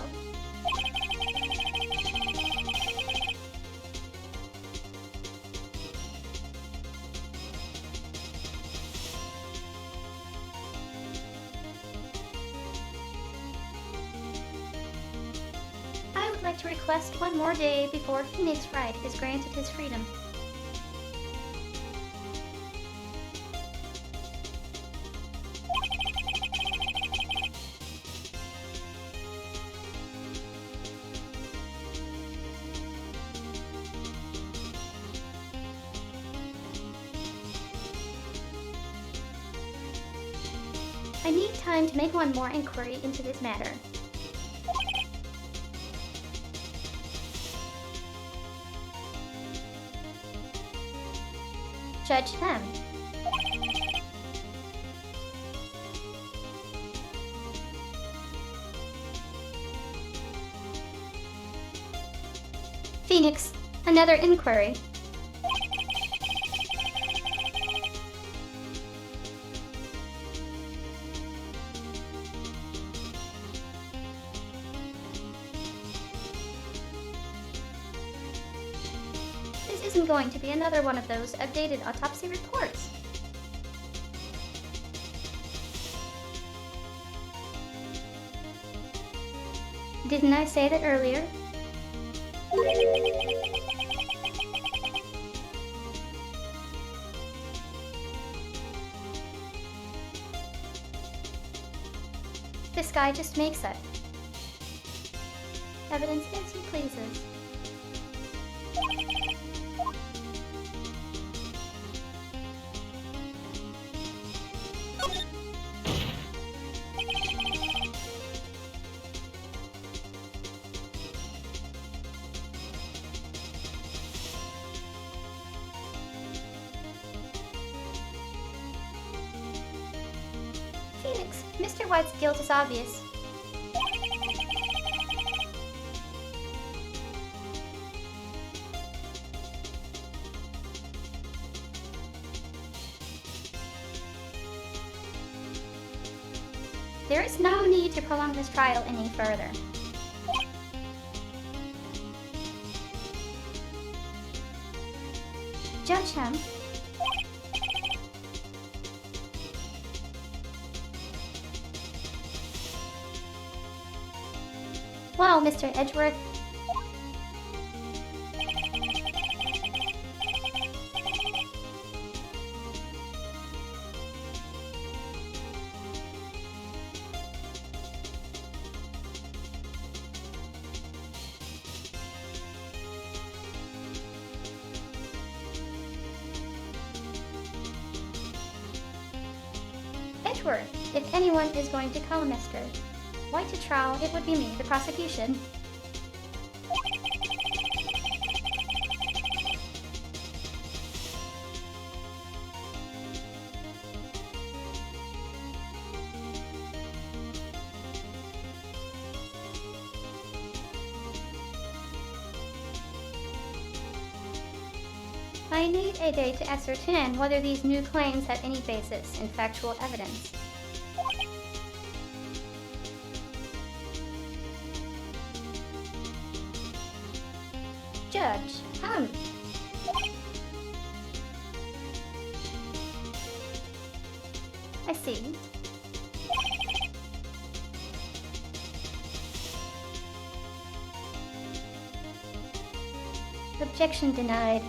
I would like to request one more day before Phoenix Wright is granted his freedom. I need time to make one more inquiry into this matter. Judge them. Phoenix, another inquiry. This isn't going to be another one of those outdated autopsy reports. Didn't I say that earlier? This guy just makes it. Evidence as he pleases. Phoenix, Mr. White's guilt is obvious. There is no need to prolong this trial any further. Judge him. Well, Mr. Edgeworth. Edgeworth, if anyone is going to call Mr. White to trial, it would be me, the prosecution. I need a day to ascertain whether these new claims have any basis in factual evidence. Judge, I see. Objection denied.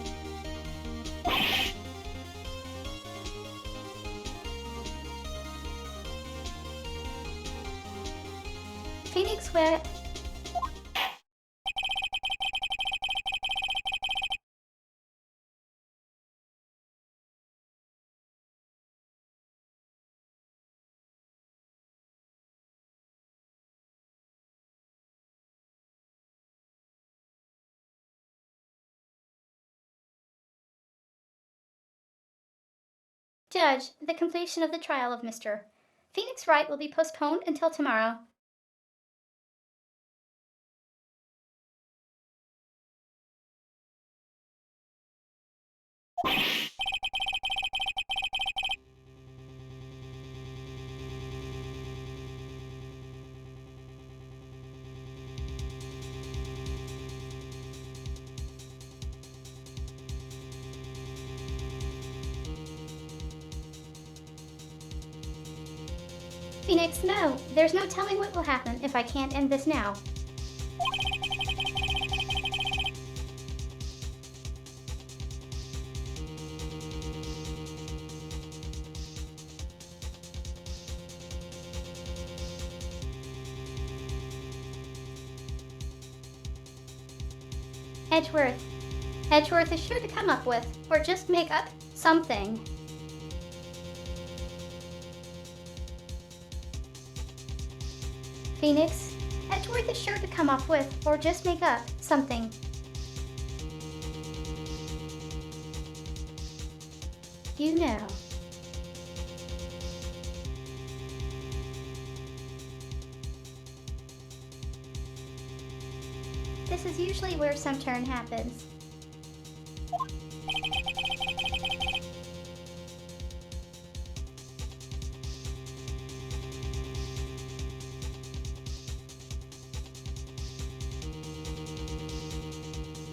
Phoenix, where... Judge, the completion of the trial of Mr. Phoenix Wright will be postponed until tomorrow. Phoenix, no. There's no telling what will happen if I can't end this now. Edgeworth. Edgeworth is sure to come up with, or just make up, something. Phoenix, had Dorothy sure to come up with, or just make up, something. You know. This is usually where some turn happens.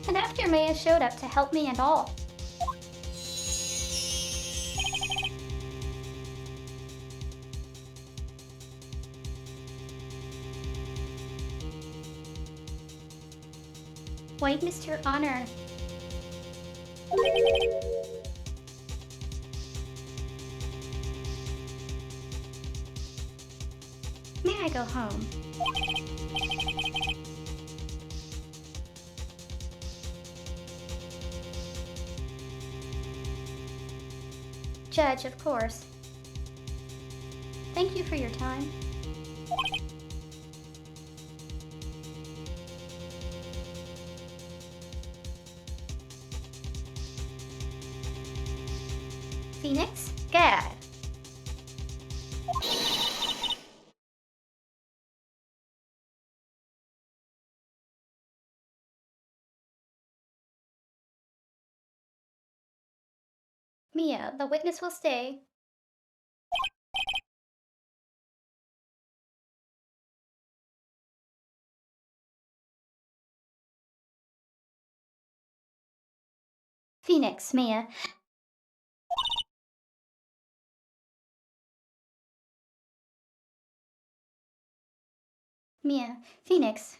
And after Maya showed up to help me and all. Wait, Mr. Honor. May I go home? Judge, of course. Thank you for your time. Phoenix? Gad. Mia, the witness will stay. Phoenix, Mia. Mia, Phoenix.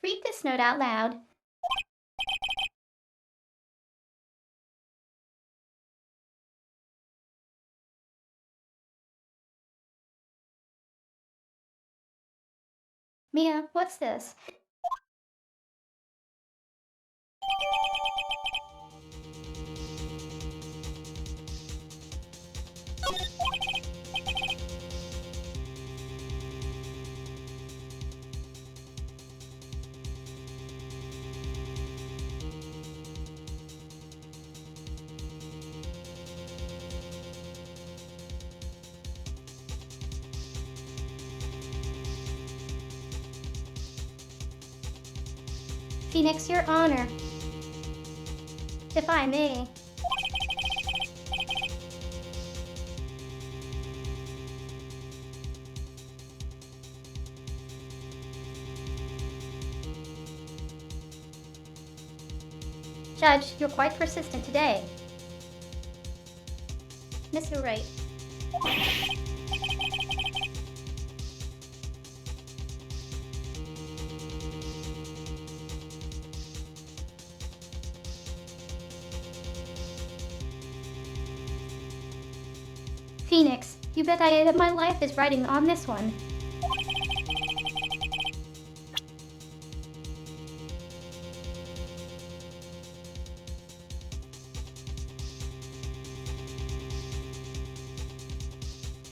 Read this note out loud. Mia, what's this? Phoenix, Your Honor. If I may. Judge, you're quite persistent today. Mr. Wright. Phoenix, you bet that my life is riding on this one.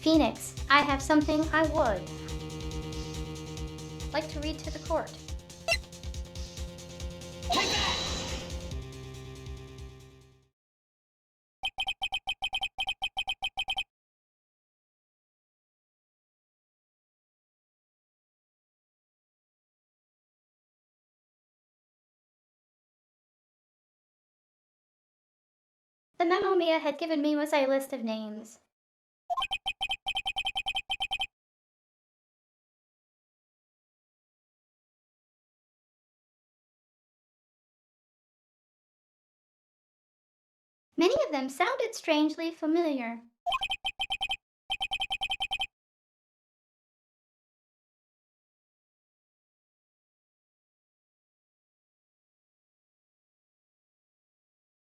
Phoenix, I have something I would like to read to the court. The memo Mia had given me was a list of names. Many of them sounded strangely familiar.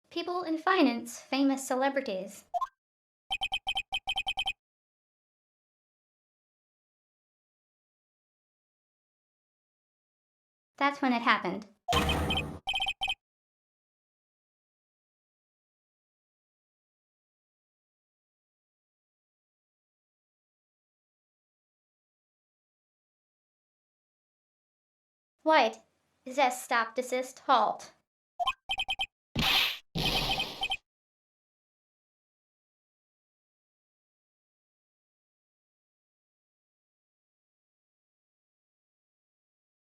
People in finance, famous celebrities. That's when it happened. White, zest, stop, desist, halt.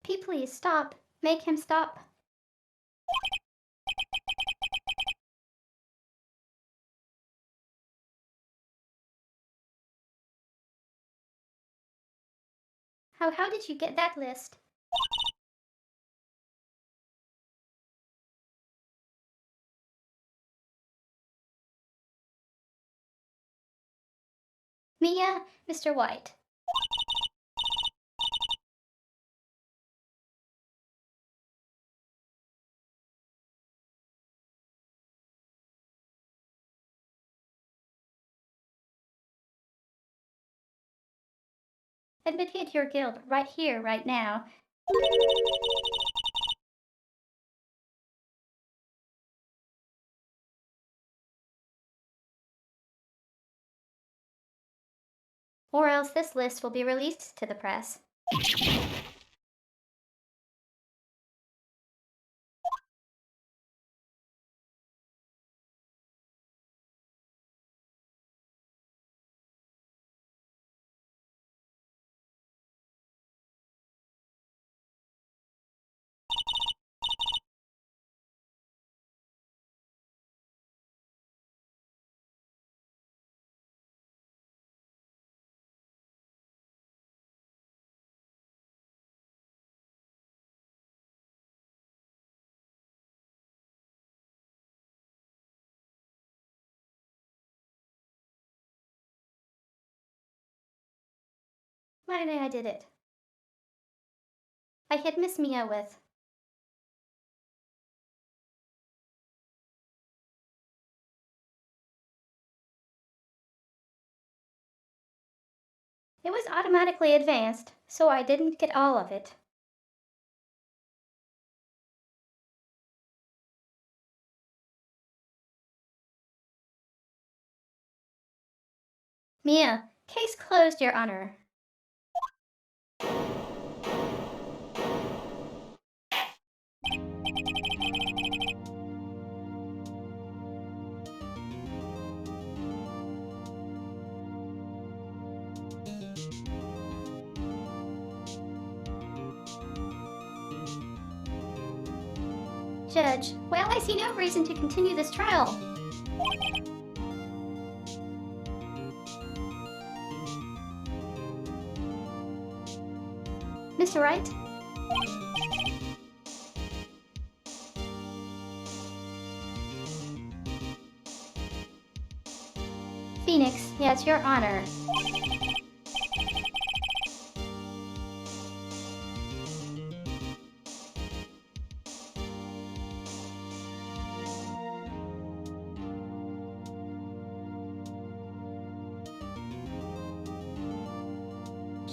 P, please stop. Make him stop. How did you get that list? Mia, Mr. White. Admit to your guilt right here, right now. Or else this list will be released to the press. Why I did it. I hit Miss Mia with. It was automatically advanced, so I didn't get all of it. Mia, case closed, Your Honor. Judge, well, I see no reason to continue this trial. Mr. Wright? Phoenix, yes, Your Honor.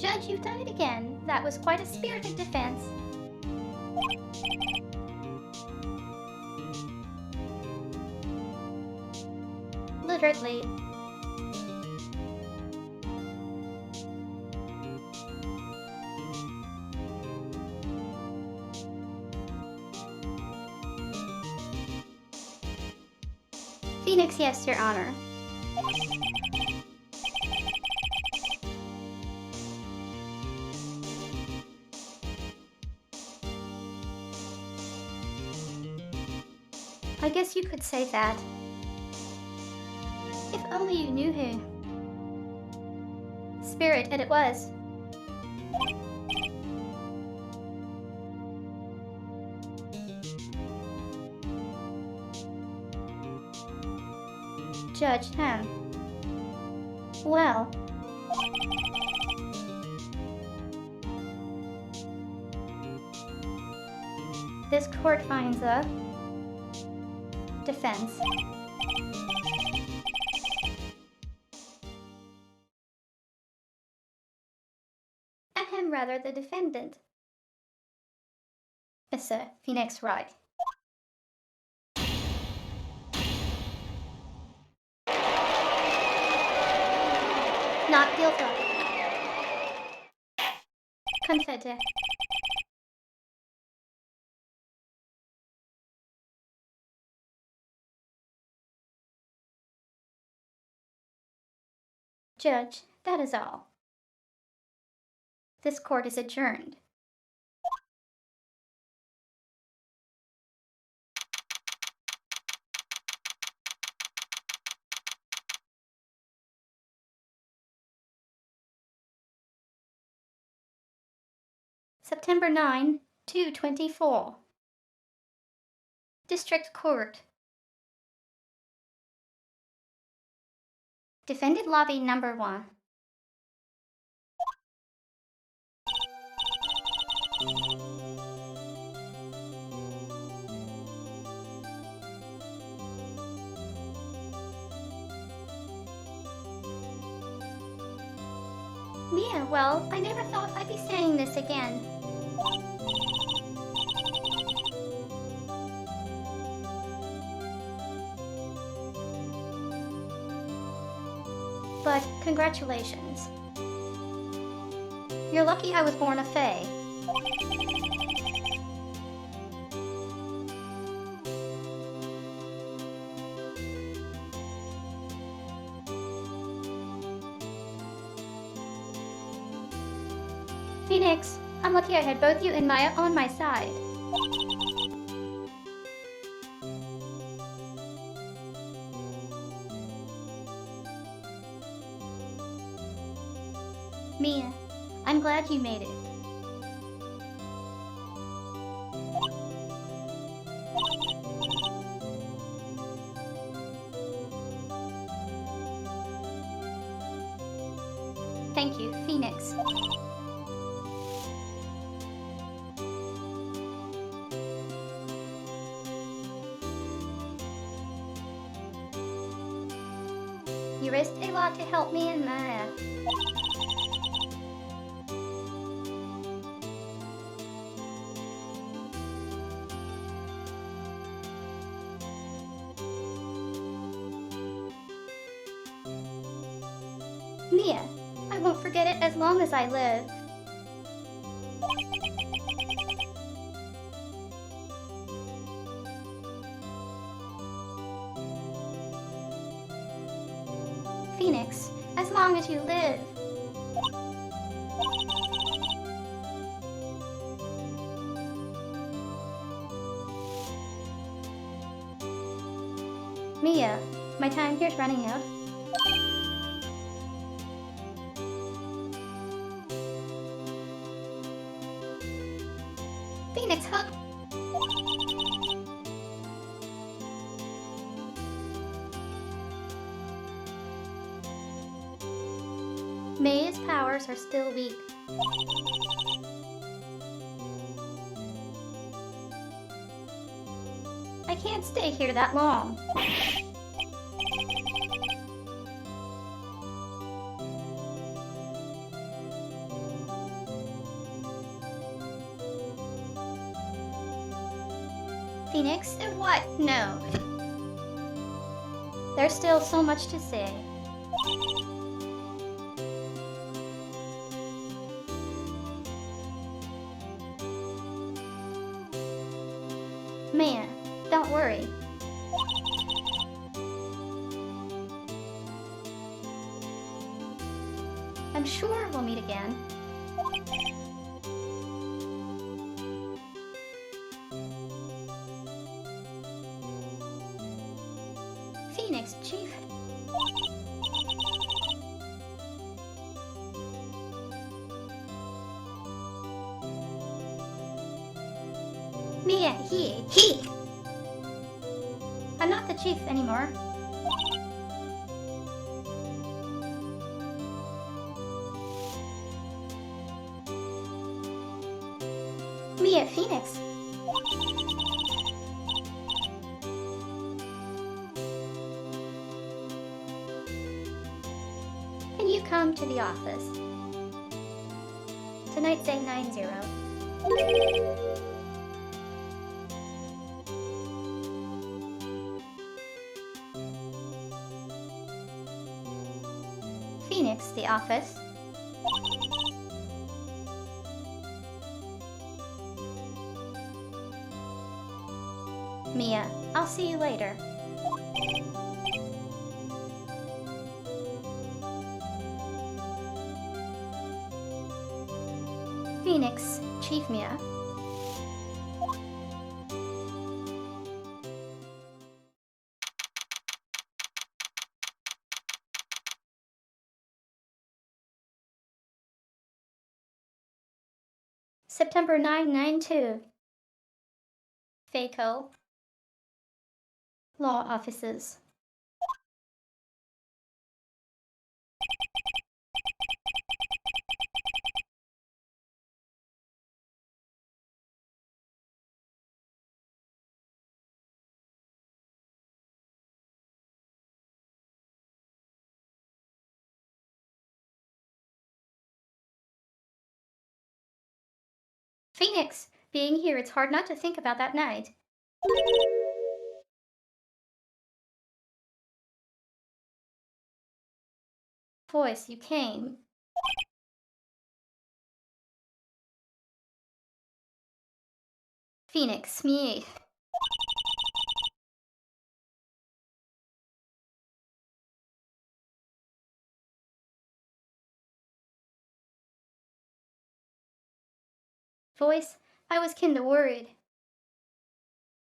Judge, you've done it again. That was quite a spirited defense. Literally. Phoenix, yes, Your Honor. I guess you could say that. If only you knew who. Spirit, and it was. Judge, well. This court finds a defense. Rather the defendant. Mr. Phoenix Wright. Not guilty. Confessed. Judge, that is all. This court is adjourned. September 9, 224. District Court. Defendant Lobby Number 1. Mia, well, I never thought I'd be saying this again. But congratulations. You're lucky I was born a Fae. Phoenix, I'm lucky I had both you and Maya on my side. Mia, I'm glad you made it. Thank you, Phoenix. You risked a lot to help me and Maya. Mia, I won't forget it as long as I live. Phoenix, as long as you live. Mia, my time here's running out. Phoenix, hug. Maya's powers are still weak. I can't stay here that long. Phoenix, what? No. There's still so much to say. Mia, don't worry. I'm sure we'll meet again. Phoenix, Chief. Mia, he. I'm not the chief anymore. Mia, Phoenix. Can you come to the office? Tonight's 890. Phoenix, the office. Mia, I'll see you later. Phoenix, Chief Mia. September 992. FACO. Law offices. Phoenix, being here, it's hard not to think about that night. Voice, you came. Phoenix, me. Voice, I was kinda worried.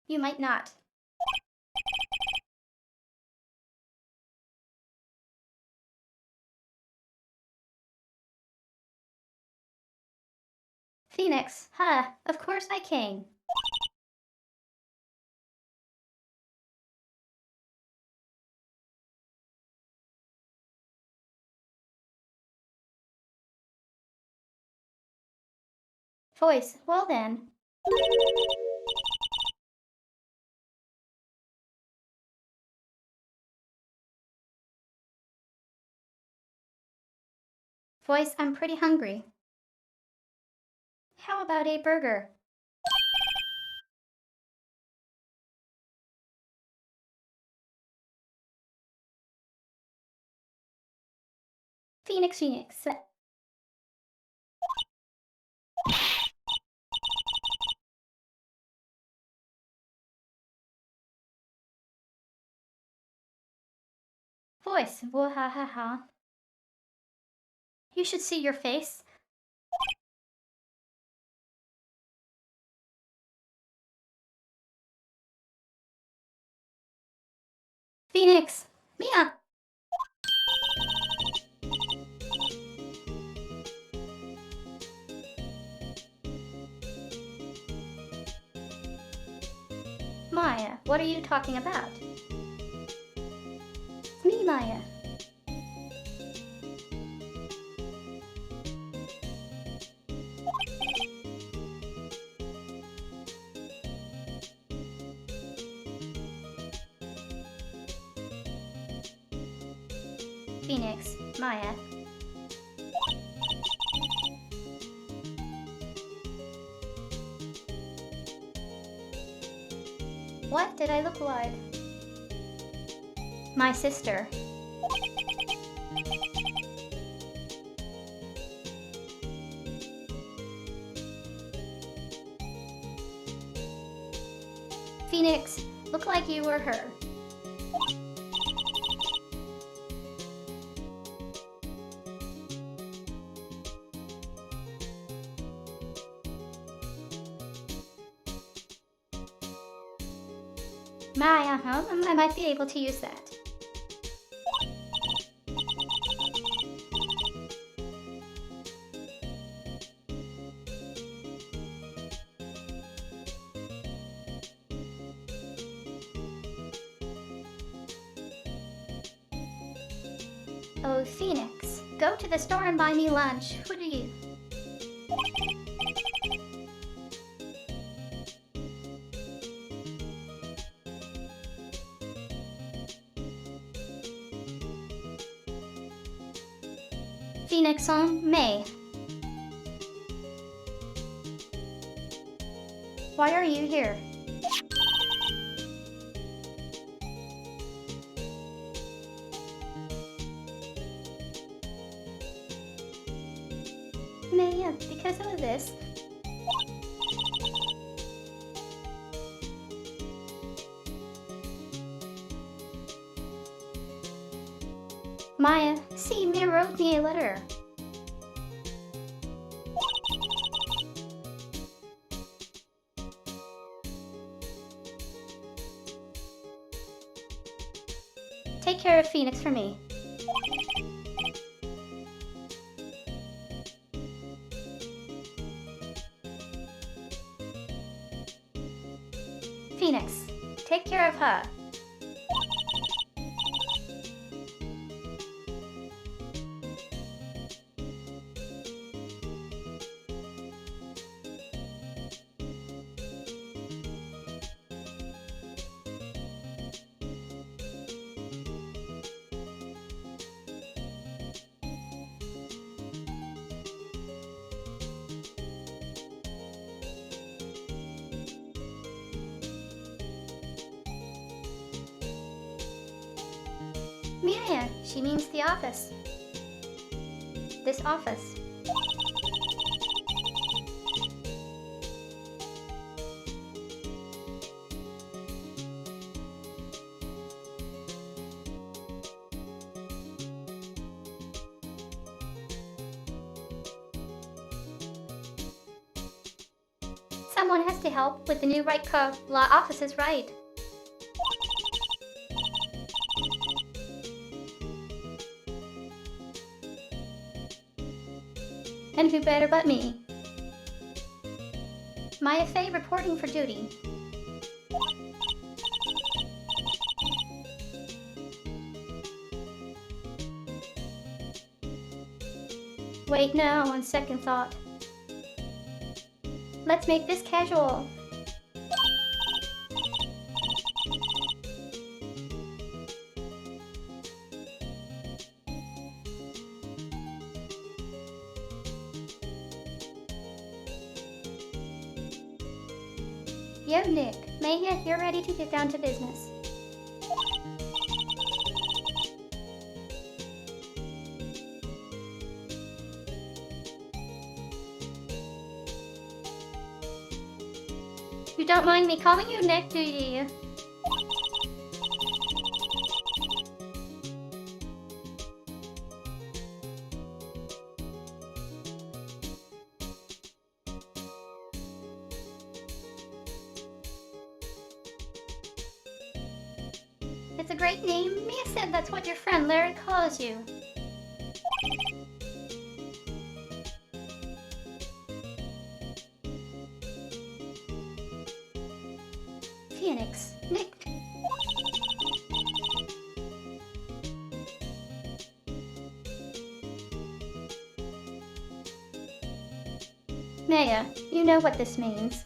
You might not. Phoenix, of course I came. Voice, well then. Voice, I'm pretty hungry. How about a burger? Phoenix, Phoenix. Voice, wahahaha. You should see your face. Phoenix, Mia. Maya, what are you talking about? It's me, Maya. Phoenix, Maya. What did I look like? My sister. Phoenix, look like you were her. Maya, I might be able to use that. Oh, Phoenix, go to the store and buy me lunch. Who do you? Phoenix on May. Why are you here? May, because of this. Maya, see, Mia wrote me a letter. take care of Phoenix for me. Phoenix, take care of her. Mia, she means the office. This office. Someone has to help with the new right law offices, right? And who better but me? Maya Fey reporting for duty. Wait, no, on second thought. Let's make this casual. Yo, Nick. Maya, you're ready to get down to business. You don't mind me calling you Nick, do you? It's a great name. Mia said that's what your friend Larry calls you. Phoenix. Nick. Maya, you know what this means.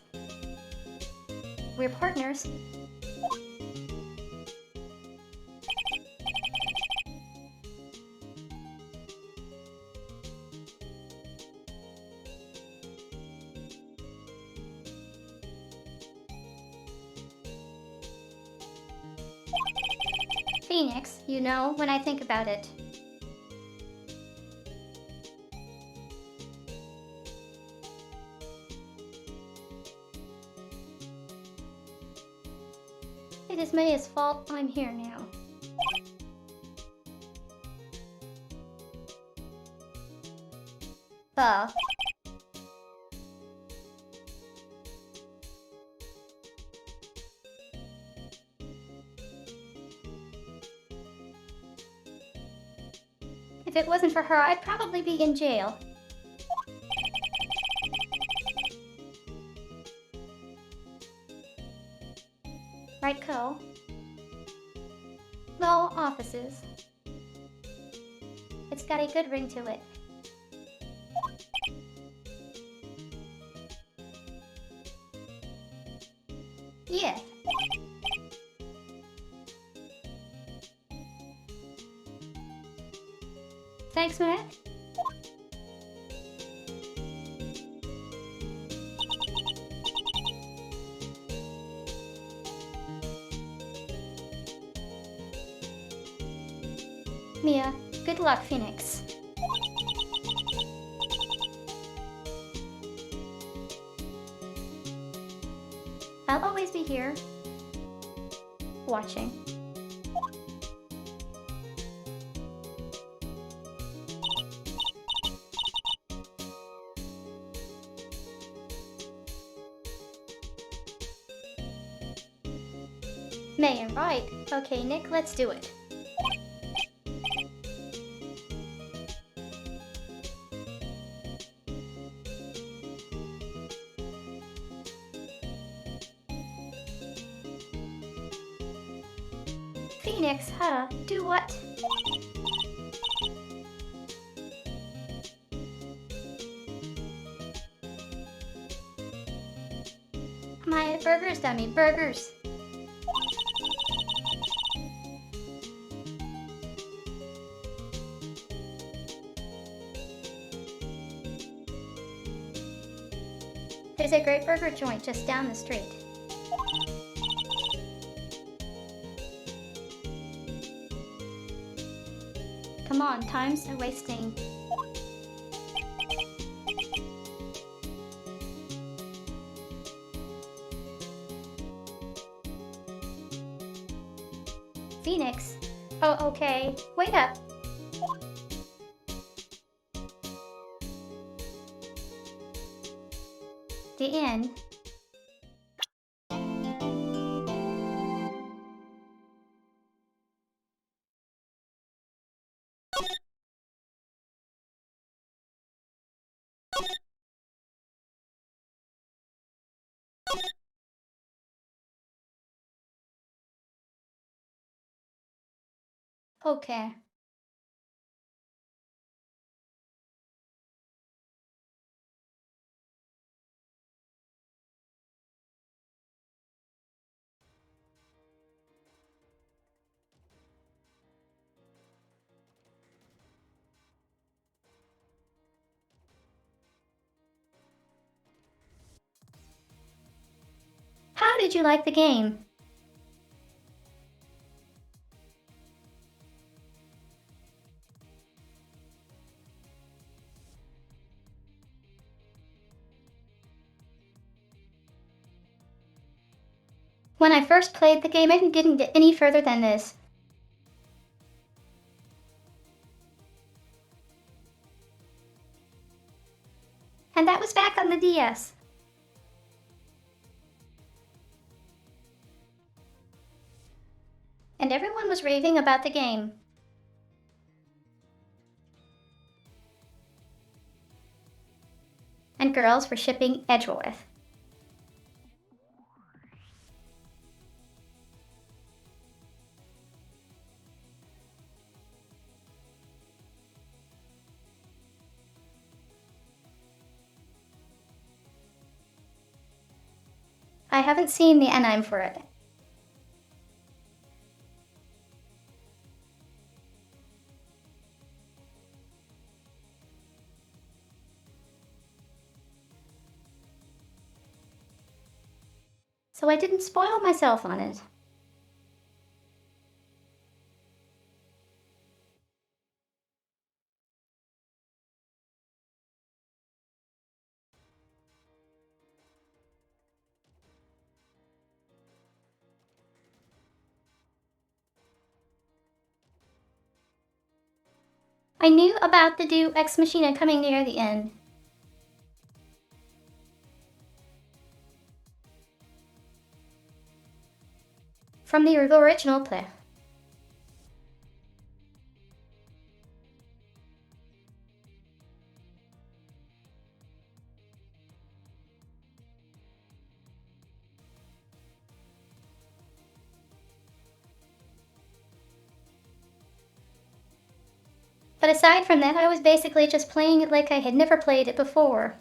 We're partners. Phoenix, you know, when I think about it. It is Maya's fault I'm here now. Bah. If it wasn't for her, I'd probably be in jail. Right, Co? Law offices. It's got a good ring to it. Yeah. Thanks, Mac. Mia, good luck, Phoenix. I'll always be here, watching. Maya, right. Okay, Nick, let's do it. Phoenix, huh? Do what? My burgers, dummy, burgers. There's a great burger joint just down the street. Come on, time's wasting. Phoenix? Oh, okay. Wait up. The inn. Okay. How did you like the game? When I first played the game, I didn't get any further than this. And that was back on the DS. And everyone was raving about the game. And girls were shipping Edgeworth. I haven't seen the anime for it. So I didn't spoil myself on it. I knew about the Deus Ex Machina coming near the end. From the original play. But aside from that, I was basically just playing it like I had never played it before.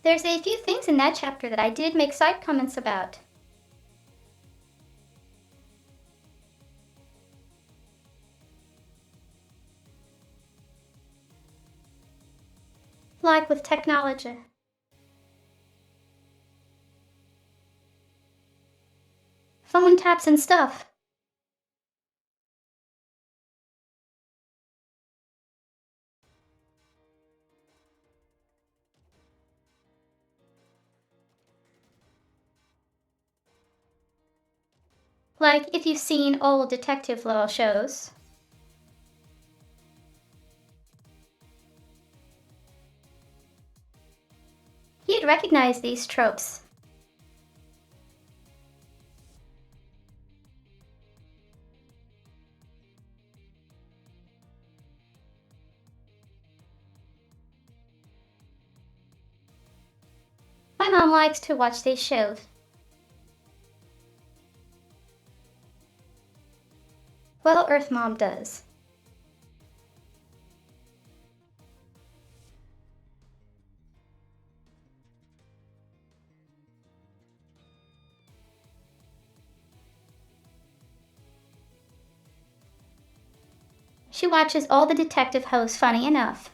There's a few things in that chapter that I did make side comments about. Like with technology. Phone taps and stuff. Like if you've seen old detective law shows. should recognize these tropes. My mom likes to watch these shows. Well, Earth Mom does. She watches all the detective hosts, funny enough.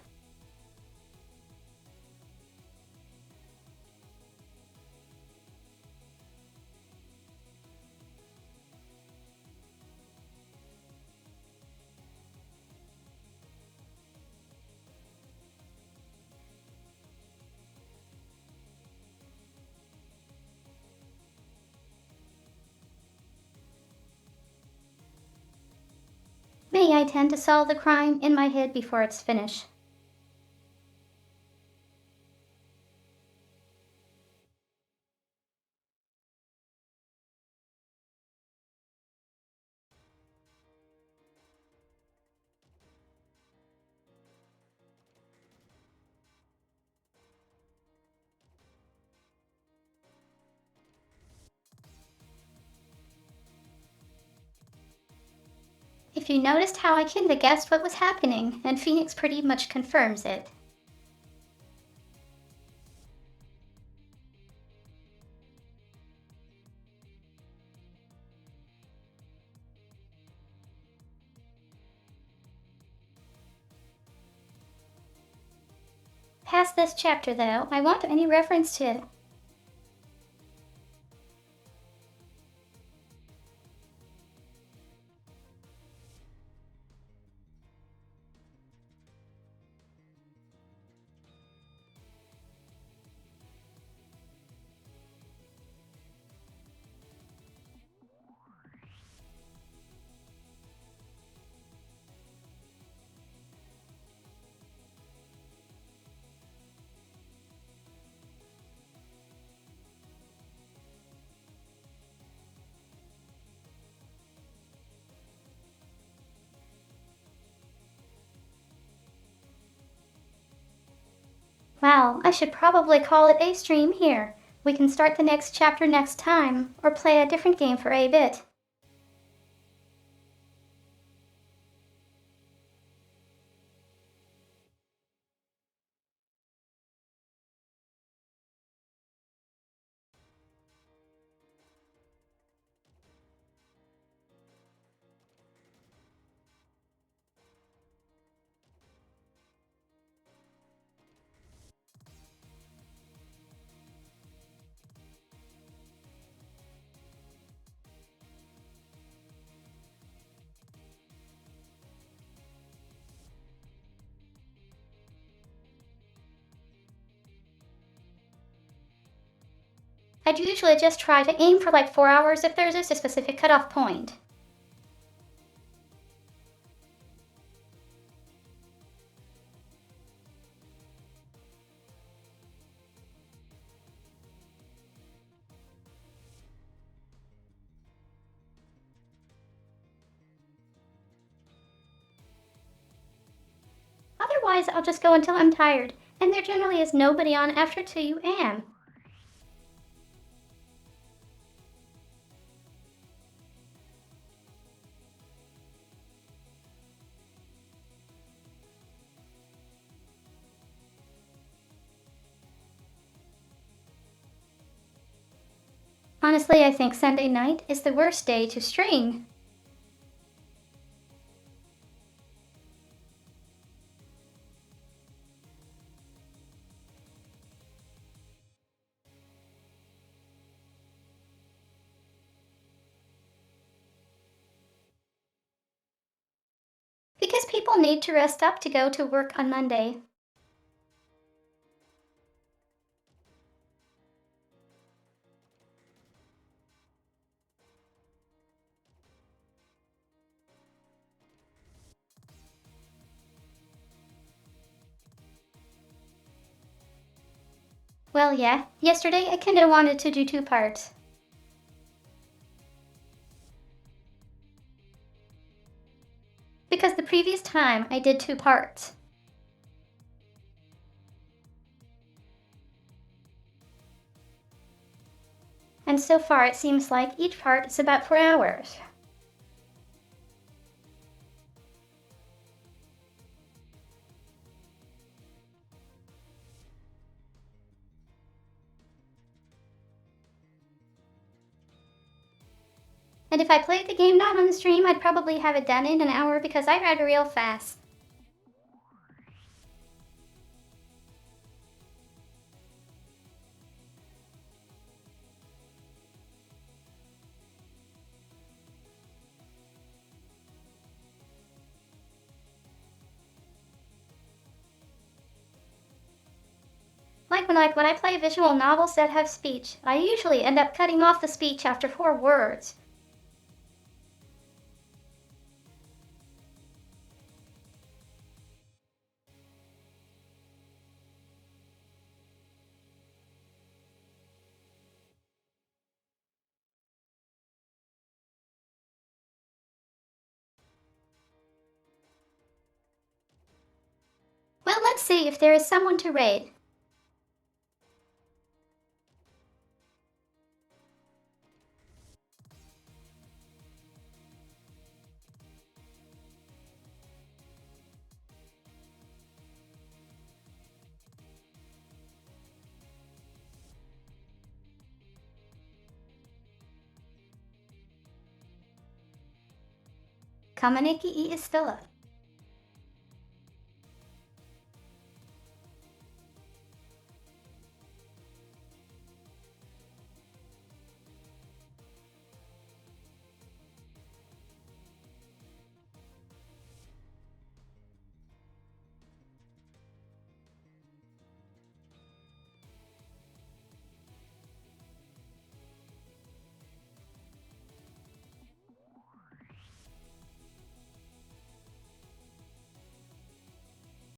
Me, I tend to solve the crime in my head before it's finished. If you noticed how I kinda guessed what was happening, and Phoenix pretty much confirms it. Past this chapter, though, I want any reference to. Wow, I should probably call it a stream here. We can start the next chapter next time, or play a different game for a bit. I'd usually just try to aim for like 4 hours if there's a specific cutoff point. Otherwise, I'll just go until I'm tired, and there generally is nobody on after 2 a.m. Honestly, I think Sunday night is the worst day to stream. Because people need to rest up to go to work on Monday. Well, yeah. Yesterday I kinda wanted to do 2 parts. Because the previous time I did 2 parts. And so far it seems like each part is about 4 hours. And if I played the game not on the stream, I'd probably have it done in an hour because I ride real fast. Like when I play visual novels that have speech, I usually end up cutting off the speech after 4 words. Well, let's see if there is someone to raid. Kamaneki is still up.